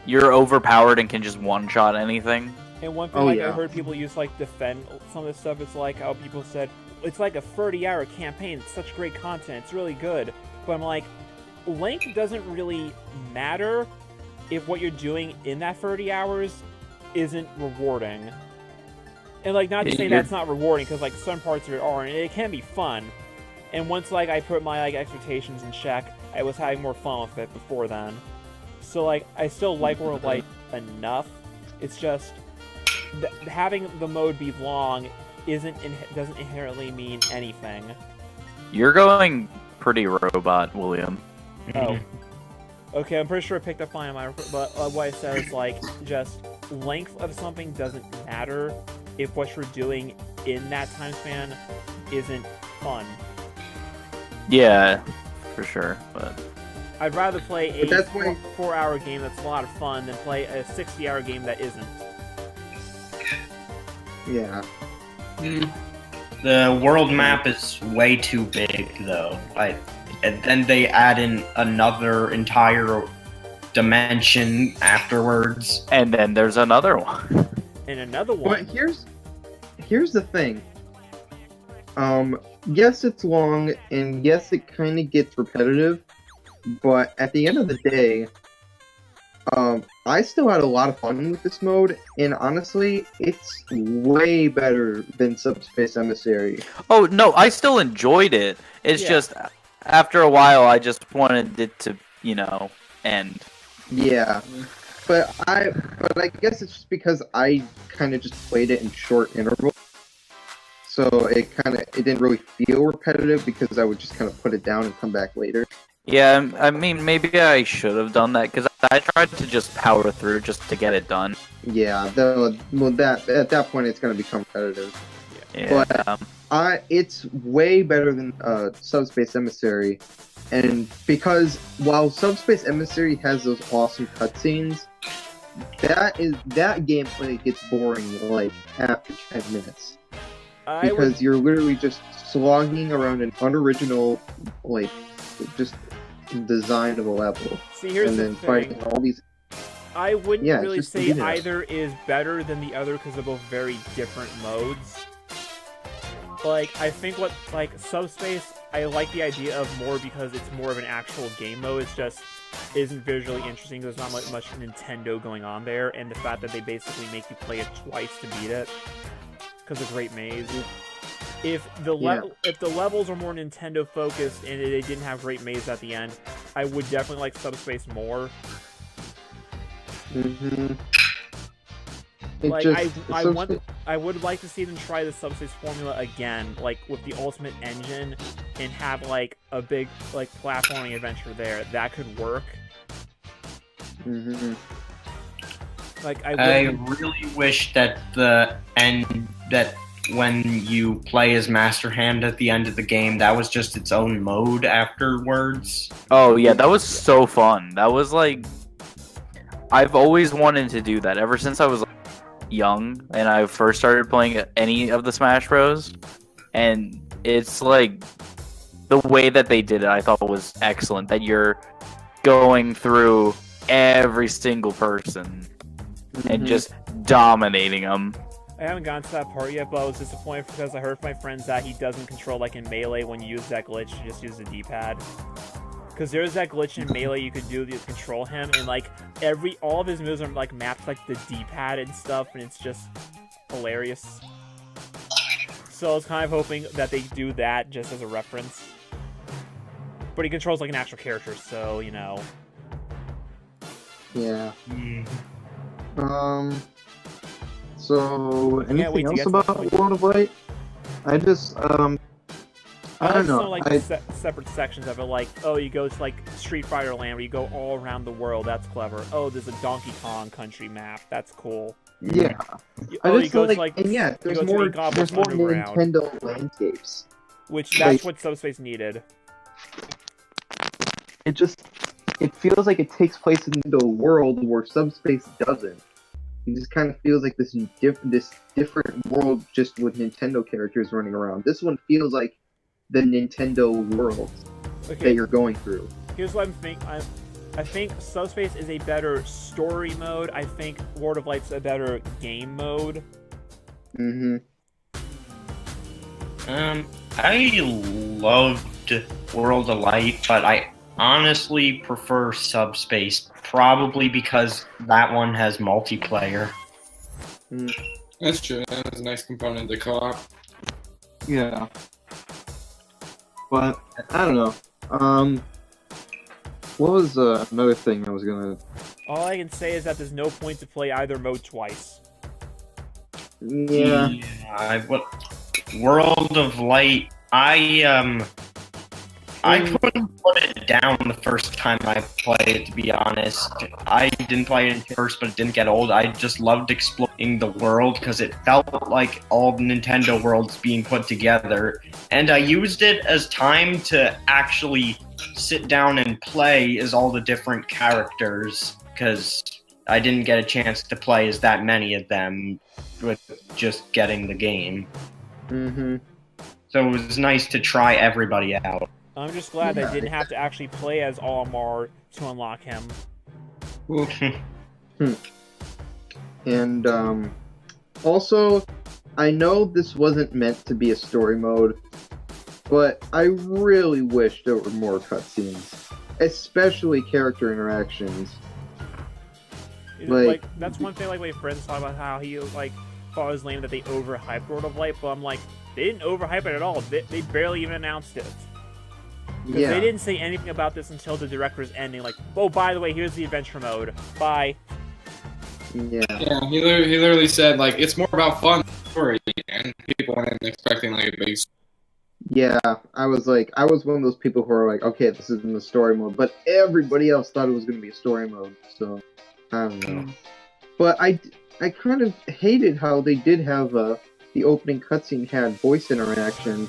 you're overpowered and can just one-shot anything. And one thing Oh, like yeah. I heard people use like defend some of this stuff. It's like how people said it's like a 30-hour campaign. It's such great content. It's really good. But I'm like, length doesn't really matter if what you're doing in that 30 hours isn't rewarding. And like, not to say You're- that's not rewarding, because like some parts of it are, and it can be fun. And once like I put my like expectations in check, I was having more fun with it before then. So like, I still like World of Light enough. It's just having the mode be long doesn't inherently mean anything. You're going pretty robot, William. Oh. Okay, I'm pretty sure I picked up fine on my... But what I said is, like, just length of something doesn't matter if what you're doing in that time span isn't fun. Yeah, for sure. But I'd rather play a But that's why- 4-hour game that's a lot of fun than play a 60-hour game that isn't. Yeah. The world map is way too big, though. And then they add in another entire dimension afterwards. and then there's another one. And another But one... here's the thing. Yes, it's long, and yes, it kind of gets repetitive. But at the end of the day, I still had a lot of fun with this mode, and honestly, it's way better than Subspace Emissary. Oh no, I still enjoyed it. It's Yeah. just after a while, I just wanted it to, end. Yeah, but I guess it's just because I kind of just played it in short intervals, so it didn't really feel repetitive because I would just kind of put it down and come back later. Yeah, I mean, maybe I should have done that because I tried to just power through just to get it done. Yeah, that at that point it's going to become repetitive. Yeah. But it's way better than Subspace Emissary, and because while Subspace Emissary has those awesome cutscenes, that gameplay gets boring like after 10 minutes I would because you're literally just slogging around an unoriginal, like, just design of a level, see, here's and the then thing. fighting all these. I wouldn't Yeah, really just say beat it. either is better than the other because they're both very different modes. Like, I think Subspace, I like the idea of more because it's more of an actual game mode. It's just isn't visually interesting. There's not much Nintendo going on there, and the fact that they basically make you play it twice to beat it because of Great Maze. If the levels are more Nintendo focused and they didn't have Great Maze at the end, I would definitely like Subspace more. Mm-hmm. Like, I would like to see them try the Subspace formula again, like with the Ultimate Engine, and have like a big like platforming adventure there. That could work. Mm-hmm. Like I really wish that when you play as Master Hand at the end of the game, that was just its own mode afterwards. Oh yeah, that was so fun. That was like, I've always wanted to do that ever since I was young and I first started playing any of the Smash Bros. And it's like the way that they did it, I thought was excellent. That you're going through every single person and just dominating them. I haven't gotten to that part yet, but I was disappointed because I heard from my friends that he doesn't control like in Melee when you use that glitch, you just use the D-pad. Because there's that glitch in Melee you could do to control him, and like all of his moves are like mapped like the D-pad and stuff, and it's just hilarious. So I was kind of hoping that they do that just as a reference. But he controls like an actual character, so, you know. Yeah. Mm. So wait anything to else get to that about point. World of Light? I just I don't like know. some like the separate sections of it, like, oh, you go to like Street Fighter Land where you go all around the world. That's clever. Oh, there's a Donkey Kong country map. That's cool. Yeah. Oh, I you just go like, to like and yeah, you there's go to more Goblins Underground, Nintendo landscapes. which that's like- what Subspace needed. It feels like it takes place in the world where Subspace doesn't. It just kind of feels like this different world just with Nintendo characters running around. This one feels like the Nintendo world that Okay, you're going through. here's what I'm thinking. I think Subspace is a better story mode. I think World of Light's a better game mode. Mm-hmm. I loved World of Light, but I honestly prefer Subspace, probably because that one has multiplayer. That's true. That was a nice component to co-op. Yeah. But I don't know. What was another thing I was gonna? All I can say is that there's no point to play either mode twice. Yeah. World of Light. I couldn't put it down the first time I played it, to be honest. I didn't play it first, but it didn't get old. I just loved exploring the world because it felt like all the Nintendo worlds being put together. And I used it as time to actually sit down and play as all the different characters, because I didn't get a chance to play as that many of them with just getting the game. Mm-hmm. So it was nice to try everybody out. I'm just glad Yeah. I didn't have to actually play as Olimar to unlock him. And also, I know this wasn't meant to be a story mode, but I really wish there were more cutscenes, especially character interactions. Like that's one thing. Like my friends talk about how he like thought it was lame that they overhyped World of Light, but I'm like, they didn't overhype it at all. They barely even announced it. Because Yeah. they didn't say anything about this until the direct was ending. Like, oh, by the way, here's the adventure mode. Bye. Yeah. Yeah, he literally said like it's more about fun story, and people went in expecting like a big. Yeah, I was one of those people who are like, okay, this isn't the story mode, but everybody else thought it was going to be a story mode, so I don't know. But I kind of hated how they did have the opening cutscene had voice interaction,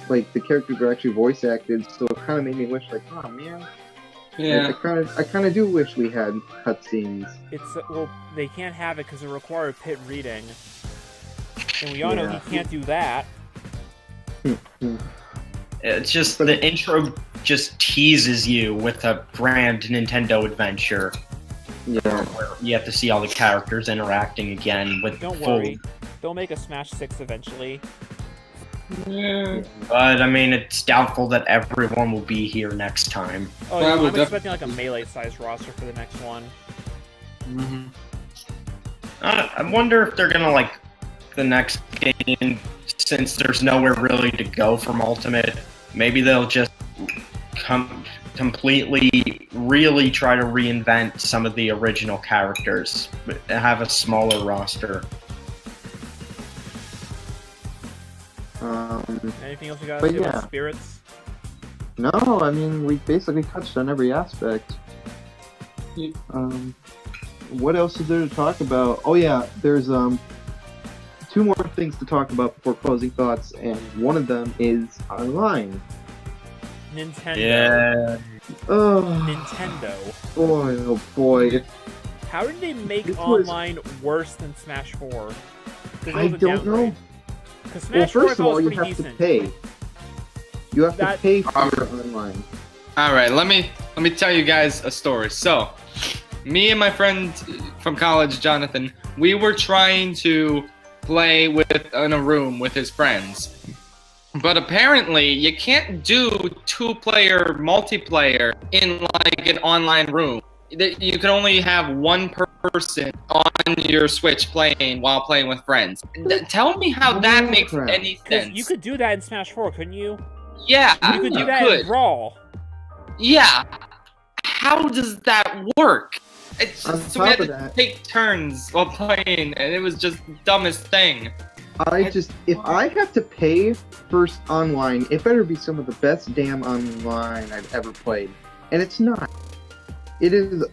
like the characters were actually voice acted, so it kind of made me wish, like, oh man, Yeah. like, I kind of do wish we had cutscenes. It's well, they can't have it because it requires pit reading, and we all know Yeah. he can't do that. It's just the intro just teases you with a grand Nintendo adventure. Yeah. Where you have to see all the characters interacting again with Don't full. worry, they'll make a Smash 6 eventually. Yeah. But I mean, it's doubtful that everyone will be here next time. Oh, Well, yeah, we'll I'm def- expecting like a melee-sized roster for the next one. I wonder if they're gonna like the next game, since there's nowhere really to go from Ultimate. Maybe they'll just completely really try to reinvent some of the original characters, but have a smaller roster. Anything else you guys But say yeah. about spirits? No, I mean, we basically touched on every aspect. Yeah. What else is there to talk about? Oh yeah, there's two more things to talk about before closing thoughts, and one of them is online. Nintendo. Yeah. Oh Nintendo. boy, oh boy. How did they make This was- online worse than Smash 4? 'Cause it I was a don't know. downgrade. 'Cause Well, Smash 4 I first of thought all, was you pretty have decent. to pay. You have to That- pay for your online. All right, let me tell you guys a story. So, me and my friend from college, Jonathan, we were trying to play in a room with his friends. But apparently, you can't do two-player multiplayer in like an online room. You can only have one person person on your Switch playing while playing with friends. Tell me how that makes any sense. You could do that in Smash 4, couldn't you? Yeah, You could do that in Brawl. Yeah. How does that work? It's On just, so we had top to of that- take turns while playing, and it was just the dumbest thing. If I have to pay first online, it better be some of the best damn online I've ever played. And it's not. It is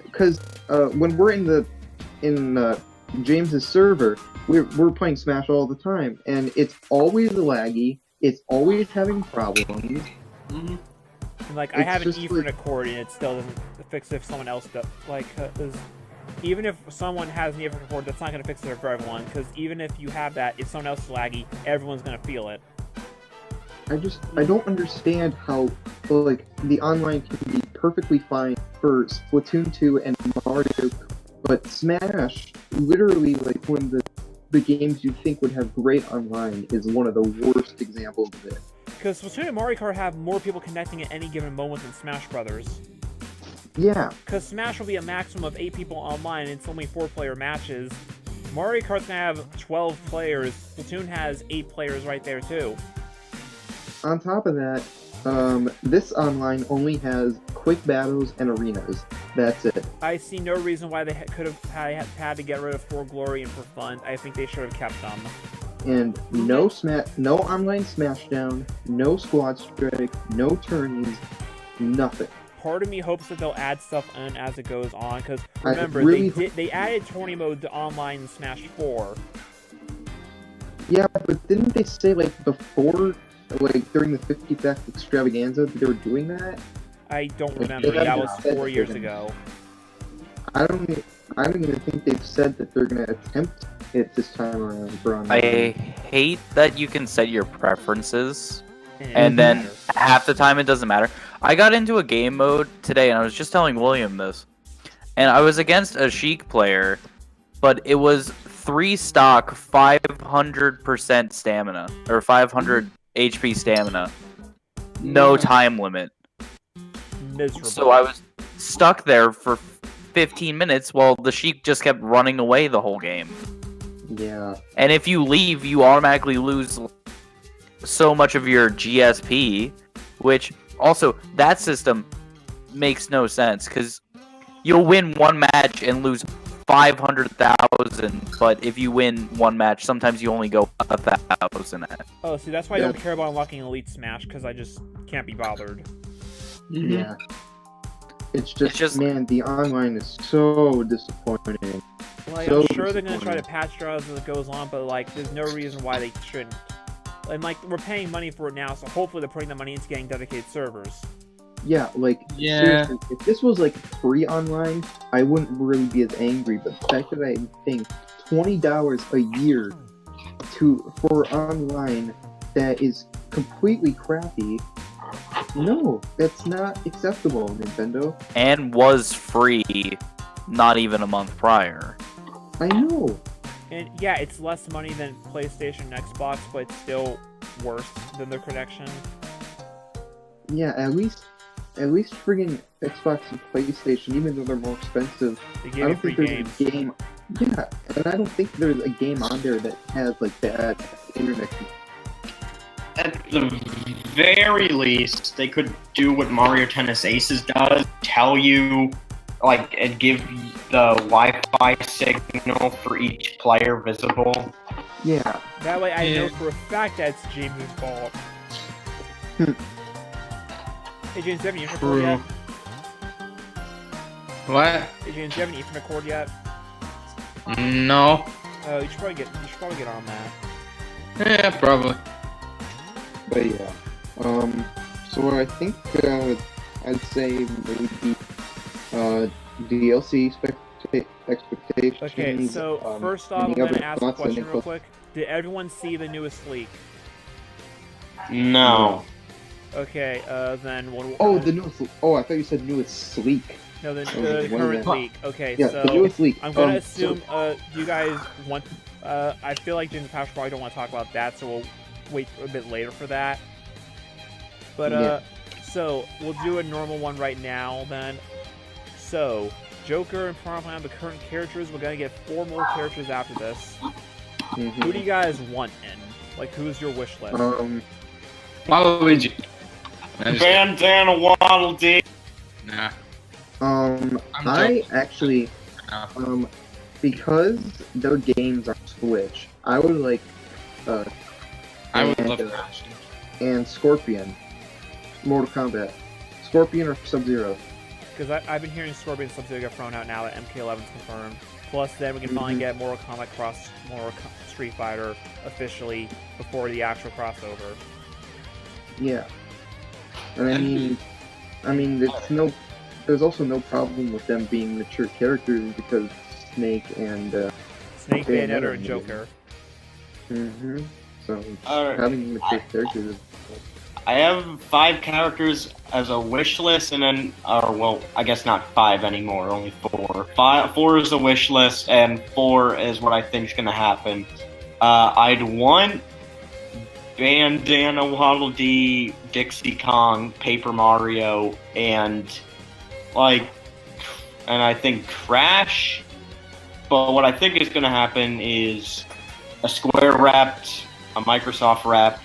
because when we're in James's server, we're playing Smash all the time, and it's always laggy. It's always having problems. And, like, I It's have an just Ethernet like- cord, and it still doesn't fix it if someone else does. Like, even if someone has an Ethernet cord, that's not going to fix it for everyone. Because even if you have that, if someone else is laggy, everyone's going to feel it. I don't understand how, like, the online can be perfectly fine for Splatoon 2 and Mario, but Smash, literally, like, one of the games you think would have great online is one of the worst examples of it. Because Splatoon and Mario Kart have more people connecting at any given moment than Smash Brothers. Yeah. Because Smash will be a maximum of 8 people online, and it's only 4-player matches. Mario Kart's gonna have 12 players. Splatoon has 8 players right there, too. On top of that, this online only has quick battles and arenas. That's it. I see no reason why they could have had to get rid of For Glory and For Fun. I think they should have kept them. And no online Smashdown, no Squad Strike, no tourneys, nothing. Part of me hopes that they'll add stuff in as it goes on, because I remember, really they added tourney mode to online in Smash 4. Yeah, but didn't they say, like, before, like, during the 50th extravaganza that they were doing that? I don't Like, remember. they That haven't was said 4 that years they're ago. I don't even think they've said that they're gonna attempt it this time around for online. I hate that you can set your preferences, And, and then half the time it doesn't matter. I got into a game mode today, and I was just telling William this, and I was against a Sheik player, but it was 3 stock 500% stamina, or 500 HP stamina, no time limit. miserable. So I was stuck there for 15 minutes while the Sheik just kept running away the whole game. Yeah. And if you leave, you automatically lose so much of your GSP, which also, that system makes no sense, because you'll win one match and lose 500,000, but if you win one match, sometimes you only go 1,000 at. Oh, see, that's why I don't care about unlocking Elite Smash, because I just can't be bothered. Yeah. It's just, man, the online is so disappointing. Like, So I'm sure they're gonna try to disappointing. patch it as it goes on, but, like, there's no reason why they shouldn't. And, like, we're paying money for it now, so hopefully they're putting the money into getting dedicated servers. Yeah, like, seriously, if this was, like, free online, I wouldn't really be as angry, but the fact that I'm paying $20 a year for online that is completely crappy, no, that's not acceptable, Nintendo. And was free not even a month prior. I know. And, yeah, it's less money than PlayStation and Xbox, but it's still worse than their connection. Yeah, at least friggin' Xbox and PlayStation, even though they're more expensive, They I give you don't free think there's games. a game. Yeah, and I don't think there's a game on there that has like bad internet. At the very least, they could do what Mario Tennis Aces does: tell you, like, and give the Wi-Fi signal for each player visible. Yeah. That way I know for a fact that's James' fault. Hey James, do you have an Ethernet cord yet? What? Hey James, do you have an Ethernet cord yet? No. Oh, you should probably get on that. Yeah, probably. But yeah. So I think I'd say maybe DLC expectations. Okay, so first off, I'm any other gonna ask a thoughts? question real quick. Did everyone see the newest leak? No. Okay, then we'll... Oh, the newest. Oh, I thought you said newest sleek. No, the one of current them. leak. Okay, Yeah, so the newest leak. I'm gonna So- assume. Do you guys want? I feel like James Pash probably don't want to talk about that, so we'll wait a bit later for that. But Yeah. so we'll do a normal one right now then. So Joker and Piranha Plant are the current characters. We're gonna get 4 more characters after this. Mhm. Who do you guys want in? Like, who's your wish list? Waluigi. Bandana Waddle Dee. Nah. I actually, because their games are Switch, I would like, I would and, love Crash. and Scorpion, Mortal Kombat, Scorpion or Sub-Zero. Because I've been hearing Scorpion and Sub-Zero get thrown out now that MK11's confirmed. Plus, then we can finally get Mortal Kombat cross Street Fighter officially before the actual crossover. Yeah, and I mean, there's also no problem with them being mature characters because Snake and Snake, Bayonetta, and Joker. So Alright. having mature characters is I have 5 characters as a wish list, and then, well, I guess not 5 anymore, only 4. 4 is a wish list, and 4 is what I think is going to happen. I'd want Bandana Waddle Dee, Dixie Kong, Paper Mario, and I think Crash. But what I think is going to happen is a Square Wrapped, a Microsoft Wrapped,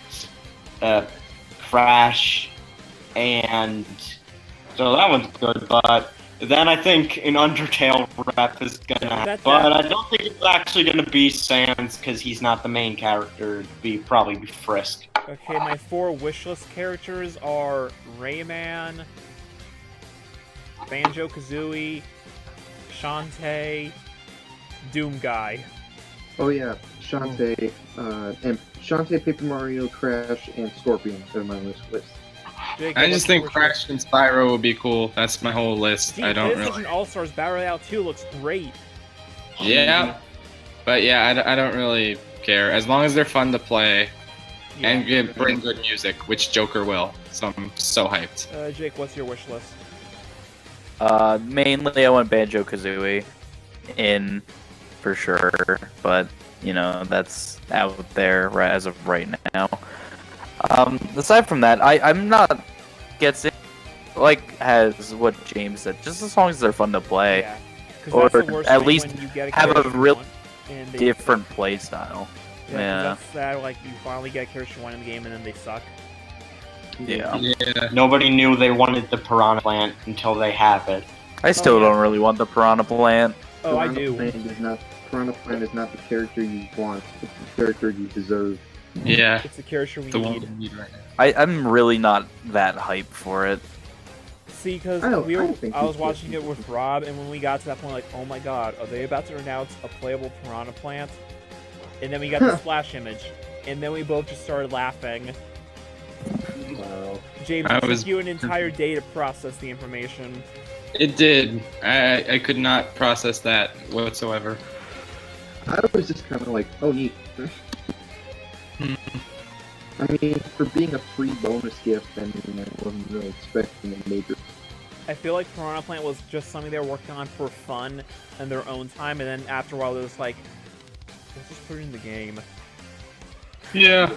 Crash, and so that one's good, but then I think an Undertale rep is gonna happen. But I don't think it's actually gonna be Sans because he's not the main character. It'd probably be Frisk. Okay, my 4 wishlist characters are Rayman, Banjo-Kazooie, Shantae, Doom Guy. Oh yeah, Shantae, and Shantae, Paper Mario, Crash, and Scorpion are my list. Jake, I what's just your think wish Crash and Spyro would be cool. That's my whole list. list? I don't PlayStation really. All-Stars Battle Royale 2 looks great. Yeah, but yeah, I don't really care as long as they're fun to play and bring good music, which Joker will. So I'm so hyped. Jake, what's your wish list? Mainly I want Banjo-Kazooie in for sure, but you know that's out there right as of right now. Aside from that, I'm not gets it like has what James said. Just as long as they're fun to play, Yeah. 'Cause or that's the worst at thing least when you get a have a character you real want, and they different play style. suck. 'Cause Yeah. That's sad, like you finally get a character you want in the game and then they suck. Yeah. Yeah. Nobody knew they wanted the Piranha Plant until they have it. I still yeah. don't really want the Piranha Plant. Oh, I Piranha do. Piranha Plant is not the character you want, it's the character you deserve. Yeah. It's the character we The one need. we need right now. I'm really not that hyped for it. See, because I don't I think was he's watching good. it with Rob, and when we got to that point, like, oh my god, are they about to announce a playable Piranha Plant? And then we got the splash image, and then we both just started laughing. Wow. James, I it took was- you an entire day to process the information. It did. I could not process that whatsoever. I was just kind of like, oh neat. I mean, for being a free bonus gift, I mean, I wasn't really expecting a major. I feel like Piranha Plant was just something they were working on for fun and their own time, and then after a while, it was like, let's just put it in the game. Yeah.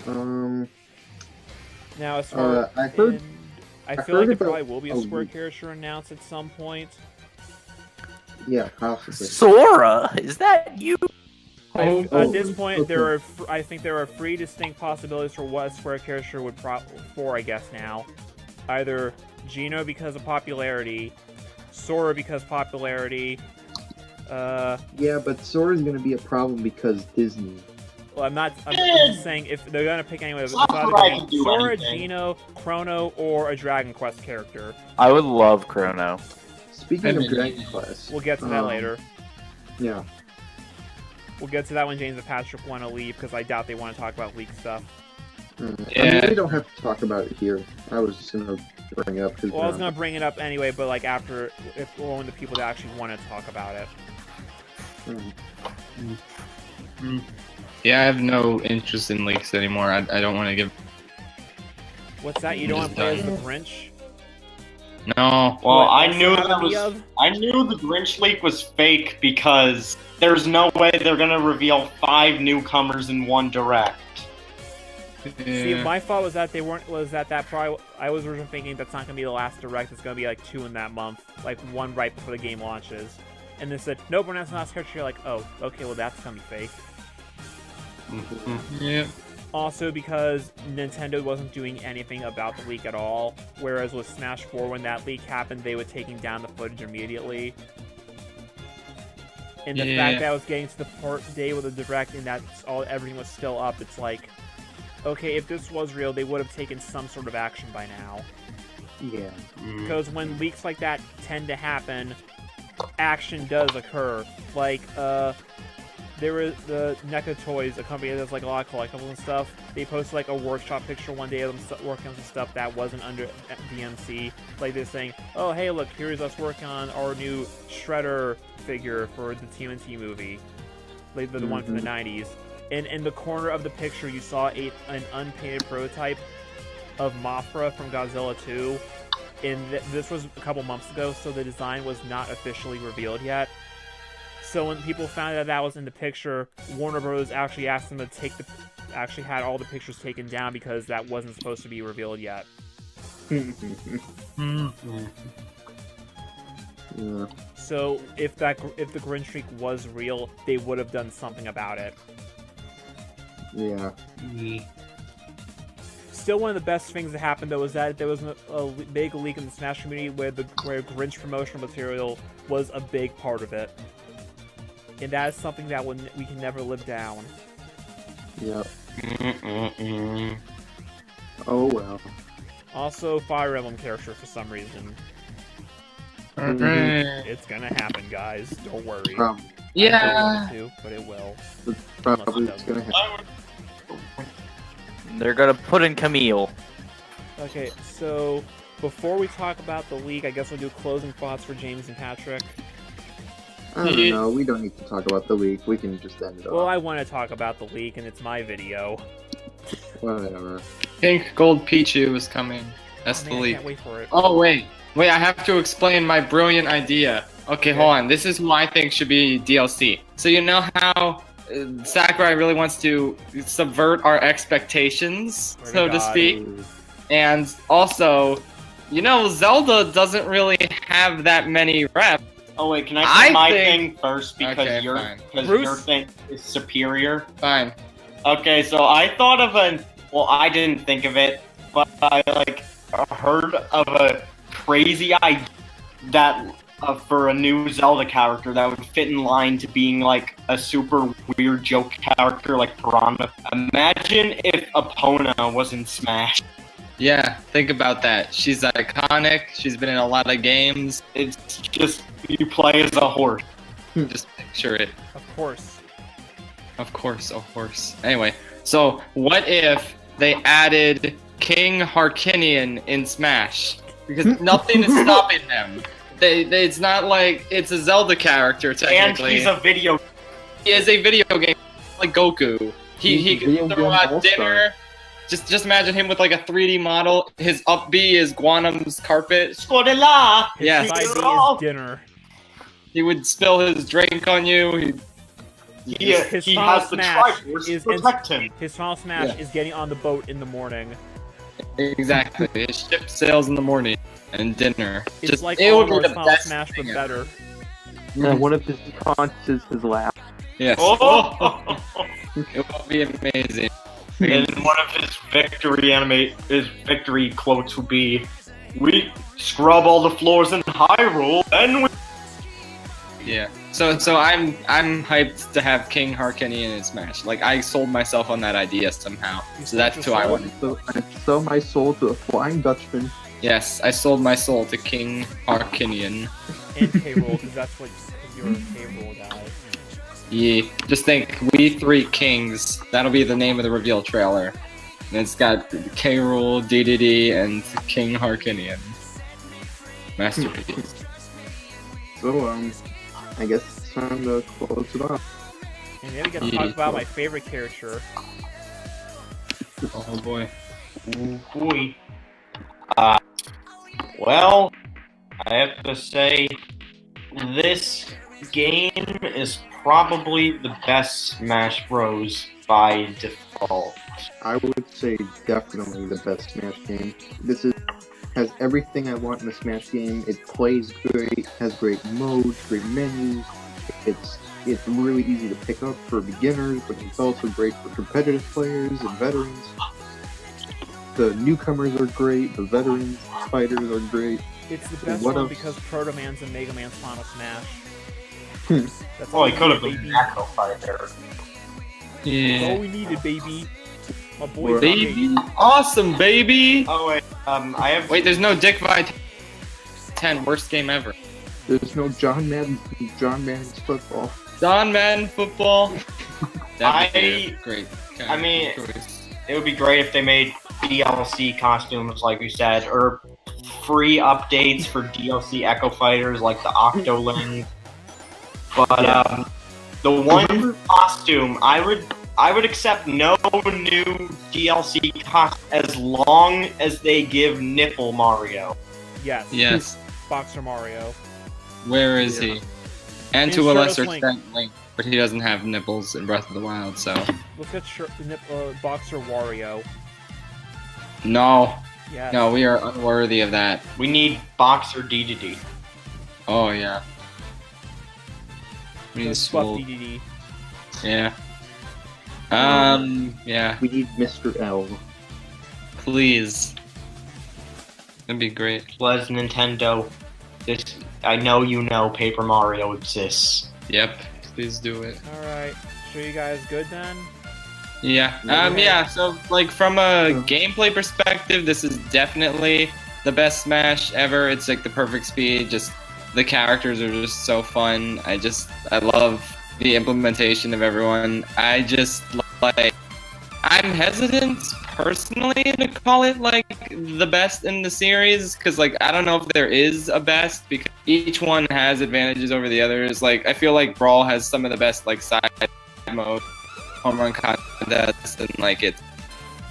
Now, as far I heard- I I feel like heard there probably about- will be a oh, Square wait. character announced at some point. Yeah, possibly. Sora, is that you? At this point, okay. I think there are 3 distinct possibilities for what a Square character would I guess now. Either Gino because of popularity, Sora because popularity. Yeah, but Sora's gonna be a problem because Disney. Well, I'm just saying if they're gonna pick anyone, it's either Sakurai gonna can be do Sora, anything. Gino, Chrono, or a Dragon Quest character. I would love Chrono. Speaking I of mean, Dragon Quest, We'll get to that later. Yeah. We'll get to that when James and Patrick want to leave because I doubt they want to talk about leak stuff. I mean, Yeah. we don't have to talk about it here. I was just gonna bring it up because Well, I was gonna bring it up anyway, but like after, if we're one of the people that actually want to talk about it. Yeah, I have no interest in leaks anymore. I don't want to give. What's that? You don't want to play as the Grinch? No. Well, What, I that's knew the that enemy was. of? I knew the Grinch leak was fake because there's no way they're gonna reveal 5 newcomers in one direct. See, my thought was that I was originally thinking that's not gonna be the last direct. It's gonna be like 2 in that month, like one right before the game launches. And they said, nope, we're not the last character. You're like, oh, okay, well that's gonna be fake. Yeah. Also because Nintendo wasn't doing anything about the leak at all, whereas with Smash 4, when that leak happened, they were taking down the footage immediately. And the fact that I was getting to the day with the direct and that everything was still up, it's like, okay, if this was real, they would have taken some sort of action by now. Yeah. Because when leaks like that tend to happen, action does occur. Like, there was the NECA Toys, a company that does like a lot of collectibles and stuff. They posted like a workshop picture one day of them working on some stuff that wasn't under DMC. Like they're saying, "Oh, hey, look, here's us working on our new Shredder figure for the TMNT movie, like the one from the '90s." And in the corner of the picture, you saw an unpainted prototype of Mothra from Godzilla 2. And this was a couple months ago, so the design was not officially revealed yet. So when people found out that was in the picture, Warner Bros. Actually asked them to actually had all the pictures taken down because that wasn't supposed to be revealed yet. Yeah. So if the Grinch streak was real, they would have done something about it. Yeah. Still, one of the best things that happened though was that there was a big leak in the Smash community where Grinch promotional material was a big part of it. And that is something that we can never live down. Yep. Oh well. Also, Fire Emblem character for some reason. It's gonna happen, guys. Don't worry. Yeah. I don't want it to, but it will. Probably it's gonna happen. They're gonna put in Camille. Okay, so before we talk about the league, I guess we'll do closing thoughts for James and Patrick. I don't know. We don't need to talk about the leak. We can just end it Well, off. I want to talk about the leak, and it's my video. Whatever. Pink Gold Pichu is coming. That's the Man, I leak. can't wait for it. Oh, wait. Wait, I have to explain my brilliant idea. Okay, hold on. This is who I think should be DLC. So you know how Sakurai really wants to subvert our expectations, Swear to so to God. speak. And also, you know, Zelda doesn't really have that many reps. Oh wait, can I say my think- thing first because Okay, your fine. your thing is superior? Fine. Okay, so I thought of I didn't think of it, but I heard of a crazy idea that for a new Zelda character that would fit in line to being like a super weird joke character like Piranha. Imagine if Epona was in Smash. Yeah, think about that. She's iconic. She's been in a lot of games. It's just you play as a horse. Just picture it. Of course. Of course, of course. Anyway, so what if they added King Harkinian in Smash? Because nothing is stopping them. It's not like it's a Zelda character, And technically. he's a video. He is a video game, like Goku. He He's a video can throw game out all-star. dinner. Just imagine him with like a 3D model. His up B is Guanum's carpet. Scodela! Yes. Side B is dinner. He would spill his drink on you. He His has final the smash Triforce is to protect him. His final smash Yeah. is getting on the boat in the morning. Exactly. His ship sails in the morning and dinner. It's like it would be Olinor's the final best smash, but thing better. And one of his taunts is his laugh. Yes. Oh! It will be amazing. And one of his victory quotes would be, "We scrub all the floors in Hyrule, and we." Yeah. So I'm hyped to have King Harkinian in Smash. Like I sold myself on that idea somehow. So that's who I want. So I sell my soul to a Flying Dutchman. Yes, I sold my soul to King Harkinian. And K-Roll, because that's what you're a K-Roll guy. Yeah. Just think, We Three Kings. That'll be the name of the reveal trailer. And it's got K. Rool, DDD, and King Harkinian. Masterpiece. So I guess it's time to close it off. And then we gotta talk about my favorite character. Oh boy. Boy. Well, I have to say, this game is probably the best Smash Bros. By default. I would say definitely the best Smash game. Has everything I want in a Smash game. It plays great, has great modes, great menus. It's really easy to pick up for beginners, but it's also great for competitive players and veterans. The newcomers are great, the veterans fighters are great. It's the best What one else? because Proto Man's and Mega Man's Final Smash. That's Well, all he we could have needed, been baby. an actual fighter. That's all Yeah. we needed, baby. My boy, Baby. Awesome, baby. Oh wait, I have. Wait, there's no Dick Vi 10. Worst game ever. There's no John Madden's football. Don Madden football. That'd be I- great. I mean- choice. It would be great if they made DLC costumes, like you said, or free updates for DLC Echo Fighters, like the Octoling. But the one costume I would accept no new DLC costume as long as they give Nipple Mario. Yes. Yes. Boxer Mario. Where is he? And In to a Shredder's lesser Link. extent, Link, but he doesn't have nipples in Breath of the Wild, so Look at Boxer Wario. no, Yes. no, we are unworthy of that. We need Boxer DDD. Oh yeah. We need Buff swole. DDD. Yeah. Yeah. We need Mr. L. Please. That'd be great. Was Nintendo. This I know you know Paper Mario exists. Yep. Please do it. Alright. Sure you guys good then? Yeah. Yeah. So, like, from a gameplay perspective, this is definitely the best Smash ever. It's like the perfect speed. Just the characters are just so fun. I love the implementation of everyone. I just like. I'm hesitant personally to call it like the best in the series because like I don't know if there is a best because each one has advantages over the others. Like I feel like Brawl has some of the best like side mode, home run contests, and like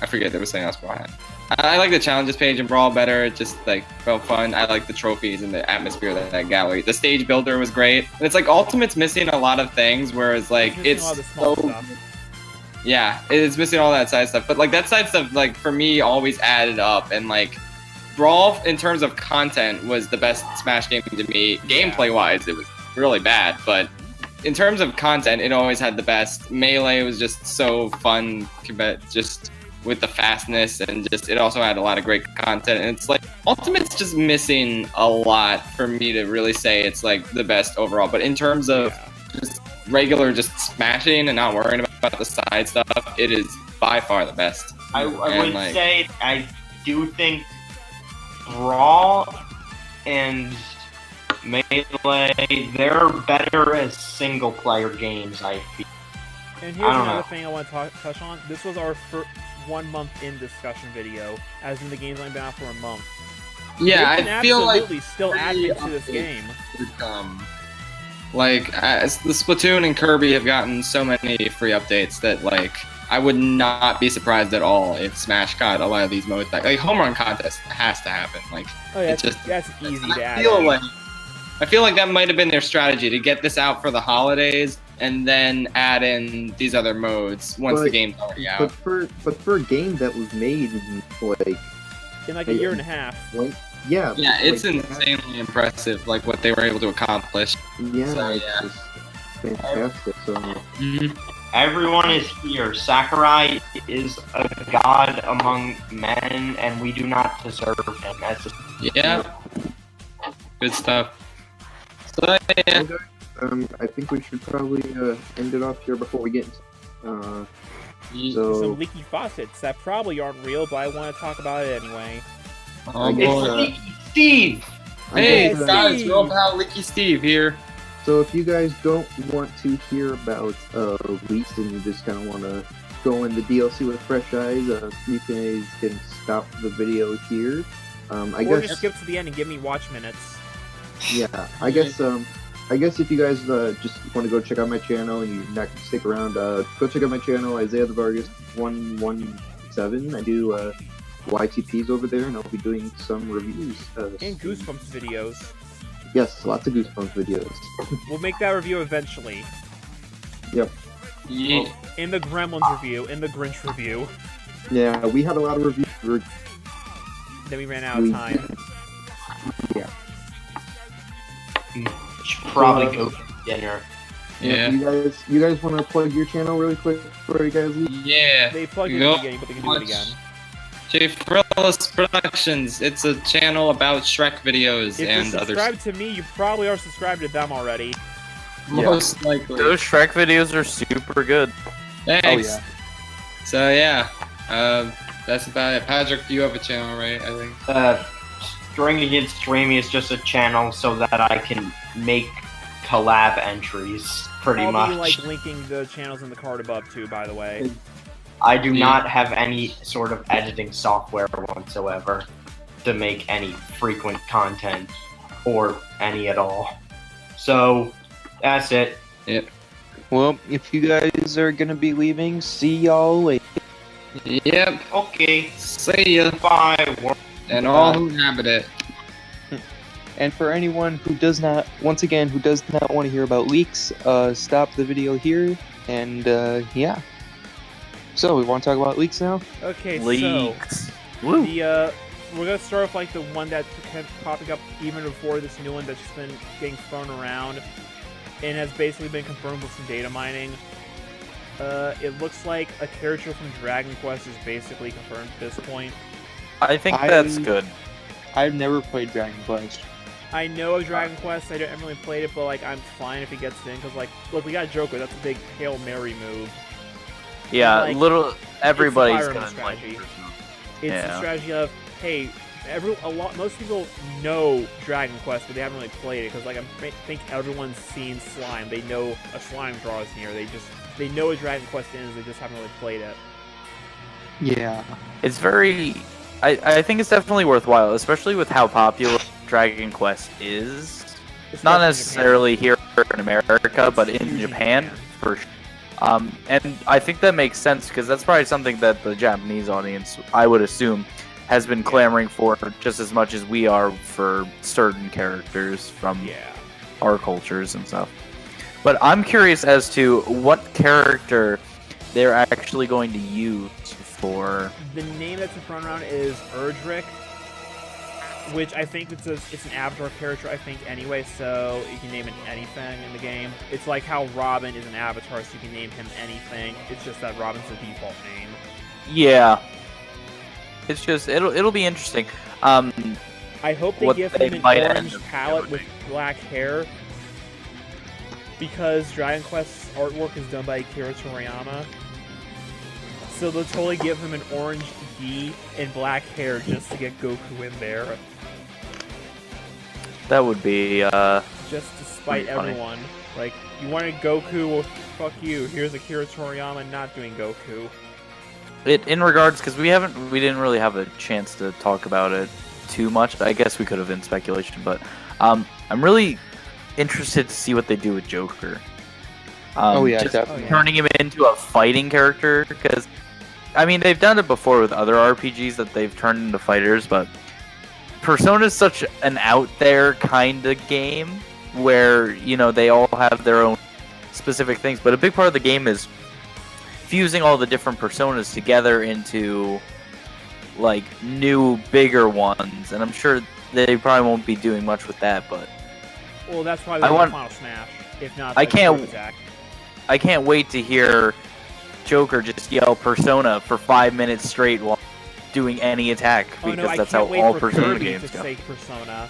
I forget there was something else Brawl had. I like the challenges page in Brawl better. It just like felt fun. I like the trophies and the atmosphere that gallery. The stage builder was great. And it's like Ultimate's missing a lot of things, whereas like Missing all the small so stuff. yeah, it's missing all that side stuff. But like that side stuff, like for me, always added up. And like Brawl, in terms of content, was the best Smash game to me. Gameplay wise, it was really bad. But in terms of content, it always had the best. Melee was just so fun, just with the fastness, and just it also had a lot of great content. And it's like Ultimate's just missing a lot for me to really say it's like the best overall. But in terms of just regular just smashing and not worrying about the side stuff, it is by far the best. I And, would like, say I do think Brawl and Melee, they're better as single player games, I feel. And I here's don't another know. thing I want to touch on. This was our 1 month in discussion video, as in the game's only been out for a month. yeah, They can I feel like absolutely still add free things to this updates game. would come. Like the Splatoon and Kirby have gotten so many free updates that like I would not be surprised at all if Smash got a lot of these modes back. Like home run contest has to happen. Like Oh yeah, it's just that's easy to add. I feel like that might have been their strategy to get this out for the holidays and then add in these other modes once the But- game's already But out. for a game that was made in like in like a year and a half. yeah, Yeah, it's like, insanely impressive, like what they were able to accomplish. Yeah, So, it's yeah. just fantastic. So Everyone is here. Sakurai is a god among men, and we do not deserve him as a... Yeah, good stuff. So yeah, I think we should probably end it off here before we get into so Some leaky faucets that probably aren't real, but I want to talk about it anyway. oh guess, boy. Leaky Steve! Hey guess, guys, Steve. we're all pal Licky Steve here. So if you guys don't want to hear about leaks and you just kind of want to go in the DLC with fresh eyes, you can stop the video here. I Or guess just skip to the end and give me watch minutes. yeah. I guess if you guys just want to go check out my channel and you're not gonna stick around, go check out my channel, Isaiah the Vargas 117. I do YTPs over there, and I'll be doing some reviews. And Goosebumps videos. Yes, lots of Goosebumps videos. We'll make that review eventually. Yep. Yeah. In the Gremlins review, in the Grinch review. Yeah, we had a lot of reviews. Then we ran out of time. Yeah. Should probably go to dinner. Yeah. You guys want to plug your channel really quick before you guys leave? Yeah. They plugged it in the beginning, but they can do it again. Schaffrillas Productions. It's a channel about Shrek videos If and you're others. subscribed to me, you probably are subscribed to them already. Most likely. Those Shrek videos are super good. Thanks. Oh, yeah. So yeah, that's about it. Patrick, you have a channel, right? I think. Stringy Against Streamy is just a channel so that I can make collab entries, pretty I'll much. be like linking the channels in the card above too, by the way. I do not have any sort of editing software whatsoever to make any frequent content or any at all. So that's it. Well, if you guys are gonna be leaving, see y'all later. Yep. Okay, See ya. bye. And all who inhabit it. And for anyone who does not, once again, who does not want to hear about leaks, stop the video here, and yeah. So, we want to talk about leaks now? Okay, Leaks. so the we're gonna start with like the one that kept popping up even before this new one that's just been getting thrown around and has basically been confirmed with some data mining. It looks like a character from Dragon Quest is basically confirmed at this point. I think that's good. I've never played Dragon Quest. I know of Dragon Quest, I haven't really played it, but like I'm fine if he gets in, because like, look, we got Joker, that's a big Hail Mary move. Yeah, like, little everybody's Fire Emblem gonna like strategy. this one. It's Yeah. the strategy of, hey, most people know Dragon Quest, but they haven't really played it, because like I think everyone's seen Slime. They know a slime draws near. They know what Dragon Quest is, they just haven't really played it. Yeah. It's very. I think it's definitely worthwhile, especially with how popular Dragon Quest is. Especially Not in necessarily here in America, but It's in huge in Japan, Japan. for sure. And I think that makes sense because that's probably something that the Japanese audience, I would assume, has been clamoring for just as much as we are for certain characters from Yeah. our cultures and stuff. But I'm curious as to what character they're actually going to use for. The name that's in front round is Erdrick, which I think it's an Avatar character, I think, anyway, so you can name it anything in the game. It's like how Robin is an Avatar, so you can name him anything. It's just that Robin's the default name. Yeah. It's just it'll be interesting. I hope they What give they him an might end orange up palette with doing. black hair, because Dragon Quest's artwork is done by Akira Toriyama. So they'll totally give him an orange gi and black hair just to get Goku in there. That would be Just to spite Pretty funny. everyone. Like, you wanted Goku, well, fuck you. Here's Akira Toriyama not doing Goku. in regards because we didn't really have a chance to talk about it too much. I guess we could have in speculation, but I'm really interested to see what they do with Joker. Oh, yeah, just definitely. turning him into a fighting character, because I mean they've done it before with other RPGs that they've turned into fighters, but Persona is such an out there kind of game where they all have their own specific things, but a big part of the game is fusing all the different personas together into like new bigger ones, and I'm sure they probably won't be doing much with that, but Well, that's why I they want- want Final Smash. If not, I like, can't- Group Attack. I can't wait to hear Joker just yell Persona for 5 minutes straight while doing any attack, Oh because no, I that's can't how wait all for Persona Kirby games to go. say Persona.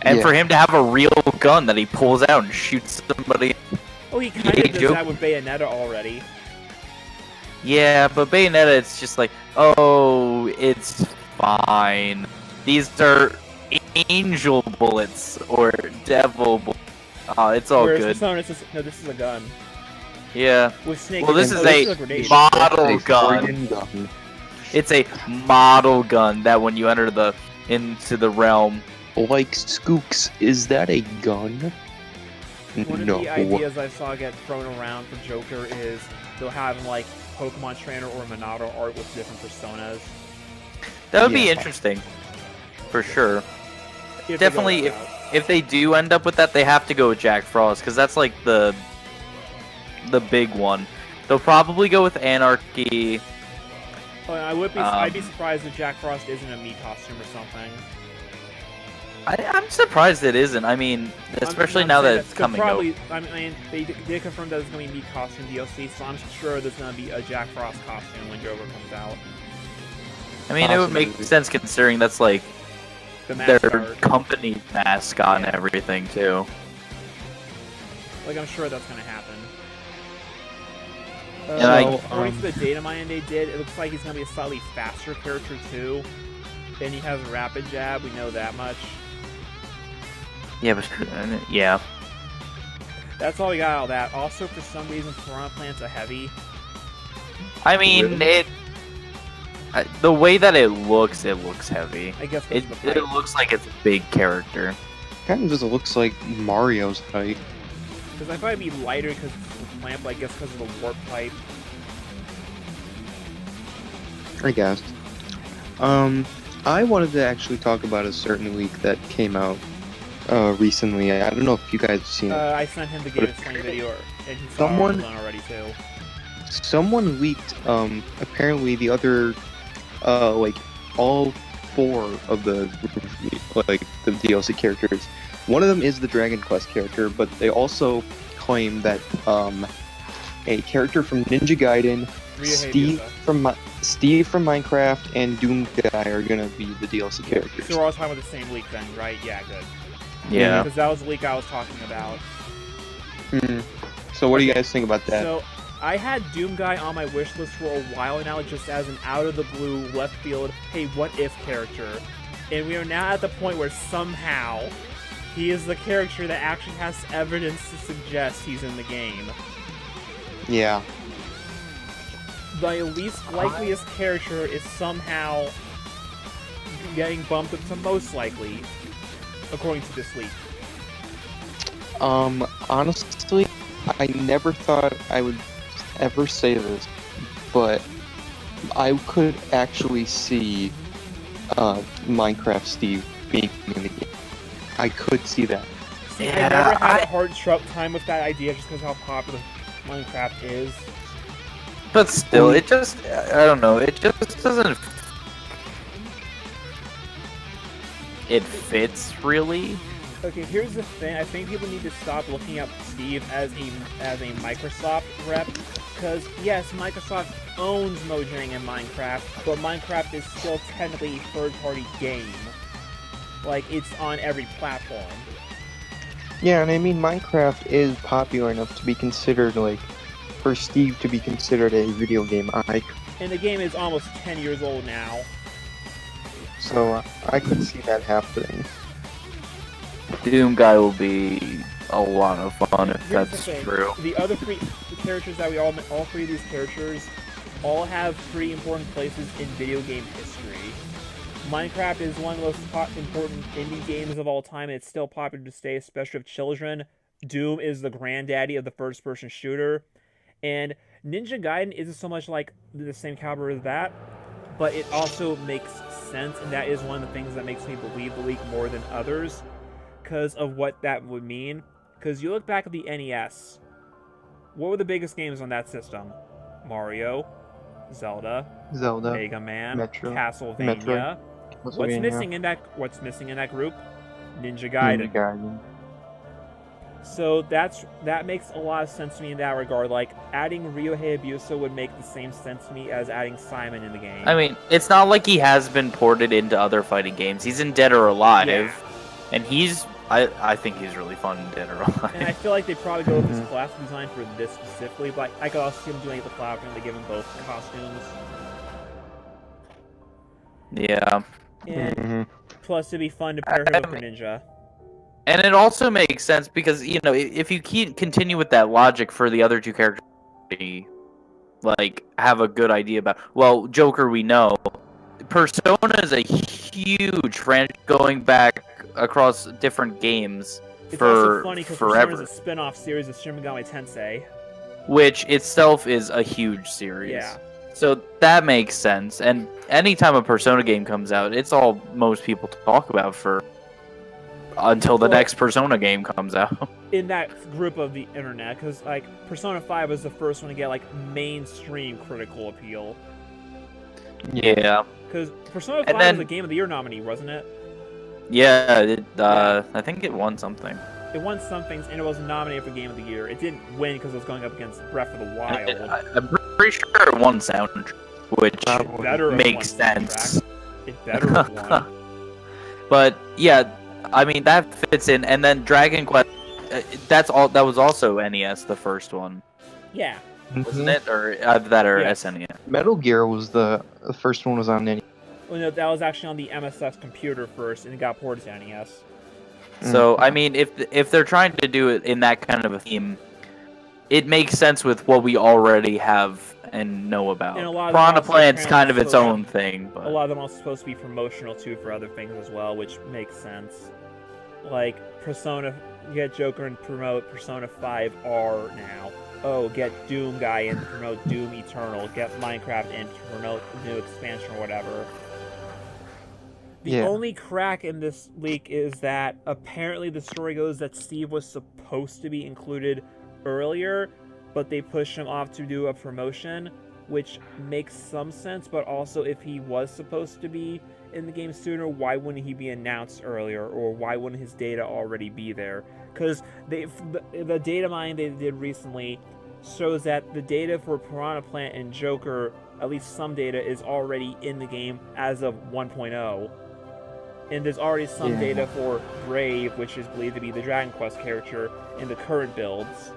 And Yeah. for him to have a real gun that he pulls out and shoots somebody. Oh, he kind Yeah, of does Joker- that with Bayonetta already. Yeah, but Bayonetta, it's just like, oh, it's fine. These are angel bullets or devil bullets. Oh, it's all Whereas good. Persona, it's just, no, this is a gun. Yeah. With Snake. Well, this oh, is this a is a grenade. model A gun. friggin' gun. It's a model gun that when you enter into the realm. Like Skooks, is that a gun? One of No. the ideas I saw get thrown around for Joker is they'll have him like Pokemon Trainer or Monado art with different personas. That would be Yeah. interesting. For sure. If they go Definitely, that route. if they do end up with that, they have to go with Jack Frost, because that's like the big one They'll probably go with Anarchy. Oh, and I'd be surprised if Jack Frost isn't a Mii costume or something. I'm surprised it isn't. I mean, especially now that it's coming out. I mean, they did confirm that it's going to be Mii costume DLC, so I'm sure there's going to be a Jack Frost costume when Joker comes out. I mean, it would make sense considering that's like their company mascot and everything too. Like, I'm sure that's going to happen. According to the data mining they did, it looks like he's going to be a slightly faster character too. And he has a rapid jab, we know that much. Yeah, but yeah. That's all we got out of that. Also, for some reason, Piranha Plant's a heavy. I mean, really? The way that it looks heavy. I guess it looks like it's a big character. Kind of just looks like Mario's height. Because I thought it'd be lighter because it's a plant, but I guess because of the warp pipe. I guess. I wanted to actually talk about a certain leak that came out recently. I don't know if you guys have seen it. I sent him the Game Explain video, and he saw it on already too. Someone leaked, apparently the other, like, all 4 of the DLC characters. One of them is the Dragon Quest character, but they also claim that, a character from Ninja Gaiden, Steve from Minecraft, and Doom Guy are gonna be the DLC characters. So we're all talking about the same leak then, right? Yeah, good. Yeah. Because that was the leak I was talking about. So what do you guys think about that? So, I had Doom Guy on my wish list for a while now, just as an out-of-the-blue, left-field, hey, what-if character. And we are now at the point where somehow he is the character that actually has evidence to suggest he's in the game. Yeah. The least likeliest character is somehow getting bumped up to most likely, according to this leak. Honestly, I never thought I would ever say this, but I could actually see Minecraft Steve being in the game. I could see that. See, I never had a hard time with that idea just because how popular Minecraft is. But still, it just, I don't know, it just doesn't... It fits, really? Okay, here's the thing. I think people need to stop looking at Steve as a Microsoft rep, because yes, Microsoft owns Mojang and Minecraft, but Minecraft is still technically a third-party game. Like, it's on every platform. Yeah, and I mean, Minecraft is popular enough to be considered, like, for Steve to be considered a video game icon. And the game is almost 10 years old now. So, I could see that happening. Doom Guy will be a lot of fun if Here's that's the thing. true. The other 3 characters that all 3 of these characters all have pretty important places in video game history. Minecraft is one of the most important indie games of all time, and it's still popular to stay, especially with children. Doom is the granddaddy of the first-person shooter. And Ninja Gaiden isn't so much like the same caliber as that, but it also makes sense, and that is one of the things that makes me believe the leak more than others, because of what that would mean. Because you look back at the NES, what were the biggest games on that system? Mario, Zelda, Mega Man, Castlevania. What's missing in that group? Ninja Gaiden. So that makes a lot of sense to me in that regard. Like, adding Ryo Hayabusa would make the same sense to me as adding Simon in the game. I mean, it's not like he has been ported into other fighting games. He's in Dead or Alive, Yeah. and I think he's really fun in Dead or Alive. And I feel like they probably go with his class design for this specifically, but I could also see him doing it with the Falcon. They give him both costumes. Yeah. And plus, it'd be fun to pair him with Ninja. And it also makes sense because, you know, if you continue with that logic for the other 2 characters, like, have a good idea about... Well, Joker we know. Persona is a huge franchise going back across different games It's for also funny because forever. Persona is a spin-off series of Shin Megami Tensei. Which itself is a huge series. Yeah. So that makes sense. And anytime a Persona game comes out, it's all most people talk about for until the Well- next Persona game comes out. in that group of the internet, because like Persona 5 was the first one to get like mainstream critical appeal. Yeah. Because Persona 5 And was then- a Game of the Year nominee, wasn't it? Yeah, I think it won something. It won some things, and it was nominated for Game of the Year. It didn't win because it was going up against Breath of the Wild. I'm pretty sure it won sound, which It better have makes won sense. soundtrack. It better have won. But yeah, I mean that fits in. And then Dragon Quest, that's all. That was also NES, the first one, Yeah. wasn't it? Or that or Yes. SNES? Metal Gear was the first one was on any. Well, no, that was actually on the MSX computer first, and it got ported to NES. So I mean, if they're trying to do it in that kind of a theme, it makes sense with what we already have and know about. And a lot of Piranha them also Plant's kind of its transfer- own thing, but A lot of them are supposed to be promotional too for other things as well, which makes sense. Like Persona, get Joker and promote Persona 5 R now. Oh, get Doom guy and promote Doom Eternal. Get Minecraft and promote the new expansion or whatever. The Yeah. only crack in this leak is that apparently the story goes that Steve was supposed to be included earlier, but they pushed him off to do a promotion, which makes some sense, but also if he was supposed to be in the game sooner, why wouldn't he be announced earlier, or why wouldn't his data already be there? Because the data mine they did recently shows that the data for Piranha Plant and Joker, at least some data, is already in the game as of 1.0. And there's already some Yeah. data for Brave, which is believed to be the Dragon Quest character in the current builds.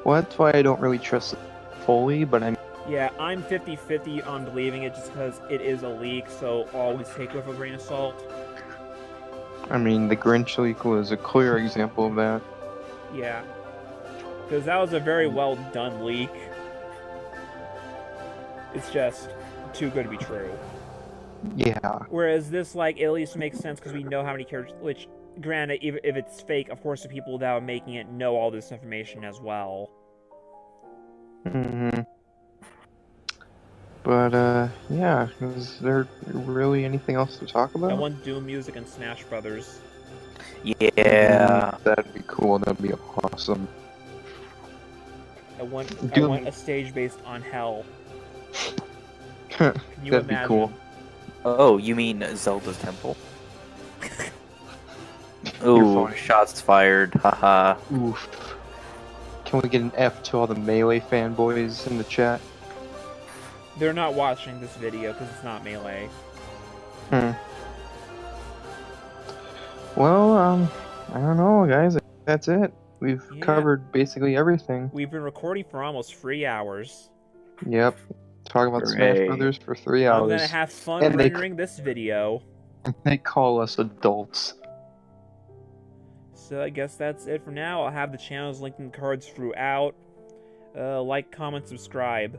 Well, that's why I don't really trust it fully, but I'm. Yeah, I'm 50-50 on believing it just because it is a leak, so always take it with a grain of salt. I mean, the Grinch leak was a clear example of that. Yeah. Because that was a very well done leak. It's just too good to be true. Yeah. Whereas this, like, at least makes sense because we know how many characters, which, granted, if it's fake, of course the people that are making it know all this information as well. hmm But, yeah, is there really anything else to talk about? I want Doom music and Smash Brothers. yeah. That'd be cool, that'd be awesome. I want Doom- a stage based on Hell. Can you That'd be imagine? cool. Oh, you mean Zelda's Temple? You're Ooh, funny. shots fired. Haha. Oof. Can we get an F to all the Melee fanboys in the chat? They're not watching this video because it's not Melee. Well, I don't know, guys. That's it. We've Yeah. covered basically everything. We've been recording for almost 3 hours. Yep. Talk about Smash Hooray. Brothers for 3 I'm hours. gonna have fun And they- rendering this video. They call us adults. So I guess that's it for now. I'll have the channels linked in the cards throughout. Like, comment, subscribe.